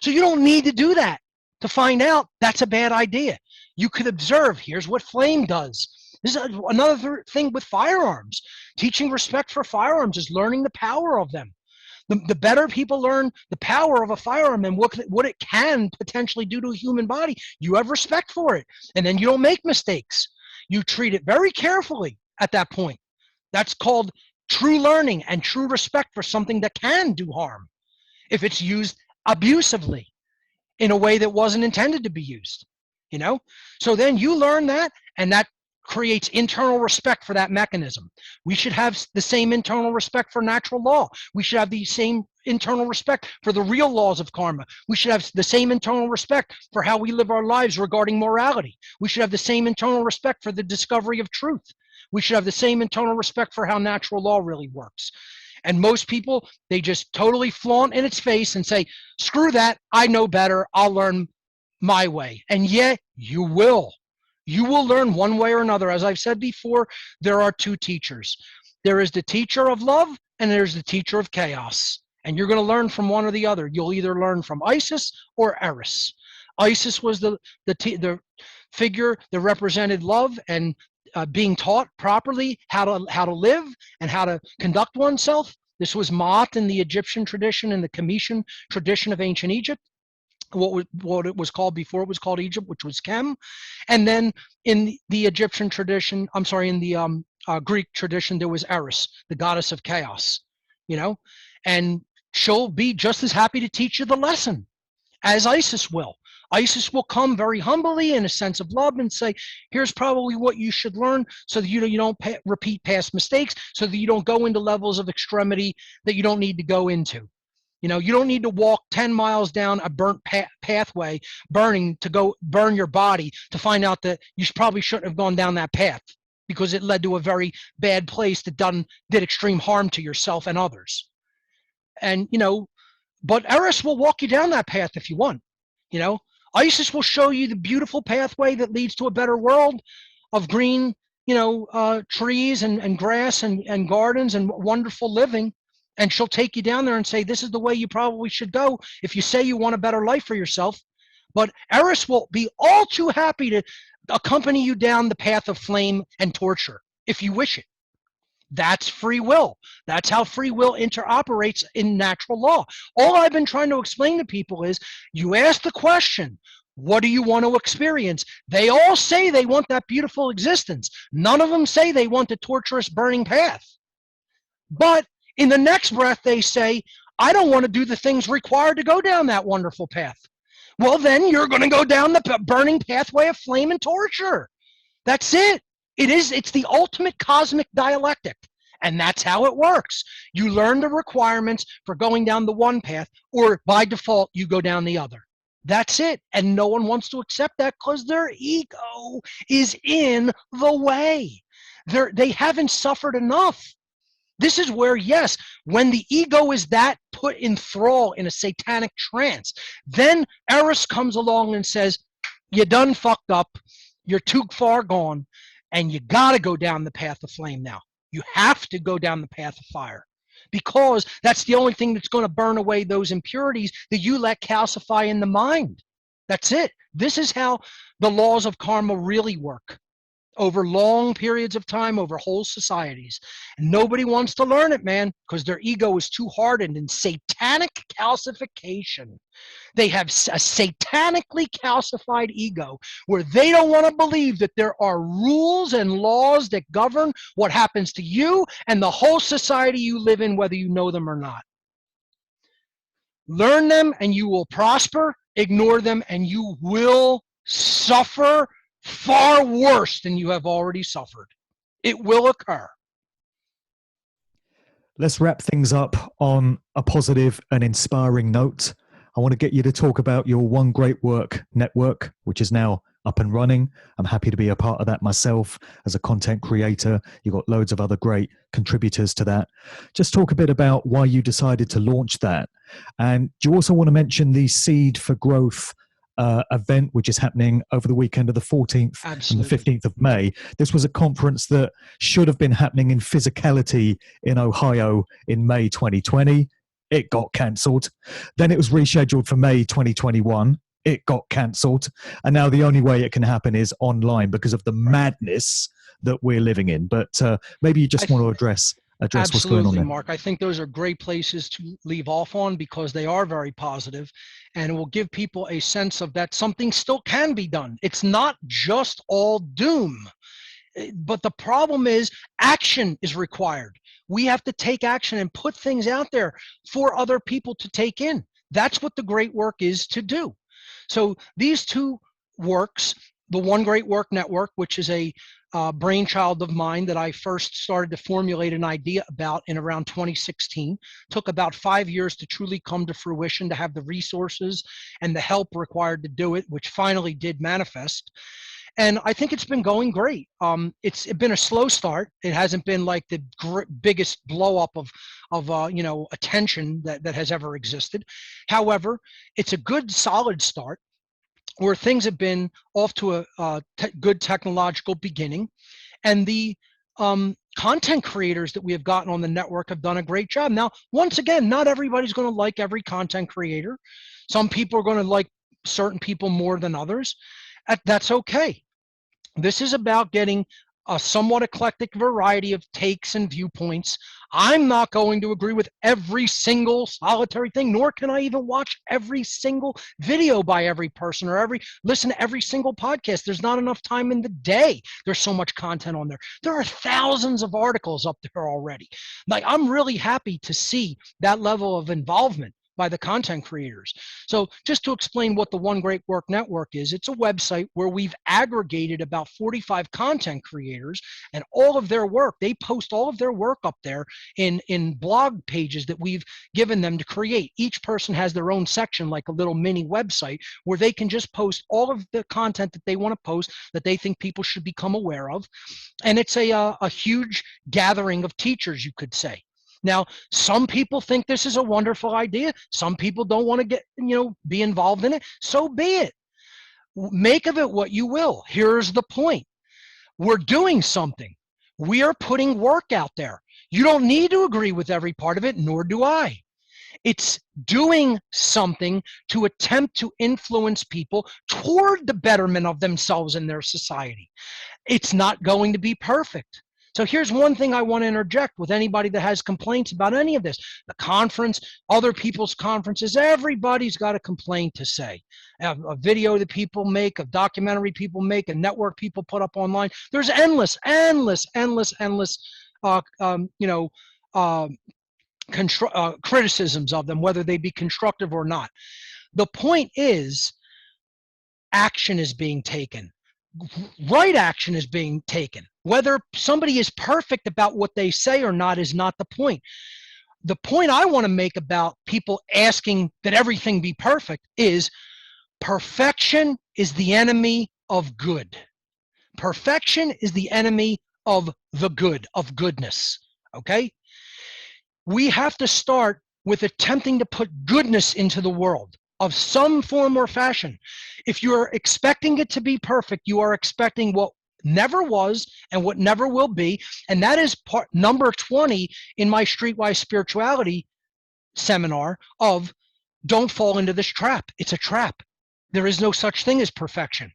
Speaker 2: So you don't need to do that to find out that's a bad idea. You could observe, here's what flame does. This is another thing with firearms. Teaching respect for firearms is learning the power of them. The better people learn the power of a firearm and what it can potentially do to a human body, you have respect for it. And then you don't make mistakes. You treat it very carefully at that point. That's called true learning and true respect for something that can do harm if it's used abusively in a way that wasn't intended to be used. So then you learn that, and that creates internal respect for that mechanism. We should have the same internal respect for natural law. We should have the same internal respect for the real laws of karma. We should have the same internal respect for how we live our lives regarding morality. We should have the same internal respect for the discovery of truth. We should have the same internal respect for how natural law really works. And most people, they just totally flaunt in its face and say, screw that, I know better, I'll learn my way. And yet you will. You will learn one way or another. As I've said before, there are 2 teachers. There is the teacher of love and there's the teacher of chaos. And you're going to learn from one or the other. You'll either learn from Isis or Eris. Isis was the figure that represented love and being taught properly how to live and how to conduct oneself. This was Ma'at in the Egyptian tradition and the Comitian tradition of ancient Egypt. What it was called before it was called Egypt, which was Kem. And then in the Egyptian tradition, in the Greek tradition, there was Eris, the goddess of chaos, and she'll be just as happy to teach you the lesson as Isis will. Isis will come very humbly in a sense of love and say, here's probably what you should learn so that you don't repeat past mistakes, so that you don't go into levels of extremity that you don't need to go into. You don't need to walk 10 miles down a burnt pathway, burning to go burn your body to find out that you probably shouldn't have gone down that path because it led to a very bad place that did extreme harm to yourself and others. And, but Eris will walk you down that path if you want. Isis will show you the beautiful pathway that leads to a better world of green, trees and grass and gardens and wonderful living. And she'll take you down there and say, this is the way you probably should go if you say you want a better life for yourself. But Eris will be all too happy to accompany you down the path of flame and torture if you wish it. That's free will. That's how free will interoperates in natural law. All I've been trying to explain to people is you ask the question, what do you want to experience? They all say they want that beautiful existence. None of them say they want the torturous burning path. But in the next breath, they say, I don't want to do the things required to go down that wonderful path. Well, then you're going to go down the burning pathway of flame and torture. That's it. It's the ultimate cosmic dialectic. And that's how it works. You learn the requirements for going down the one path, or by default, you go down the other. That's it. And no one wants to accept that because their ego is in the way. They haven't suffered enough. This is where, yes, when the ego is that put in thrall in a satanic trance, then Eris comes along and says, you done fucked up, you're too far gone, and you got to go down the path of flame now. You have to go down the path of fire because that's the only thing that's going to burn away those impurities that you let calcify in the mind. That's it. This is how the laws of karma really work. over long periods of time, over whole societies. And nobody wants to learn it, man, because their ego is too hardened in satanic calcification. They have a satanically calcified ego where they don't want to believe that there are rules and laws that govern what happens to you and the whole society you live in, whether you know them or not. Learn them and you will prosper. Ignore them and you will suffer far worse than you have already suffered. It will occur.
Speaker 1: Let's wrap things up on a positive and inspiring note. I want to get you to talk about your One Great Work network, which is now up and running. I'm happy to be a part of that myself as a content creator. You've got loads of other great contributors to that. Just talk a bit about why you decided to launch that. And do you also want to mention the Seed for Growth event, which is happening over the weekend of the 14th and the 15th of May. This was a conference that should have been happening in physicality in Ohio in May 2020. It got cancelled. Then it was rescheduled for May 2021. It got cancelled. And now the only way it can happen is online because of the madness that we're living in. But maybe you just want to address what's going on there.
Speaker 2: Mark. I think those are great places to leave off on because they are very positive and it will give people a sense of that something still can be done. It's not just all doom. But the problem is action is required. We have to take action and put things out there for other people to take in. That's what the great work is to do. So these two works, the One Great Work Network, which is a brainchild of mine that I first started to formulate an idea about in around 2016, took about 5 years to truly come to fruition, to have the resources and the help required to do it, which finally did manifest. And I think it's been going great. It's been a slow start. It hasn't been like the biggest blow up of attention that has ever existed. However, it's a good solid start where things have been off to a good technological beginning. And the content creators that we have gotten on the network have done a great job. Now, once again, not everybody's going to like every content creator. Some people are going to like certain people more than others. That's okay. This is about getting a somewhat eclectic variety of takes and viewpoints. I'm not going to agree with every single solitary thing, nor can I even watch every single video by every person or listen to every single podcast. There's not enough time in the day. There's so much content on there. There are thousands of articles up there already. Like, I'm really happy to see that level of involvement by the content creators. So just to explain what the One Great Work Network is, it's a website where we've aggregated about 45 content creators and all of their work. They post all of their work up there in blog pages that we've given them to create. Each person has their own section, like a little mini website, where they can just post all of the content that they want to post that they think people should become aware of. And it's a huge gathering of teachers, you could say. Now, some people think this is a wonderful idea. Some people don't want to be involved in it. So be it. Make of it what you will. Here's the point. We're doing something. We are putting work out there. You don't need to agree with every part of it, nor do I. It's doing something to attempt to influence people toward the betterment of themselves and their society. It's not going to be perfect. So here's one thing I want to interject with anybody that has complaints about any of this. The conference, other people's conferences, everybody's got a complaint to say. A video that people make, a documentary people make, a network people put up online. There's endless criticisms of them, whether they be constructive or not. The point is, action is being taken. Right action is being taken. Whether somebody is perfect about what they say or not is not the point. The point I want to make about people asking that everything be perfect is perfection is the enemy of good. Perfection is the enemy of the good, of goodness. Okay? We have to start with attempting to put goodness into the world of some form or fashion. If you're expecting it to be perfect, you are expecting what never was and what never will be. And that is part number 20 in my Streetwise Spirituality seminar of don't fall into this trap. It's a trap. There is no such thing as perfection.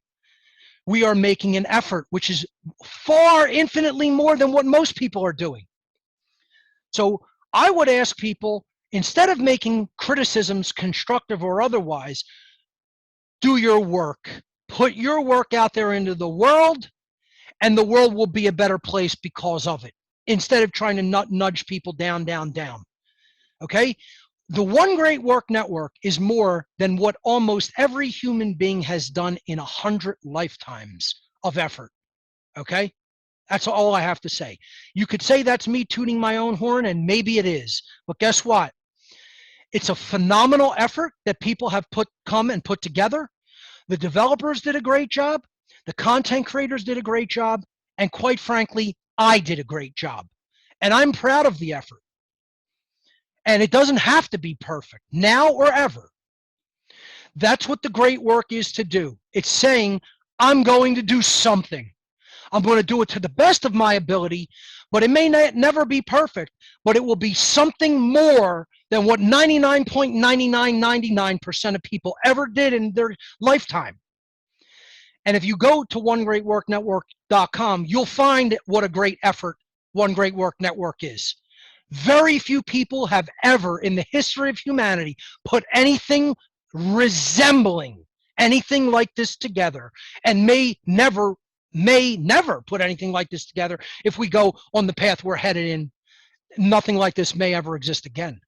Speaker 2: we are making an effort, which is far infinitely more than what most people are doing. So I would ask people, instead of making criticisms, constructive or otherwise, do your work. Put your work out there into the world, and the world will be a better place because of it, instead of trying to nudge people down, down, down. Okay? The One Great Work Network is more than what almost every human being has done in 100 lifetimes of effort. Okay? That's all I have to say. You could say that's me tooting my own horn, and maybe it is. But guess what? It's a phenomenal effort that people have come and put together. The developers did a great job. The content creators did a great job. And quite frankly, I did a great job. And I'm proud of the effort. And it doesn't have to be perfect, now or ever. That's what the great work is to do. It's saying, I'm going to do something. I'm going to do it to the best of my ability, but it may never be perfect, but it will be something more than what 99.9999% of people ever did in their lifetime. And if you go to onegreatworknetwork.com, you'll find what a great effort One Great Work Network is. Very few people have ever in the history of humanity put anything resembling anything like this together, and may never put anything like this together if we go on the path we're headed in. Nothing like this may ever exist again.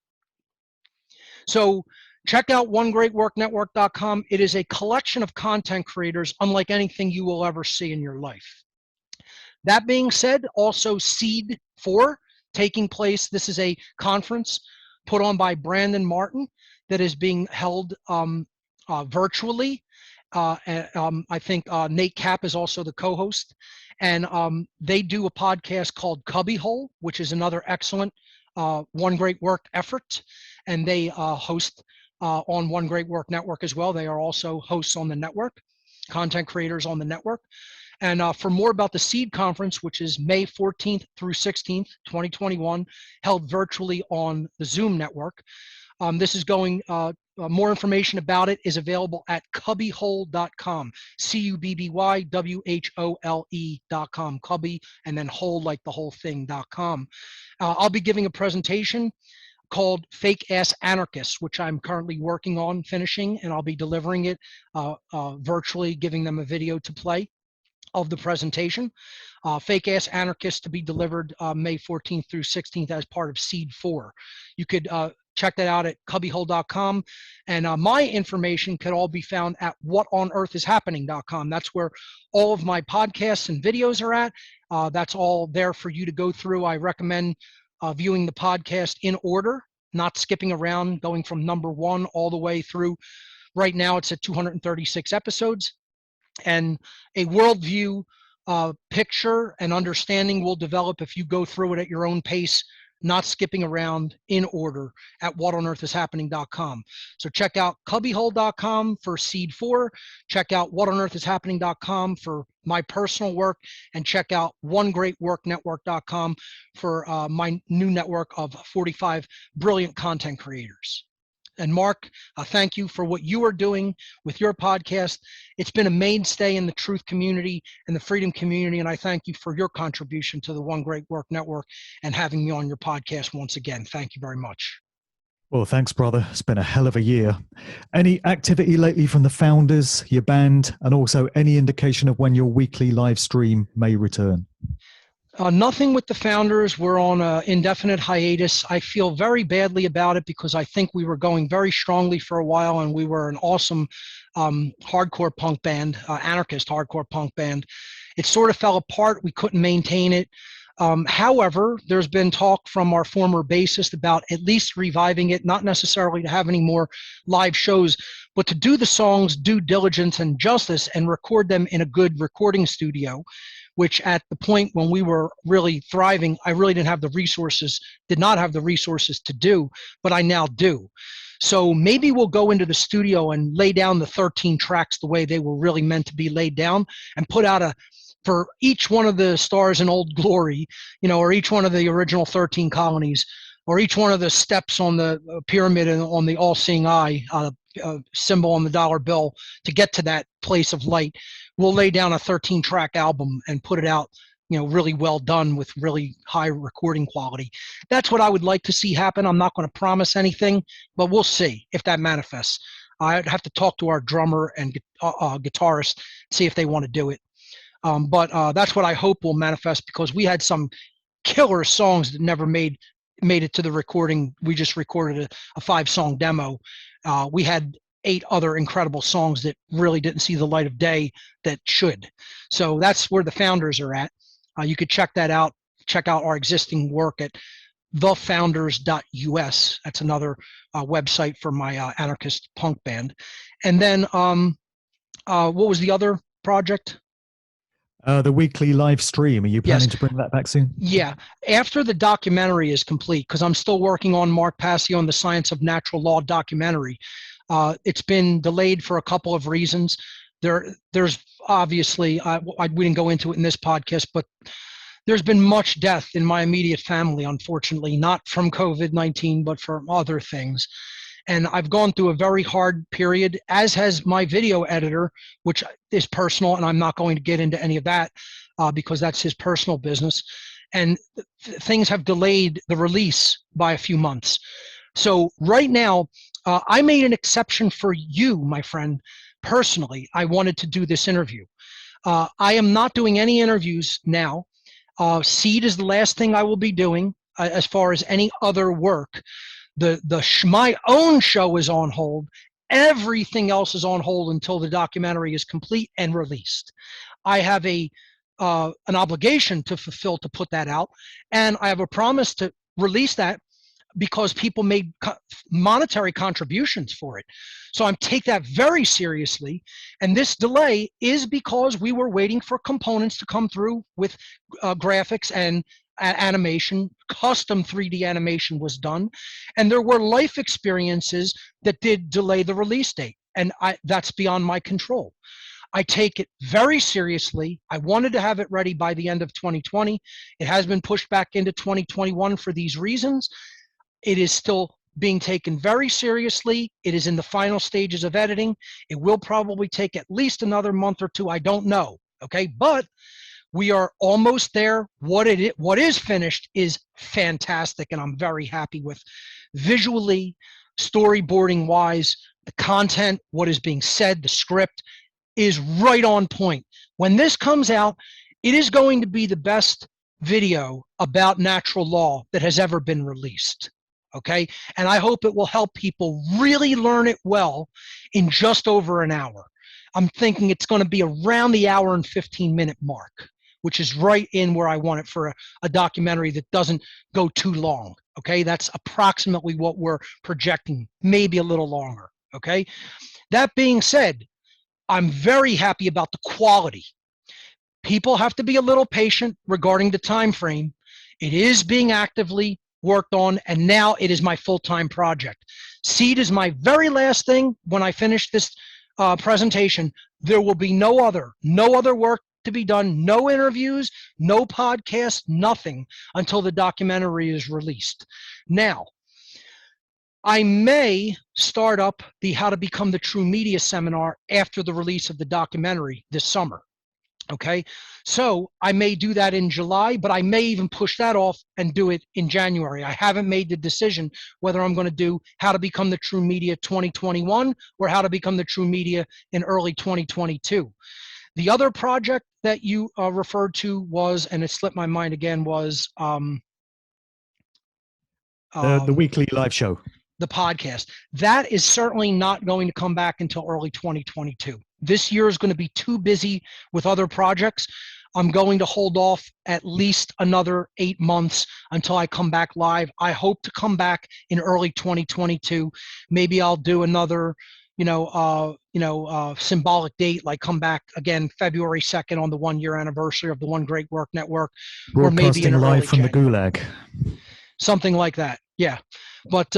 Speaker 2: So check out onegreatworknetwork.com. It is a collection of content creators unlike anything you will ever see in your life. That being said, also S.E.E.D 4 taking place. This is a conference put on by Brandon Martin that is being held virtually. I think Nate Cap is also the co-host, and they do a podcast called Cubbyhole, which is another excellent One Great Work effort, and they host on One Great Work Network as well. They are also hosts on the network, content creators on the network. And for more about the S.E.E.D conference, which is May 14th through 16th, 2021, held virtually on the Zoom network, this is going, more information about it is available at cubbyhole.com, CUBBYWHOLE.com, Cubby, and then hole like the whole thing.com. I'll be giving a presentation called Fake Ass Anarchists, which I'm currently working on finishing, and I'll be delivering it virtually, giving them a video to play of the presentation. Fake Ass Anarchists to be delivered May 14th through 16th as part of S.E.E.D 4. You could check that out at cubbyhole.com, and my information could all be found at whatonearthishappening.com. That's where all of my podcasts and videos are at. That's all there for you to go through. I recommend viewing the podcast in order, not skipping around, going from number 1 all the way through. Right now it's at 236 episodes. And a worldview picture and understanding will develop if you go through it at your own pace, not skipping around, in order at whatonearthishappening.com. So check out cubbyhole.com for S.E.E.D 4, check out whatonearthishappening.com for my personal work, and check out onegreatworknetwork.com for my new network of 45 brilliant content creators. And Mark, thank you for what you are doing with your podcast. It's been a mainstay in the truth community and the freedom community, and I thank you for your contribution to the One Great Work Network and having me on your podcast once again. Thank you very much.
Speaker 1: Well, thanks, brother. It's been a hell of a year. Any activity lately from the founders, your band, and also any indication of when your weekly live stream may return?
Speaker 2: Nothing with the founders. We're on an indefinite hiatus. I feel very badly about it because I think we were going very strongly for a while, and we were an awesome hardcore punk band, anarchist hardcore punk band. It sort of fell apart. We couldn't maintain it. However, there's been talk from our former bassist about at least reviving it, not necessarily to have any more live shows, but to do the songs due diligence and justice and record them in a good recording studio, which at the point when we were really thriving, I really did not have the resources to do, but I now do. So maybe we'll go into the studio and lay down the 13 tracks the way they were really meant to be laid down, and put out for each one of the stars in Old Glory, or each one of the original 13 colonies, or each one of the steps on the pyramid and on the all-seeing eye, symbol on the dollar bill, to get to that place of light. we'll lay down a 13-track album and put it out, really well done with really high recording quality. That's what I would like to see happen. I'm not going to promise anything, but we'll see if that manifests. I'd have to talk to our drummer and guitarist, see if they want to do it. But that's what I hope will manifest, because we had some killer songs that never made it to the recording. We just recorded a 5-song demo. We had 8 other incredible songs that really didn't see the light of day that should. So that's where the founders are at. You could check that out. Check out our existing work at thefounders.us. That's another website for my anarchist punk band. And then what was the other project?
Speaker 1: The weekly live stream. Are you planning to bring that back soon?
Speaker 2: Yeah. After the documentary is complete, because I'm still working on Mark Passio and the Science of Natural Law documentary. It's been delayed for a couple of reasons. There's obviously, we didn't go into it in this podcast, but there's been much death in my immediate family, unfortunately, not from COVID-19, but from other things. And I've gone through a very hard period, as has my video editor, which is personal, and I'm not going to get into any of that because that's his personal business. And things have delayed the release by a few months. So right now, I made an exception for you, my friend. Personally, I wanted to do this interview. I am not doing any interviews now. S.E.E.D is the last thing I will be doing as far as any other work. My own show is on hold. Everything else is on hold until the documentary is complete and released. I have an obligation to fulfill to put that out, and I have a promise to release that because people made monetary contributions for it. So I take that very seriously. And this delay is because we were waiting for components to come through with graphics and animation. Custom 3D animation was done. And there were life experiences that did delay the release date. And that's beyond my control. I take it very seriously. I wanted to have it ready by the end of 2020. It has been pushed back into 2021 for these reasons. It is still being taken very seriously. It is in the final stages of editing. It will probably take at least another month or 2. I don't know. Okay, but we are almost there. What is finished is fantastic, and I'm very happy with visually, storyboarding wise, the content, what is being said, the script is right on point. When this comes out, it is going to be the best video about natural law that has ever been released. Okay, and I hope it will help people really learn it well in just over an hour. I'm thinking it's going to be around the hour and 15-minute mark, which is right in where I want it for a documentary that doesn't go too long. Okay, that's approximately what we're projecting, maybe a little longer. Okay, that being said, I'm very happy about the quality. People have to be a little patient regarding the time frame. It is being actively worked on, and now it is my full-time project. S.E.E.D is my very last thing. When I finish this presentation, there will be no other work to be done, no interviews, no podcasts, nothing until the documentary is released. Now, I may start up the How to Become the True Media seminar after the release of the documentary this summer. Okay, so I may do that in July, but I may even push that off and do it in January. I haven't made the decision whether I'm going to do How to Become the True Media 2021 or How to Become the True Media in early 2022. The other project that you referred to was, and it slipped my mind again, was
Speaker 1: the weekly live show.
Speaker 2: The podcast. That is certainly not going to come back until early 2022. This year is going to be too busy with other projects. I'm going to hold off at least another 8 months until I come back live. I hope to come back in early 2022. Maybe I'll do another, symbolic date, like come back again February 2nd on the 1-year anniversary of the One Great Work Network, or maybe in
Speaker 1: live from
Speaker 2: January.
Speaker 1: the Gulag.
Speaker 2: Something like that. Yeah. But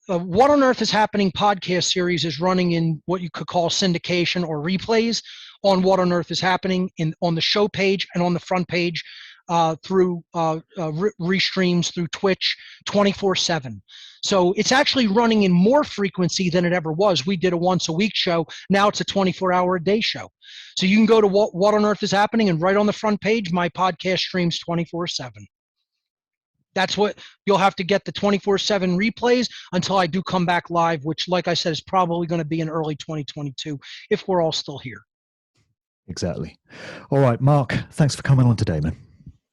Speaker 2: What on Earth is Happening podcast series is running in what you could call syndication or replays on What on Earth is Happening on the show page and on the front page. through restreams through Twitch 24/7. So it's actually running in more frequency than it ever was. We did a once a week show. Now it's a 24-hour a day show. So you can go to what on earth is happening, and right on the front page, my podcast streams 24/7. That's what you'll have to get, the 24/7 replays until I do come back live, which, like I said, is probably going to be in early 2022 if we're all still here.
Speaker 1: Exactly. All right, Mark, thanks for coming on today, man.